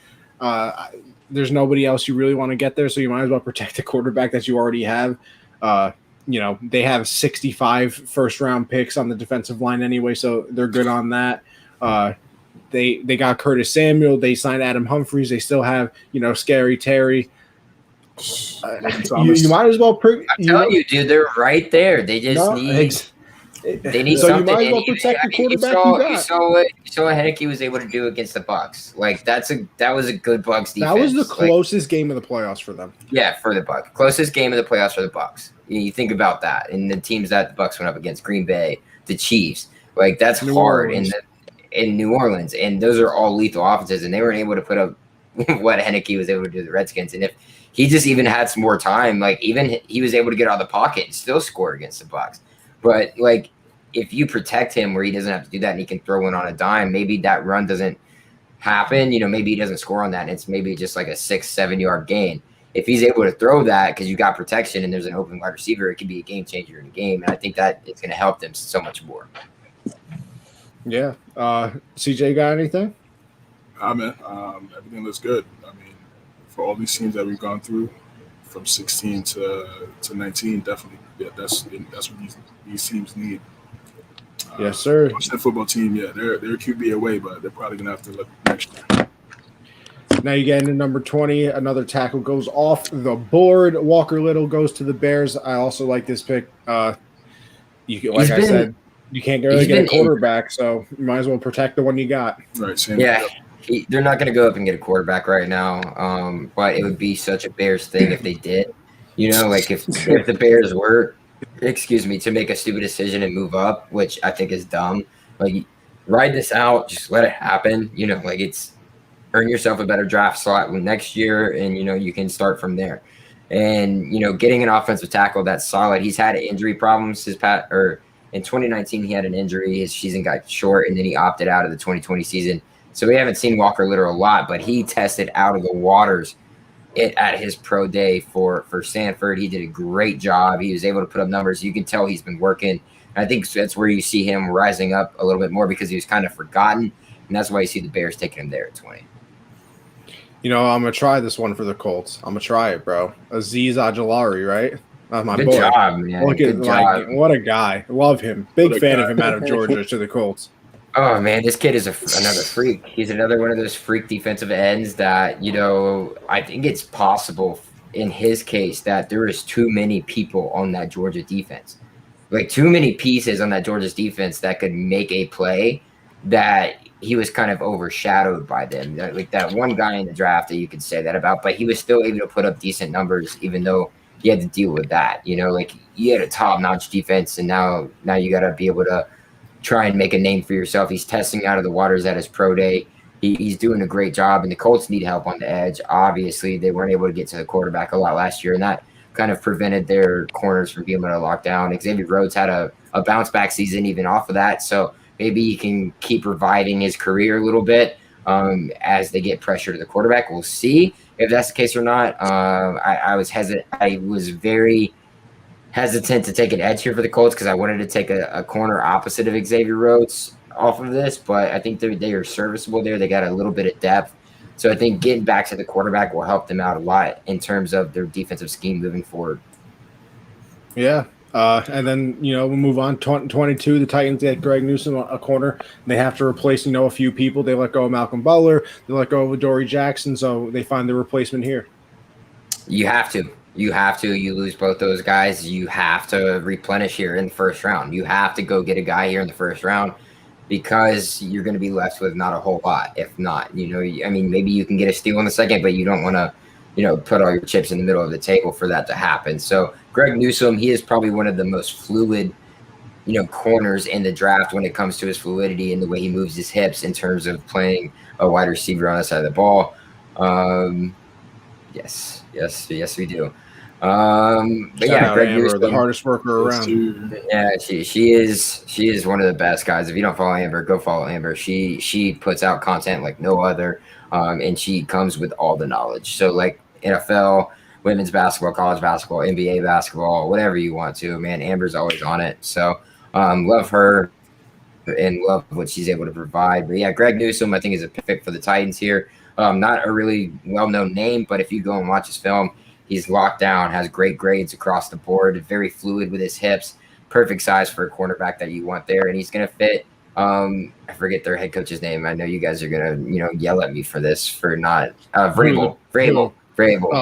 There's nobody else you really want to get there, so you might as well protect the quarterback that you already have. They have 65 first-round picks on the defensive line anyway, so they're good on that. They got Curtis Samuel. They signed Adam Humphries. They still have, Scary Terry. You might as well. I'm telling you, dude, they're right there. They just need. They need so something. You might as well protect the quarterback you saw what Heineke was able to do against the Bucs. That was a good Bucs defense. That was the closest game of the playoffs for them. Yeah, for the Bucs, closest game of the playoffs for the Bucs. You think about that, and the teams that the Bucs went up against: Green Bay, the Chiefs. That's New hard Orleans. in New Orleans, and those are all lethal offenses, and they weren't able to put up what Heineke was able to do to the Redskins. And if he just even had some more time, even he was able to get out of the pocket and still score against the Bucs. But if you protect him where he doesn't have to do that and he can throw one on a dime, maybe that run doesn't happen. Maybe he doesn't score on that, and it's maybe just like a 6-7 yard gain. If he's able to throw that because you got protection and there's an open wide receiver, it could be a game changer in the game. And I think that it's going to help them so much more. Yeah. CJ, got anything? Man, everything looks good. I mean, for all these teams that we've gone through, from 16 to 19, definitely, yeah, that's what these teams need. Yes, sir. Washington football team, yeah, they're QB away, but they're probably gonna have to look next year. Now you get into number 20. Another tackle goes off the board. Walker Little goes to the Bears. I also like this pick. I said, you can't really get a quarterback, so you might as well protect the one you got. Right. Same. Yeah. They're not going to go up and get a quarterback right now, but it would be such a Bears thing if they did. If the Bears were, to make a stupid decision and move up, which I think is dumb. Ride this out, just let it happen. It's earn yourself a better draft slot next year, and you can start from there. And getting an offensive tackle that's solid. He's had injury problems. In 2019 he had an injury. His season got short, and then he opted out of the 2020 season. So we haven't seen Walker Little a lot, but he tested out of the waters at his pro day for Stanford. He did a great job. He was able to put up numbers. You can tell he's been working. And I think that's where you see him rising up a little bit more because he was kind of forgotten, and that's why you see the Bears taking him there at 20. I'm going to try this one for the Colts. I'm going to try it, bro. Azeez Ojulari, right? My Good boy. job, man. Good job. What a guy. Love him. Big fan of him out of Georgia to the Colts. Oh, man, this kid is another freak. He's another one of those freak defensive ends that, I think it's possible in his case that there is too many people on that Georgia defense. Too many pieces on that Georgia's defense that could make a play that he was kind of overshadowed by them. That one guy in the draft that you could say that about, but he was still able to put up decent numbers even though he had to deal with that. You had a top-notch defense, and now you got to be able to try and make a name for yourself. He's testing out of the waters at his pro day. He's doing a great job, and the Colts need help on the edge. Obviously, they weren't able to get to the quarterback a lot last year, and that kind of prevented their corners from being able to lock down. Xavier Rhodes had a bounce-back season even off of that, so maybe he can keep reviving his career a little bit as they get pressure to the quarterback. We'll see if that's the case or not. I was very hesitant to take an edge here for the Colts because I wanted to take a corner opposite of Xavier Rhodes off of this, but I think they are serviceable there. They got a little bit of depth. So I think getting back to the quarterback will help them out a lot in terms of their defensive scheme moving forward. Yeah. And then, we'll move on. 22, the Titans get Greg Newsome a corner. They have to replace, a few people. They let go of Malcolm Butler. They let go of Adoree Jackson, so they find the replacement here. You have to. You have to. You lose both those guys. You have to replenish here in the first round. You have to go get a guy here in the first round because you're going to be left with not a whole lot. If not, I mean, maybe you can get a steal in the second, but you don't want to, put all your chips in the middle of the table for that to happen. So Greg Newsome, he is probably one of the most fluid, corners in the draft when it comes to his fluidity and the way he moves his hips in terms of playing a wide receiver on the side of the ball. Yes, we do. But Shout yeah, out Greg Amber, Newsome, the hardest worker around. yeah, she is one of the best guys. If you don't follow Amber, go follow Amber. She puts out content like no other, and she comes with all the knowledge. So like NFL, women's basketball, college basketball, NBA basketball, whatever you want to, man. Amber's always on it. So love her and love what she's able to provide. But yeah, Greg Newsome, I think, is a pick for the Titans here. Not a really well-known name, but if you go and watch his film, he's locked down, has great grades across the board, very fluid with his hips, perfect size for a cornerback that you want there, and he's going to fit. I forget their head coach's name. I know you guys are going to, yell at me for this, for not Vrabel. Mike Vrabel,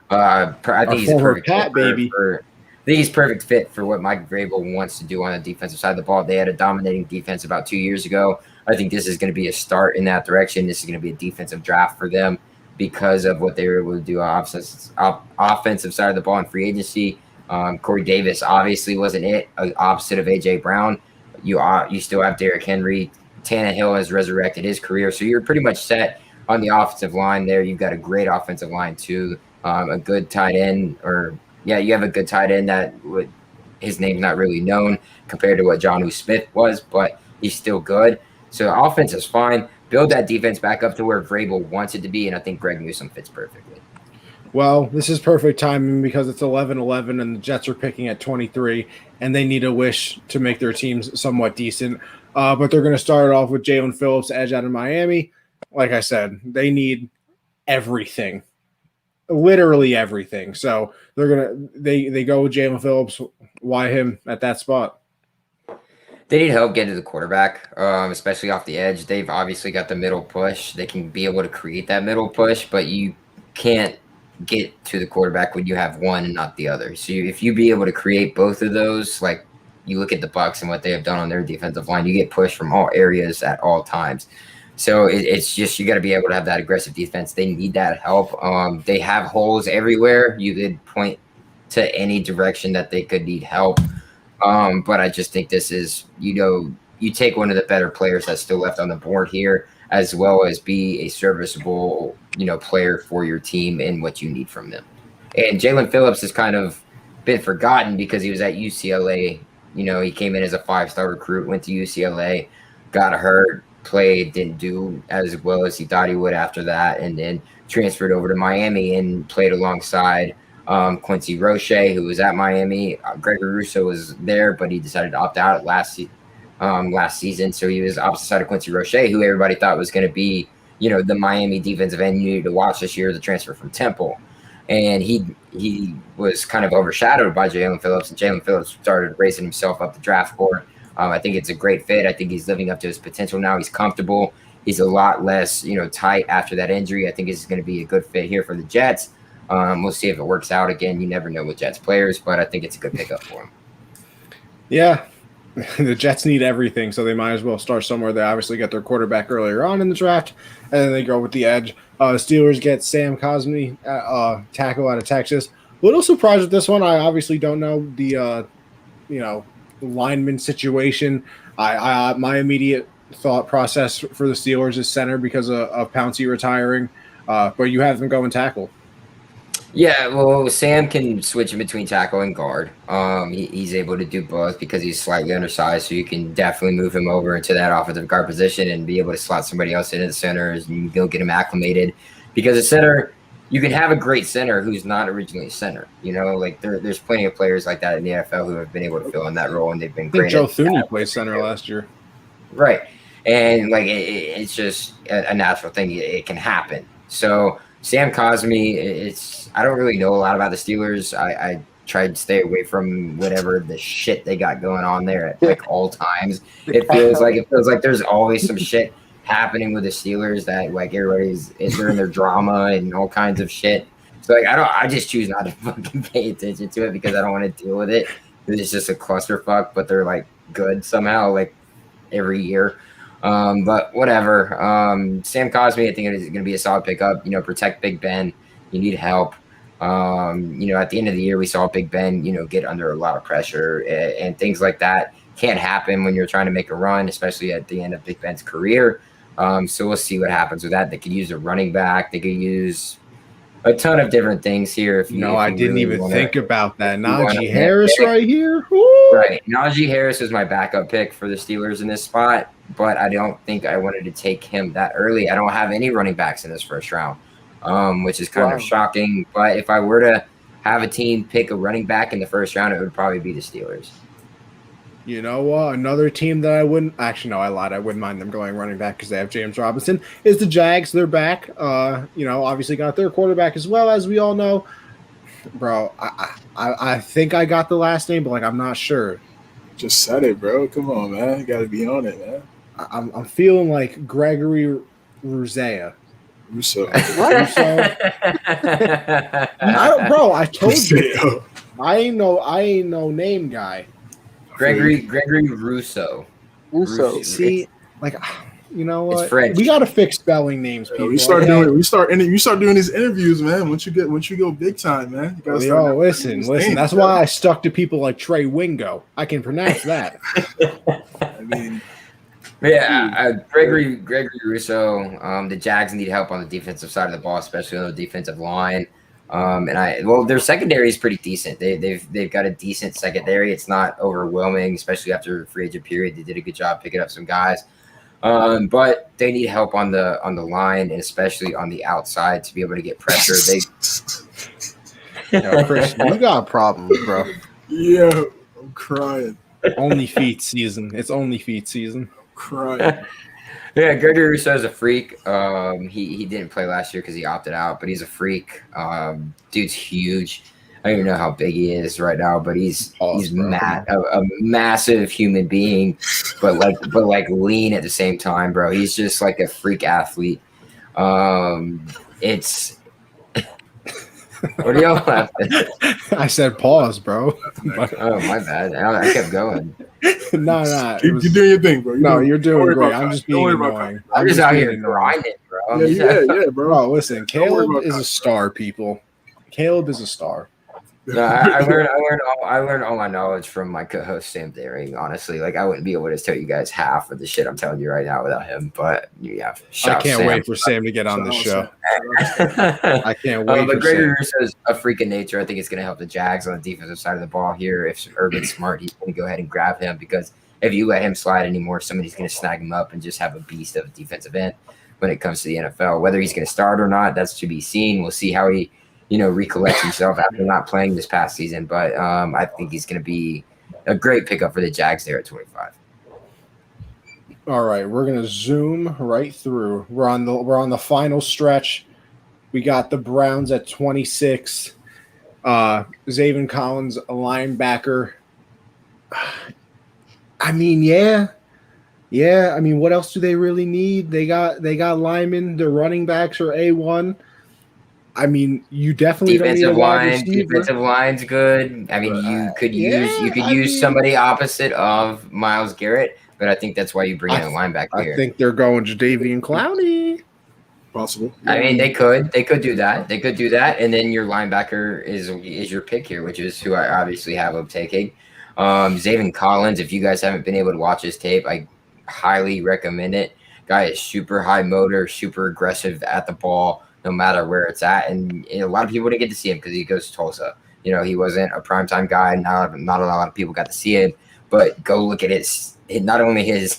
Vrabel. I think he's a perfect Pat, baby. I think he's perfect fit for what Mike Vrabel wants to do on the defensive side of the ball. They had a dominating defense about 2 years ago. I think this is going to be a start in that direction. This is going to be a defensive draft for them because of what they were able to do on offensive side of the ball in free agency. Corey Davis obviously wasn't it, opposite of A.J. Brown. You still have Derrick Henry. Tannehill has resurrected his career. So you're pretty much set on the offensive line there. You've got a great offensive line too. A good tight end, you have a good tight end that his name's not really known compared to what Jonnu Smith was, but he's still good. So offense is fine. Build that defense back up to where Vrabel wants it to be, and I think Greg Newsome fits perfectly. Well, this is perfect timing because it's 11-11 and the Jets are picking at 23, and they need a wish to make their teams somewhat decent. But they're going to start off with Jalen Phillips, edge out of Miami. Like I said, they need everything. Literally everything. So they go with Jalen Phillips. Why him at that spot? They need help getting to the quarterback, especially off the edge. They've obviously got the middle push. They can be able to create that middle push, but you can't get to the quarterback when you have one and not the other. So if you be able to create both of those, like you look at the Bucs and what they have done on their defensive line, you get pushed from all areas at all times. So it's just you got to be able to have that aggressive defense. They need that help. They have holes everywhere. You could point to any direction that they could need help. But I just think this is, you take one of the better players that's still left on the board here, as well as be a serviceable, player for your team and what you need from them. And Jalen Phillips has kind of been forgotten because he was at UCLA. He came in as a 5-star recruit, went to UCLA, got hurt, played, didn't do as well as he thought he would after that, and then transferred over to Miami and played alongside Quincy Roche, who was at Miami. Gregory Rousseau was there, but he decided to opt out last season. So he was opposite side of Quincy Roche, who everybody thought was going to be, the Miami defensive end you needed to watch this year, the transfer from Temple. And he was kind of overshadowed by Jalen Phillips, and Jalen Phillips started raising himself up the draft board. I think it's a great fit. I think he's living up to his potential now. He's comfortable. He's a lot less, tight after that injury. I think this is going to be a good fit here for the Jets. We'll see if it works out again. You never know with Jets players, but I think it's a good pickup for him. Yeah, the Jets need everything, so they might as well start somewhere. They obviously got their quarterback earlier on in the draft, and then they go with the edge. Steelers get Sam Cosmi, tackle out of Texas. A little surprised with this one. I obviously don't know the lineman situation. My immediate thought process for the Steelers is center because of Pouncey retiring, but you have them going tackle. Yeah, well, Sam can switch in between tackle and guard. He's able to do both because he's slightly undersized, so you can definitely move him over into that offensive guard position and be able to slot somebody else into the center and go get him acclimated. Because a center, you can have a great center who's not originally a center. There's plenty of players like that in the NFL who have been able to fill in that role, and they've been great. Joe Thuney played center last year. Right. And, it's just a natural thing. It can happen. So Sam Cosmi, I don't really know a lot about the Steelers. I tried to stay away from whatever the shit they got going on there at all times. It feels like there's always some shit happening with the Steelers that everybody's during their drama and all kinds of shit. So like I just choose not to fucking pay attention to it because I don't want to deal with it. It's just a clusterfuck, but they're like good somehow, like every year. But whatever. Sam Cosmi, I think it is going to be a solid pickup. Protect Big Ben. You need help. At the end of the year, we saw Big Ben, get under a lot of pressure and things like that. Can't happen when you're trying to make a run, especially at the end of Big Ben's career. So we'll see what happens with that. They could use a running back. They could use a ton of different things here. I didn't really even think about that. Najee Harris right here. Woo! Right. Najee Harris is my backup pick for the Steelers in this spot, but I don't think I wanted to take him that early. I don't have any running backs in this first round, which is kind of shocking. But if I were to have a team pick a running back in the first round, it would probably be the Steelers. You know what? Another team that I wouldn't – actually, no, I lied. I wouldn't mind them going running back because they have James Robinson is the Jags. They're back. Obviously got their quarterback as well, as we all know. Bro, I think I got the last name, but, I'm not sure. Just said it, bro. Come on, man. You got to be on it, man. I'm feeling like Gregory Rousseau. Russo. I told you. I ain't no name guy. Gregory Rousseau. See, you know what? It's French. We got to fix spelling names, people. You start doing these interviews, man. Once you go big time, man. You gotta listen. names, that's why I stuck to people like Trey Wingo. I can pronounce that. I mean, Gregory Rousseau. The Jags need help on the defensive side of the ball, especially on the defensive line. Their secondary is pretty decent. They've got a decent secondary. It's not overwhelming, especially after the free agent period. They did a good job picking up some guys, but they need help on the line and especially on the outside to be able to get pressure. Chris, you got problems, bro. Yeah, I'm crying. Only feet season. It's only feet season. I'm crying. Yeah, Gregory Rousseau is a freak. He didn't play last year because he opted out, but he's a freak. Dude's huge. I don't even know how big he is right now, but he's a massive human being, but lean at the same time, bro. He's just like a freak athlete. It's what are y'all laughing? I said pause, bro. Oh, my bad. I kept going. No. You're doing your thing, bro. You're doing great. I'm just being annoying. I'm just out here grinding, bro. Yeah, bro. Bro, listen, Caleb is a star, people. Caleb is a star. No, I learned all my knowledge from my co-host Sam Daring. Honestly, I wouldn't be able to tell you guys half of the shit I'm telling you right now without him. But yeah, I can't wait for Sam to get on the show. I can't wait. But Gregory Rousseau is a freak of nature. I think it's going to help the Jags on the defensive side of the ball here. If Urban's smart, he's going to go ahead and grab him because if you let him slide anymore, somebody's going to snag him up and just have a beast of a defensive end when it comes to the NFL. Whether he's going to start or not, that's to be seen. We'll see how he recollects himself after not playing this past season. But I think he's going to be a great pickup for the Jags there at 25. All right, we're going to zoom right through. We're on the final stretch. We got the Browns at 26. Zaven Collins, a linebacker. I mean, yeah. I mean, what else do they really need? They got linemen. Their running backs are A1. I mean, you definitely defensive don't need a defensive line's good. I mean, you could use somebody opposite of Myles Garrett, but I think that's why you bring in a linebacker here. I think they're going Jadeveon Clowney. Possible. I mean, they could do that. They could do that, and then your linebacker is your pick here, which is who I obviously have up taking. Zaven Collins. If you guys haven't been able to watch his tape, I highly recommend it. Guy is super high motor, super aggressive at the ball, no matter where it's at. And a lot of people didn't get to see him because he goes to Tulsa. He wasn't a primetime guy. Not a lot of people got to see him. But go look at not only his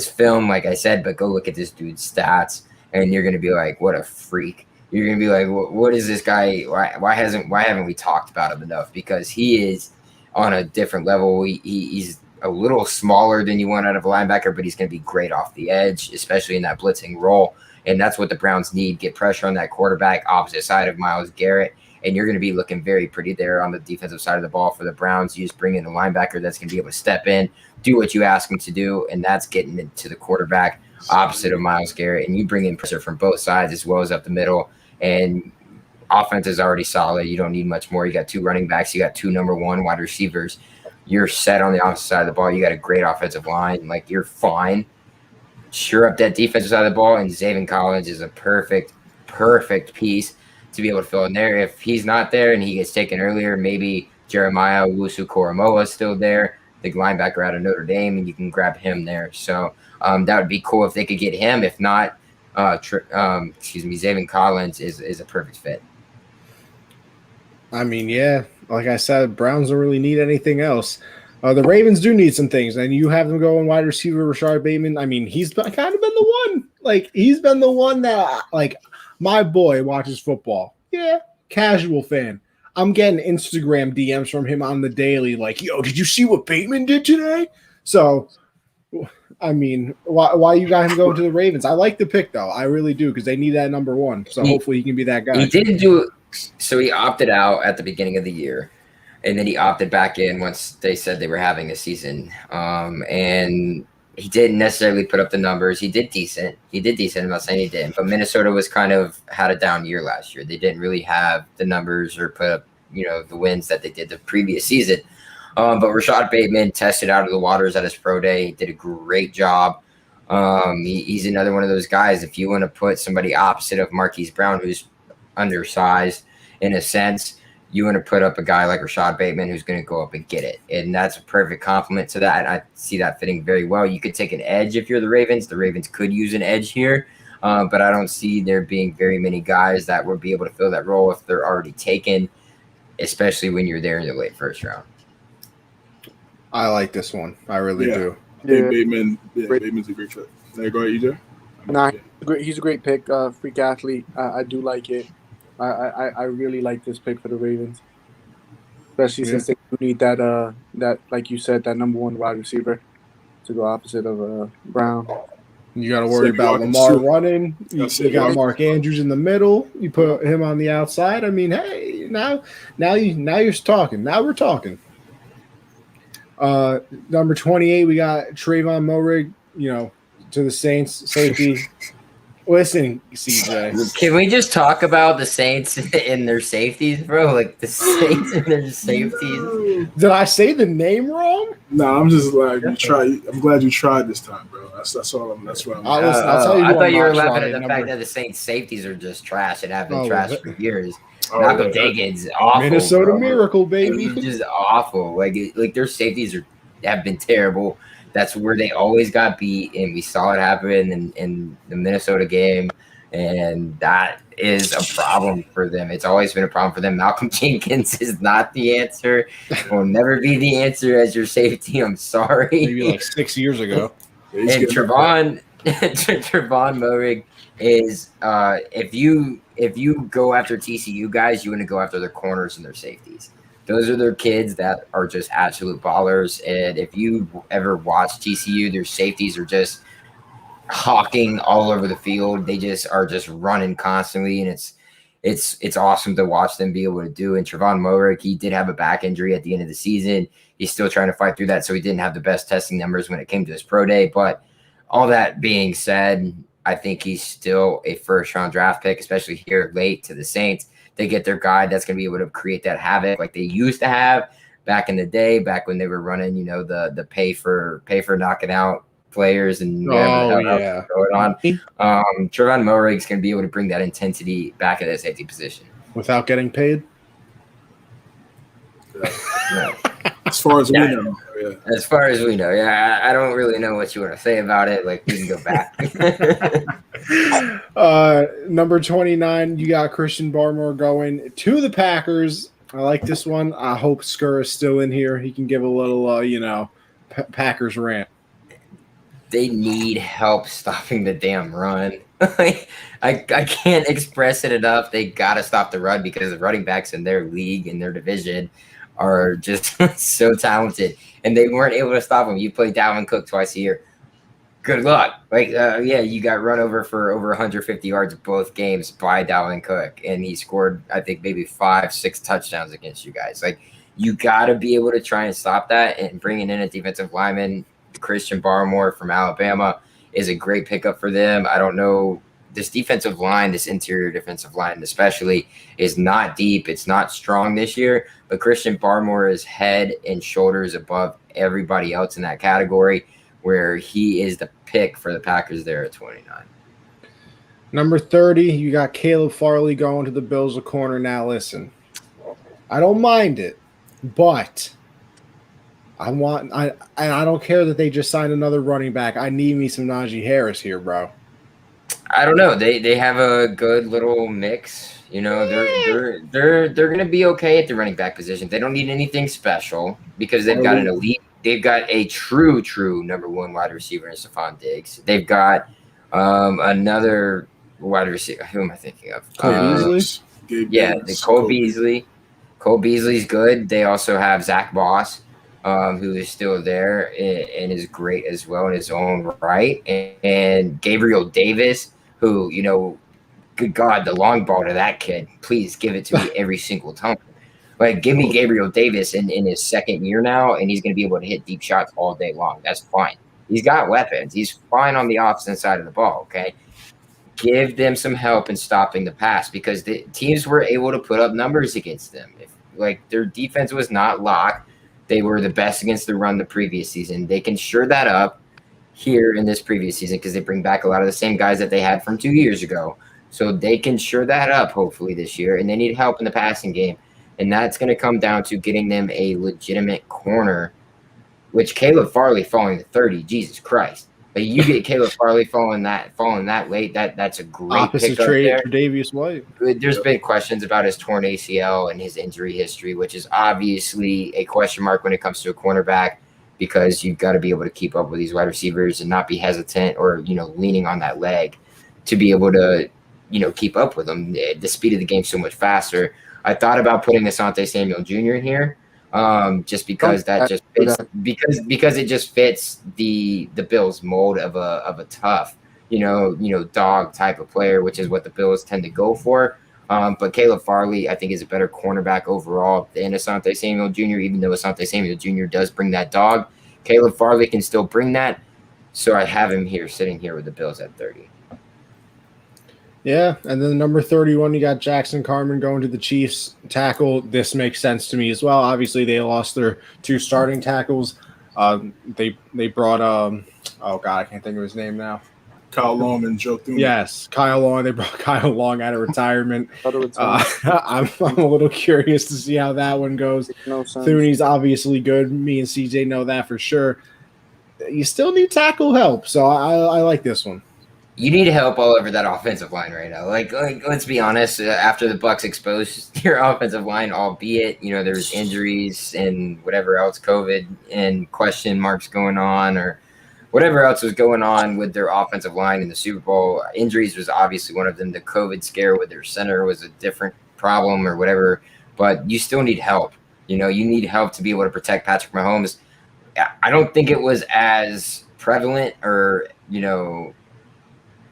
film, like I said, but go look at this dude's stats, and you're gonna be like, what a freak. You're gonna be like, what is this guy? Why haven't we talked about him enough? Because he is on a different level. He's a little smaller than you want out of a linebacker, but he's going to be great off the edge, especially in that blitzing role. And that's what the Browns need. Get pressure on that quarterback opposite side of Myles Garrett. And you're going to be looking very pretty there on the defensive side of the ball for the Browns. You just bring in a linebacker that's going to be able to step in, do what you ask him to do, and that's getting into the quarterback opposite of Myles Garrett. And you bring in pressure from both sides as well as up the middle. And offense is already solid. You don't need much more. You got 2 running backs. You got 2 number 1 wide receivers. You're set on the offensive side of the ball. You got a great offensive line. Like, you're fine. Sure up that defensive side of the ball, and Zaven Collins is a perfect piece to be able to fill in there. If he's not there and he gets taken earlier, maybe Jeremiah Owusu-Koramoah is still there, the linebacker out of Notre Dame, and you can grab him there. So that would be cool if they could get him. If not, Zaven Collins is a perfect fit. I mean, yeah, like I said, Browns don't really need anything else. The Ravens do need some things, and you have them going wide receiver Rashard Bateman. I mean, he's kind of been the one. Like, he's been the one that, like, my boy watches football. Yeah, casual fan. I'm getting Instagram DMs from him on the daily, like, yo, did you see what Bateman did today? So, I mean, why you got him going to the Ravens? I like the pick, though. I really do, because they need that number 1. So hopefully he can be that guy. He didn't do it. So he opted out at the beginning of the year, and then he opted back in once they said they were having a season. And he didn't necessarily put up the numbers. He did decent. I'm not saying he didn't, but Minnesota was kind of had a down year last year. They didn't really have the numbers or put up, the wins that they did the previous season. But Rashad Bateman tested out of the waters at his pro day. He did a great job. He's another one of those guys. If you want to put somebody opposite of Marquise Brown, who's undersized in a sense, you want to put up a guy like Rashad Bateman who's going to go up and get it. And that's a perfect complement to that. I see that fitting very well. You could take an edge if you're the Ravens. The Ravens could use an edge here, but I don't see there being very many guys that would be able to fill that role if they're already taken, especially when you're there in the late first round. I like this one. I really do. I think Bateman's a great fit. There you go, EJ. Nah, he's a great pick. Freak athlete. I do like it. I really like this pick for the Ravens, especially since they do need that like you said, that number 1 wide receiver to go opposite of Brown. You got to worry about Lamar running. You got Mark Andrews in the middle. You put him on the outside. I mean, hey, now you're talking. Now we're talking. Number 28, we got Trayvon Moehrig. To the Saints safety. Listen, CJ. Can we just talk about the Saints and their safeties, bro? Like, the Saints and their safeties. Did I say the name wrong? No, I'm just like you tried. I'm glad you tried this time, bro. That's all. That's what I'm. I'll tell you. I thought you were laughing at the fact that the Saints safeties are just trash and have been trash for years. Malcolm Jenkins, awful. Minnesota bro. Miracle, baby. It's just awful. Like their safeties have been terrible. That's where they always got beat, and we saw it happen in the Minnesota game, and that is a problem for them. It's always been a problem for them. Malcolm Jenkins is not the answer. Will never be the answer as your safety. I'm sorry. Maybe like 6 years ago. And Trayvon Moehrig is if you go after TCU guys, you want to go after their corners and their safeties. Those are their kids that are just absolute ballers. And if you ever watch TCU, their safeties are just hawking all over the field. They just are just running constantly, and it's awesome to watch them be able to do. And Trayvon Moehrig, he did have a back injury at the end of the season. He's still trying to fight through that, so he didn't have the best testing numbers when it came to his pro day. But all that being said, I think he's still a first-round draft pick, especially here late to the Saints. They get their guy that's going to be able to create that havoc like they used to have back in the day, back when they were running, the pay for knocking out players and going on. Trayvon Moehrig is going to be able to bring that intensity back at that safety position without getting paid. Yeah. As far as we know. Yeah. As far as we know, I don't really know what you want to say about it. Like, we can go back. Number 29, you got Christian Barmore going to the Packers. I like this one. I hope Skur is still in here. He can give a little, Packers rant. They need help stopping the damn run. I can't express it enough. They got to stop the run because the running backs in their league, in their division, are just so talented, and they weren't able to stop him. You play Dalvin Cook twice a year. Good luck. You got run over for over 150 yards both games by Dalvin Cook, and he scored, I think, maybe 5-6 touchdowns against you guys. Like, you got to be able to try and stop that, and bringing in a defensive lineman, Christian Barmore from Alabama, is a great pickup for them. I don't know this defensive line, this interior defensive line especially, is not deep. It's not strong this year, but Christian Barmore is head and shoulders above everybody else in that category, where he is the pick for the Packers there at 29. Number 30, you got Caleb Farley going to the Bills a corner. Now listen, I don't mind it, but I don't care that they just signed another running back. I need me some Najee Harris here, bro. I don't know. They have a good little mix. You know, they're gonna be okay at the running back position. They don't need anything special because they've got an elite. They've got a true number one wide receiver in Stephon Diggs. They've got another wide receiver. Who am I thinking of? Cole Beasley. Yeah, Cole Beasley. Cole Beasley's good. They also have Zach Moss, who is still there and is great as well in his own right. And Gabriel Davis, who, you know, good God, the long ball to that kid. Please give it to me every single time. Like, give me Gabriel Davis in his second year now, and he's going to be able to hit deep shots all day long. That's fine. He's got weapons. He's fine on the opposite side of the ball, okay? Give them some help in stopping the pass because the teams were able to put up numbers against them. Like, their defense was not locked. They were the best against the run the previous season. They can shore that up here in this previous season because they bring back a lot of the same guys that they had from 2 years ago. So they can shore that up hopefully this year, and they need help in the passing game. And that's going to come down to getting them a legitimate corner, which Caleb Farley falling to 30, Jesus Christ. Like, you get Caleb Farley falling that late, that's a great opposite pickup trade there. for Davius White. There's been questions about his torn ACL and his injury history, which is obviously a question mark when it comes to a cornerback because you've got to be able to keep up with these wide receivers and not be hesitant or, you know, leaning on that leg to be able to, you know, keep up with them. The speed of the game's so much faster. I thought about putting Asante Samuel Jr. in here, just because that just fits, because it just fits the Bills mold of a tough, you know, dog type of player, which is what the Bills tend to go for. But Caleb Farley, I think, is a better cornerback overall than Asante Samuel Jr. Even though Asante Samuel Jr. does bring that dog, Caleb Farley can still bring that. So I have him here, sitting here with the Bills at 30. Yeah, and then number 31, you got Jackson Carman going to the Chiefs tackle. This makes sense to me as well. Obviously, they lost their two starting tackles. They brought oh God, I can't think of his name now. Kyle Long and Joe Thuney. Yes, Kyle Long. They brought Kyle Long out of retirement. I'm a little curious to see how that one goes. Thuney's obviously good. Me and CJ know that for sure. You still need tackle help, so I like this one. You need help all over that offensive line right now. Like let's be honest. After the Bucs exposed your offensive line, albeit, you know, there's injuries and whatever else, COVID and question marks going on, or whatever else was going on with their offensive line in the Super Bowl. Injuries was obviously one of them. The COVID scare with their center was a different problem or whatever. But you still need help. You know, you need help to be able to protect Patrick Mahomes. I don't think it was as prevalent or, you know,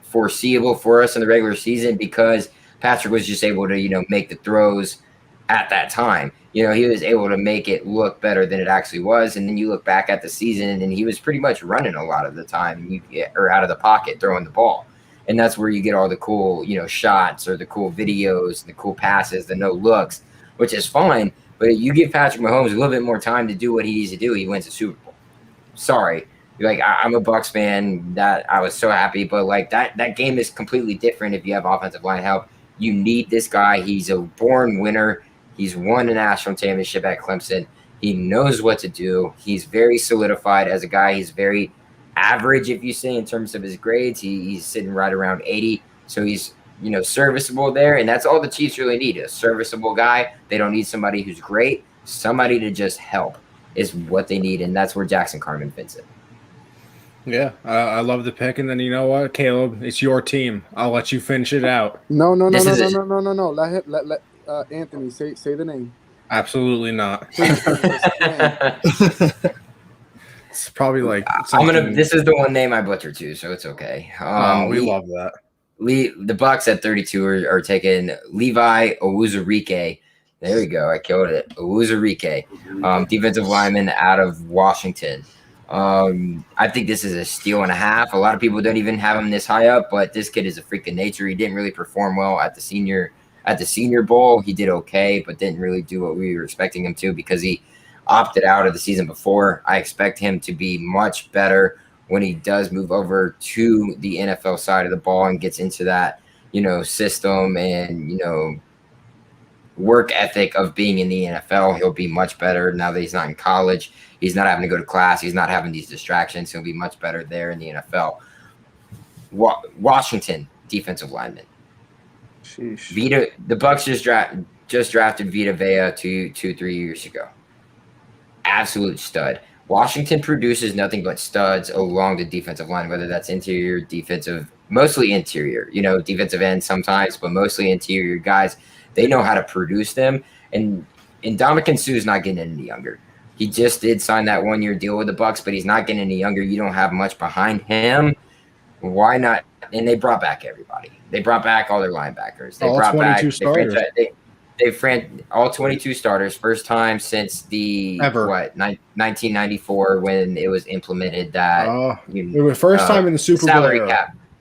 foreseeable for us in the regular season because Patrick was just able to, you know, make the throws at that time. You know, he was able to make it look better than it actually was. And then you look back at the season and he was pretty much running a lot of the time or out of the pocket throwing the ball. And that's where you get all the cool, you know, shots or the cool videos, the cool passes, the no looks, which is fine. But you give Patrick Mahomes a little bit more time to do what he needs to do, he wins the Super Bowl. Sorry. Like, I'm a Bucs fan. That I was so happy, but like that game is completely different if you have offensive line help. You need this guy. He's a born winner. He's won a national championship at Clemson. He knows what to do. He's very solidified as a guy. He's very average, if you say, in terms of his grades. He's sitting right around 80, so he's, you know, serviceable there, and that's all the Chiefs really need, a serviceable guy. They don't need somebody who's great. Somebody to just help is what they need, and that's where Jackson Carman fits in. Yeah, I love the pick, and then you know what, Caleb, it's your team. I'll let you finish it out. No. Let Anthony say the name. Absolutely not. It's probably like This is the one name I butchered too, so it's okay. We love that. The Bucs at 32 are taking Levi Owuzurike. There we go. I killed it. Owuzurike, defensive lineman out of Washington. I think this is a steal and a half. A lot of people don't even have him this high up, but this kid is a freak of nature. He didn't really perform well at the senior bowl. He did okay, but didn't really do what we were expecting him to because he opted out of the season before. I expect him to be much better when he does move over to the NFL side of the ball and gets into that, system and, work ethic of being in the NFL. He'll be much better now that he's not in college. He's not having to go to class. He's not having these distractions. He'll be much better there in the NFL. Washington defensive lineman. Sheesh. The Bucs just drafted Vita Vea 3 years ago. Absolute stud. Washington produces nothing but studs along the defensive line, whether that's interior, defensive, mostly interior, defensive end sometimes, but mostly interior guys. They know how to produce them. And Ndamukong Suh's not getting any younger. He just did sign that 1-year deal with the Bucs, but he's not getting any younger. You don't have much behind him. Why not? And they brought back everybody. They brought back all their linebackers. They brought back starters. All 22 starters. First time since the 1994 when it was implemented that it was first time in the Super Bowl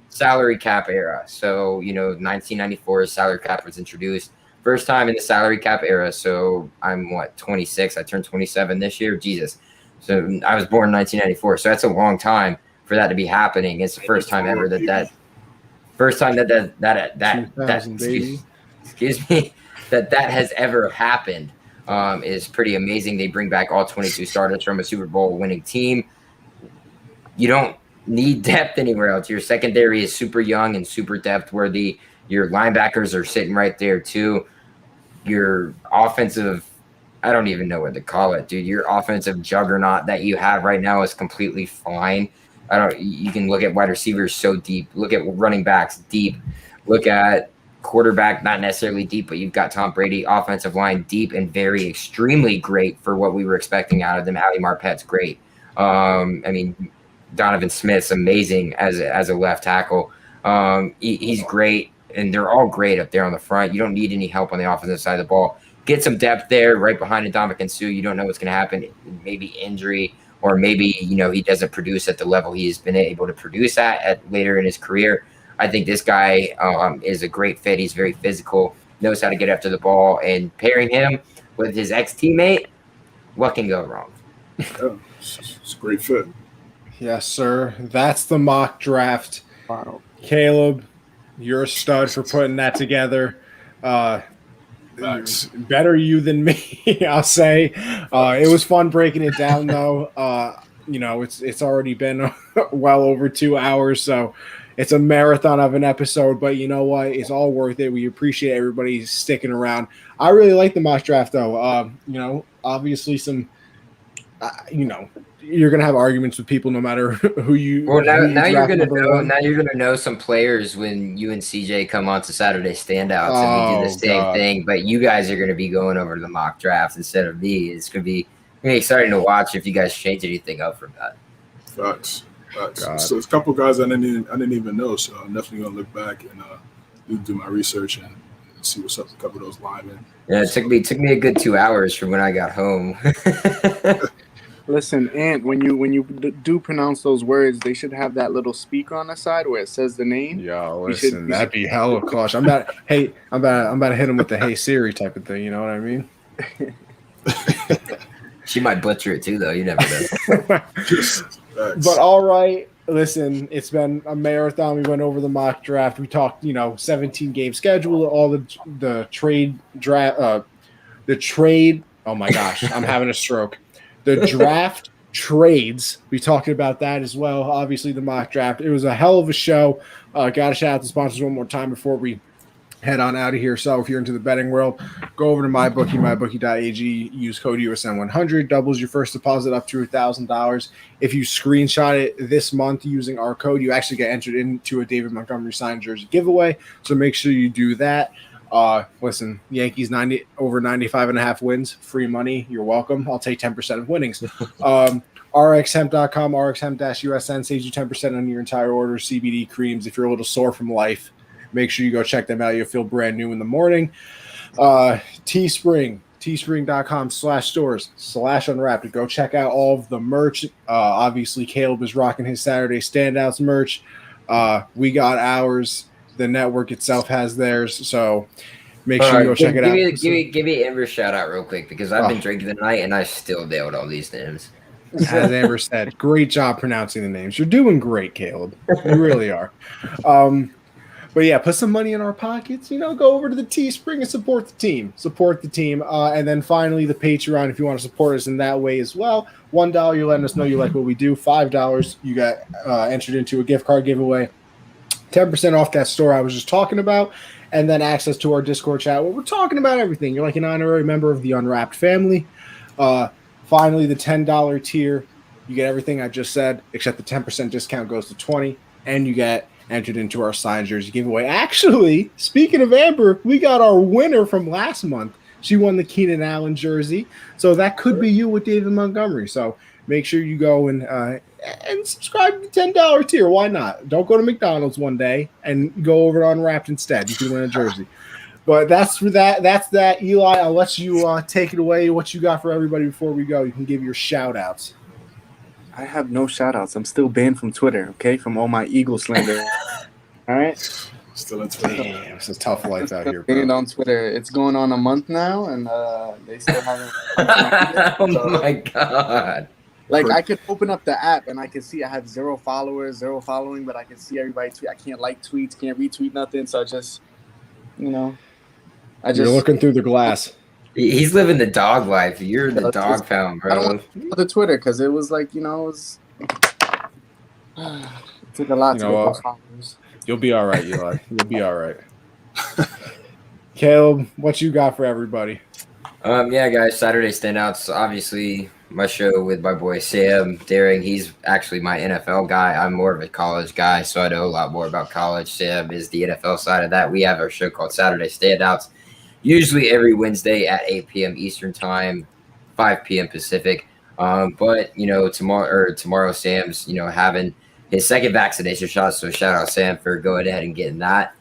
salary cap era. So 1994 salary cap was introduced. First time in the salary cap era. So I'm 26. I turned 27 this year. Jesus. So I was born in 1994. So that's a long time for that to be happening. It's the first time ever that has ever happened. Is pretty amazing. They bring back all 22 starters from a Super Bowl winning team. You don't need depth anywhere else. Your secondary is super young and super depth worthy. Your linebackers are sitting right there too. Your offensive, I don't even know what to call it, dude. Your offensive juggernaut that you have right now is completely fine. You can look at wide receivers so deep. Look at running backs deep. Look at quarterback, not necessarily deep, but you've got Tom Brady. Offensive line deep and very extremely great for what we were expecting out of them. Ali Marpet's great. Donovan Smith's amazing as a left tackle. He's great, and they're all great up there on the front. You don't need any help on the offensive side of the ball. Get some depth there right behind Ndamukong Suh. You don't know what's going to happen. Maybe injury, or maybe he doesn't produce at the level he's been able to produce at later in his career. I think this guy is a great fit. He's very physical, knows how to get after the ball, and pairing him with his ex-teammate, what can go wrong? Yeah, it's a great fit. Yes, sir. That's the mock draft. Wow. Caleb, you're a stud for putting that together. Better you than me, I'll say. It was fun breaking it down, though. It's already been well over 2 hours, so it's a marathon of an episode. But you know what? It's all worth it. We appreciate everybody sticking around. I really like the mock draft, though. Obviously some, you're gonna have arguments with people no matter who you. Well, now you're gonna know some players when you and CJ come on to Saturday Standouts and we do the same thing. But you guys are gonna be going over to the mock draft instead of me. It's gonna be exciting to watch if you guys change anything up from that. Facts. So there's a couple guys I didn't even know. So I'm definitely gonna look back and do my research and see what's up with a couple of those linemen. Yeah, it took me a good 2 hours from when I got home. Listen, Ant, when you do pronounce those words, they should have that little speaker on the side where it says the name. Yo, listen, that'd be hella clutch. I'm about to hit him with the "Hey Siri" type of thing. You know what I mean? She might butcher it too, though. You never know. But all right, listen, it's been a marathon. We went over the mock draft. We talked, 17 game schedule, all the trade draft, the trade. Oh my gosh, I'm having a stroke. The draft trades, we talked about that as well. Obviously, the mock draft. It was a hell of a show. Got to shout out the sponsors one more time before we head on out of here. So if you're into the betting world, go over to MyBookie, mybookie.ag. Use code USN100. Doubles your first deposit up to $1,000. If you screenshot it this month using our code, you actually get entered into a David Montgomery signed jersey giveaway. So make sure you do that. Listen, Yankees over 95.5 wins, free money. You're welcome. I'll take 10% of winnings. RxHemp.com, RxHemp-USN saves you 10% on your entire order. CBD creams. If you're a little sore from life, make sure you go check them out. You'll feel brand new in the morning. Teespring, teespring.com/stores/unwrapped. Go check out all of the merch. Obviously, Caleb is rocking his Saturday Standouts merch. We got ours. The network itself has theirs. So make sure you go check it out. Give me Amber's shout out real quick because I've been drinking tonight and I still nailed all these names. As Amber said, great job pronouncing the names. You're doing great, Caleb. You really are. But yeah, put some money in our pockets. Go over to the Teespring and support the team. And then finally, the Patreon, if you want to support us in that way as well. $1, you're letting us know you like what we do. $5, you got entered into a gift card giveaway. 10% off that store I was just talking about. And then access to our Discord chat where we're talking about everything. You're like an honorary member of the Unwrapped family. Finally, the $10 tier, you get everything I just said, except the 10% discount goes to $20, and you get entered into our signed jersey giveaway. Actually, speaking of Amber, we got our winner from last month. She won the Keenan Allen jersey, so that could be you with David Montgomery. So make sure you go and subscribe to the $10 tier. Why not? Don't go to McDonald's one day and go over to Unwrapped instead. You can win a jersey. But that's for that. That's that. Eli, I'll let you take it away. What you got for everybody before we go? You can give your shout-outs. I have no shout-outs. I'm still banned from Twitter, okay? From all my Eagle slander. All right? Still on Twitter. Damn, it's a tough life out here, Banned bro. on Twitter. It's going on a month now, and they still haven't. Oh my god! Like, I could open up the app, and I can see I have 0 followers, 0 following, but I can see everybody tweet. I can't like tweets, can't retweet nothing, so I just, You're looking through the glass. He's living the dog life. You're the dog pound, bro. I don't want the Twitter because it was like, it took a lot to get those followers. You'll be all right, Eli. You'll be all right. Caleb, what you got for everybody? Yeah, guys, Saturday Standouts. Obviously, my show with my boy Sam Daring. He's actually my NFL guy. I'm more of a college guy, so I know a lot more about college. Sam is the NFL side of that. We have our show called Saturday Standouts, usually every Wednesday at 8 p.m. Eastern Time, 5 p.m. Pacific. But tomorrow Sam's having his second vaccination shot. So shout out Sam for going ahead and getting that.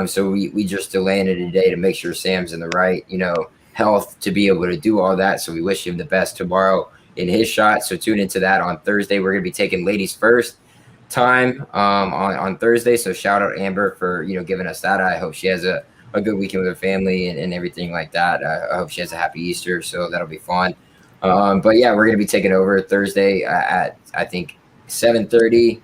So we just delaying it a day to make sure Sam's in the right health to be able to do all that. So we wish him the best tomorrow in his shot. So tune into that on Thursday. We're gonna be taking ladies first time on Thursday. So shout out Amber for giving us that. I hope she has a good weekend with her family and everything like that. I hope she has a happy Easter. So that'll be fun. But yeah, we're gonna be taking over Thursday at I think 7:30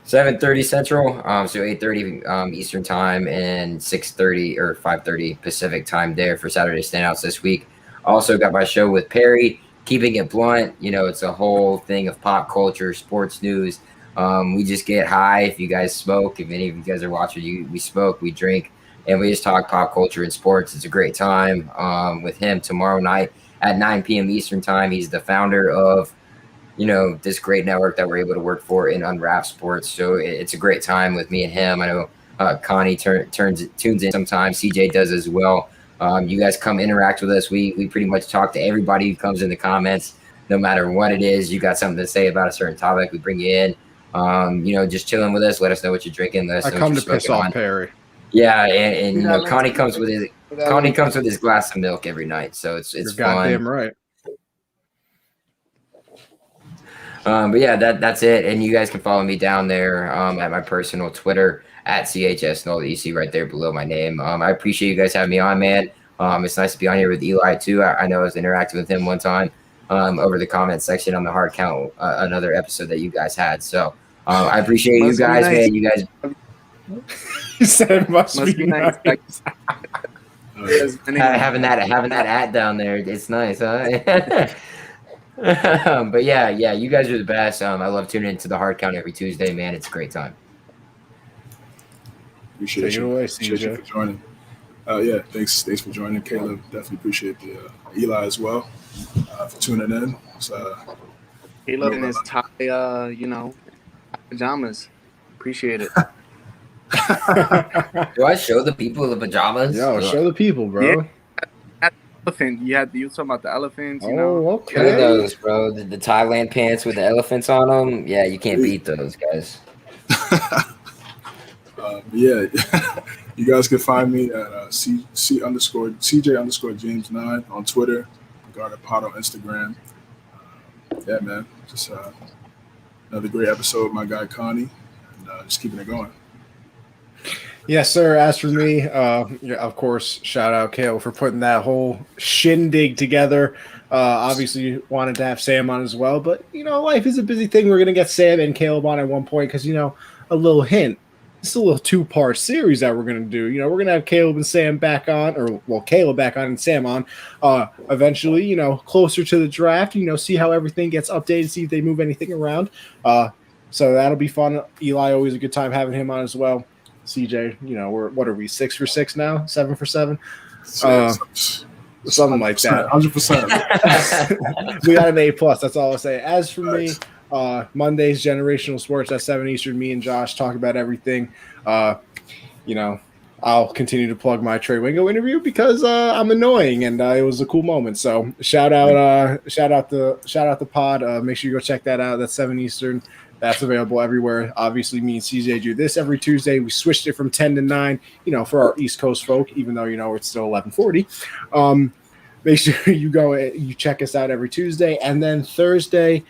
Central, so 8:30 Eastern Time and 6:30 or 5:30 Pacific Time there for Saturday Standouts this week. Also got my show with Perry, Keeping It Blunt. It's a whole thing of pop culture, sports news. We just get high. If you guys smoke, if any of you guys are watching, we smoke, we drink, and we just talk pop culture and sports. It's a great time with him tomorrow night at 9 p.m. Eastern Time. He's the founder of this great network that we're able to work for in Unwrapped Sports. So it's a great time with me and him. I know Connie tunes in sometimes. CJ does as well. You guys come interact with us. We pretty much talk to everybody who comes in the comments, no matter what it is. You got something to say about a certain topic, we bring you in. Just chilling with us. Let us know what you're drinking. Let us know come what to piss off Perry. Yeah, and Connie comes with his glass of milk every night. So it's You're fun. goddamn right. But yeah, that's it. And you guys can follow me down there at my personal Twitter at CHSNOL that you see right there below my name. I appreciate you guys having me on, man. It's nice to be on here with Eli too. I know I was interacting with him one time over the comment section on the hard count, another episode that you guys had. So I appreciate you guys, man. You guys. You said it must be nice. having that hat down there, it's nice, huh? But yeah, you guys are the best. I love tuning into the hard count every Tuesday, man. It's a great time. Appreciate Take it you. away, Appreciate you CJ. for joining. Yeah, thanks for joining, Caleb. Definitely appreciate the Eli as well for tuning in. He loving his tie, pajamas. Appreciate it. Do I show the people the pajamas? Yo, show the people, bro. Yeah. Elephant. You were talking about the elephants, Okay. Look at those, bro. The Thailand pants with the elephants on them. Yeah, you can't beat those guys. Yeah, You guys can find me at CJ underscore James 9 on Twitter. Garda Pod on Instagram. Yeah, man. Just another great episode with my guy Connie, and just keeping it going. Yes, sir. As for me, of course, shout out Kale for putting that whole shindig together. Obviously, wanted to have Sam on as well, but life is a busy thing. We're gonna get Sam and Caleb on at one point because a little hint. It's a little 2-part series that we're gonna do. We're gonna have Caleb and Sam back on, Caleb back on and Sam on. Eventually, closer to the draft. See how everything gets updated, see if they move anything around. So that'll be fun. Eli, always a good time having him on as well. CJ, what are we, 6 for 6 now? 7 for 7? Something like that. 100%. We got an A+. That's all I'll say. As for me, Mondays, Generational Sports at 7 Eastern. Me and Josh talk about everything. I'll continue to plug my Trey Wingo interview because I'm annoying and it was a cool moment. So shout out the pod. Make sure you go check that out. That's 7 Eastern. That's available everywhere. Obviously, me and CJ do this every Tuesday. We switched it from 10 to 9, for our East Coast folk, even though, it's still 11:40. Make sure you check us out every Tuesday. And then Thursday,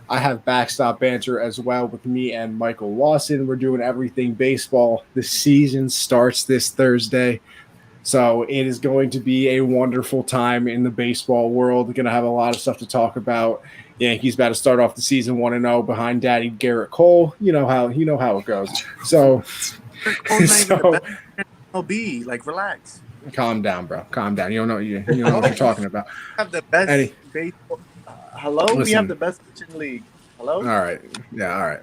I have Backstop Banter as well with me and Michael Lawson. We're doing everything baseball. The season starts this Thursday. So it is going to be a wonderful time in the baseball world. We're going to have a lot of stuff to talk about. Yankees about to start off the season 1-0 behind Daddy Garrett Cole. You know how it goes. So MLB, relax. Calm down, bro. Calm down. You don't know what you're talking about. Have the best baseball. Hello, Listen. we have the best pitching league. Hello. All right. Yeah. All right.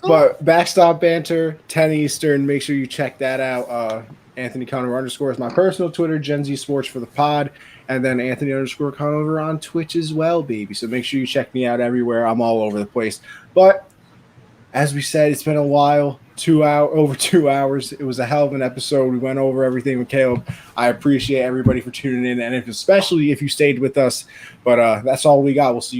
But Backstop Banter, 10 Eastern. Make sure you check that out. Anthony Conover _ is my personal Twitter. Gen Z Sports for the pod. And then Anthony _ Conover on Twitch as well, baby. So make sure you check me out everywhere. I'm all over the place. But as we said, it's been a while. Over 2 hours. It was a hell of an episode. We went over everything with Caleb. I appreciate everybody for tuning in, and especially if you stayed with us. But that's all we got. We'll see you next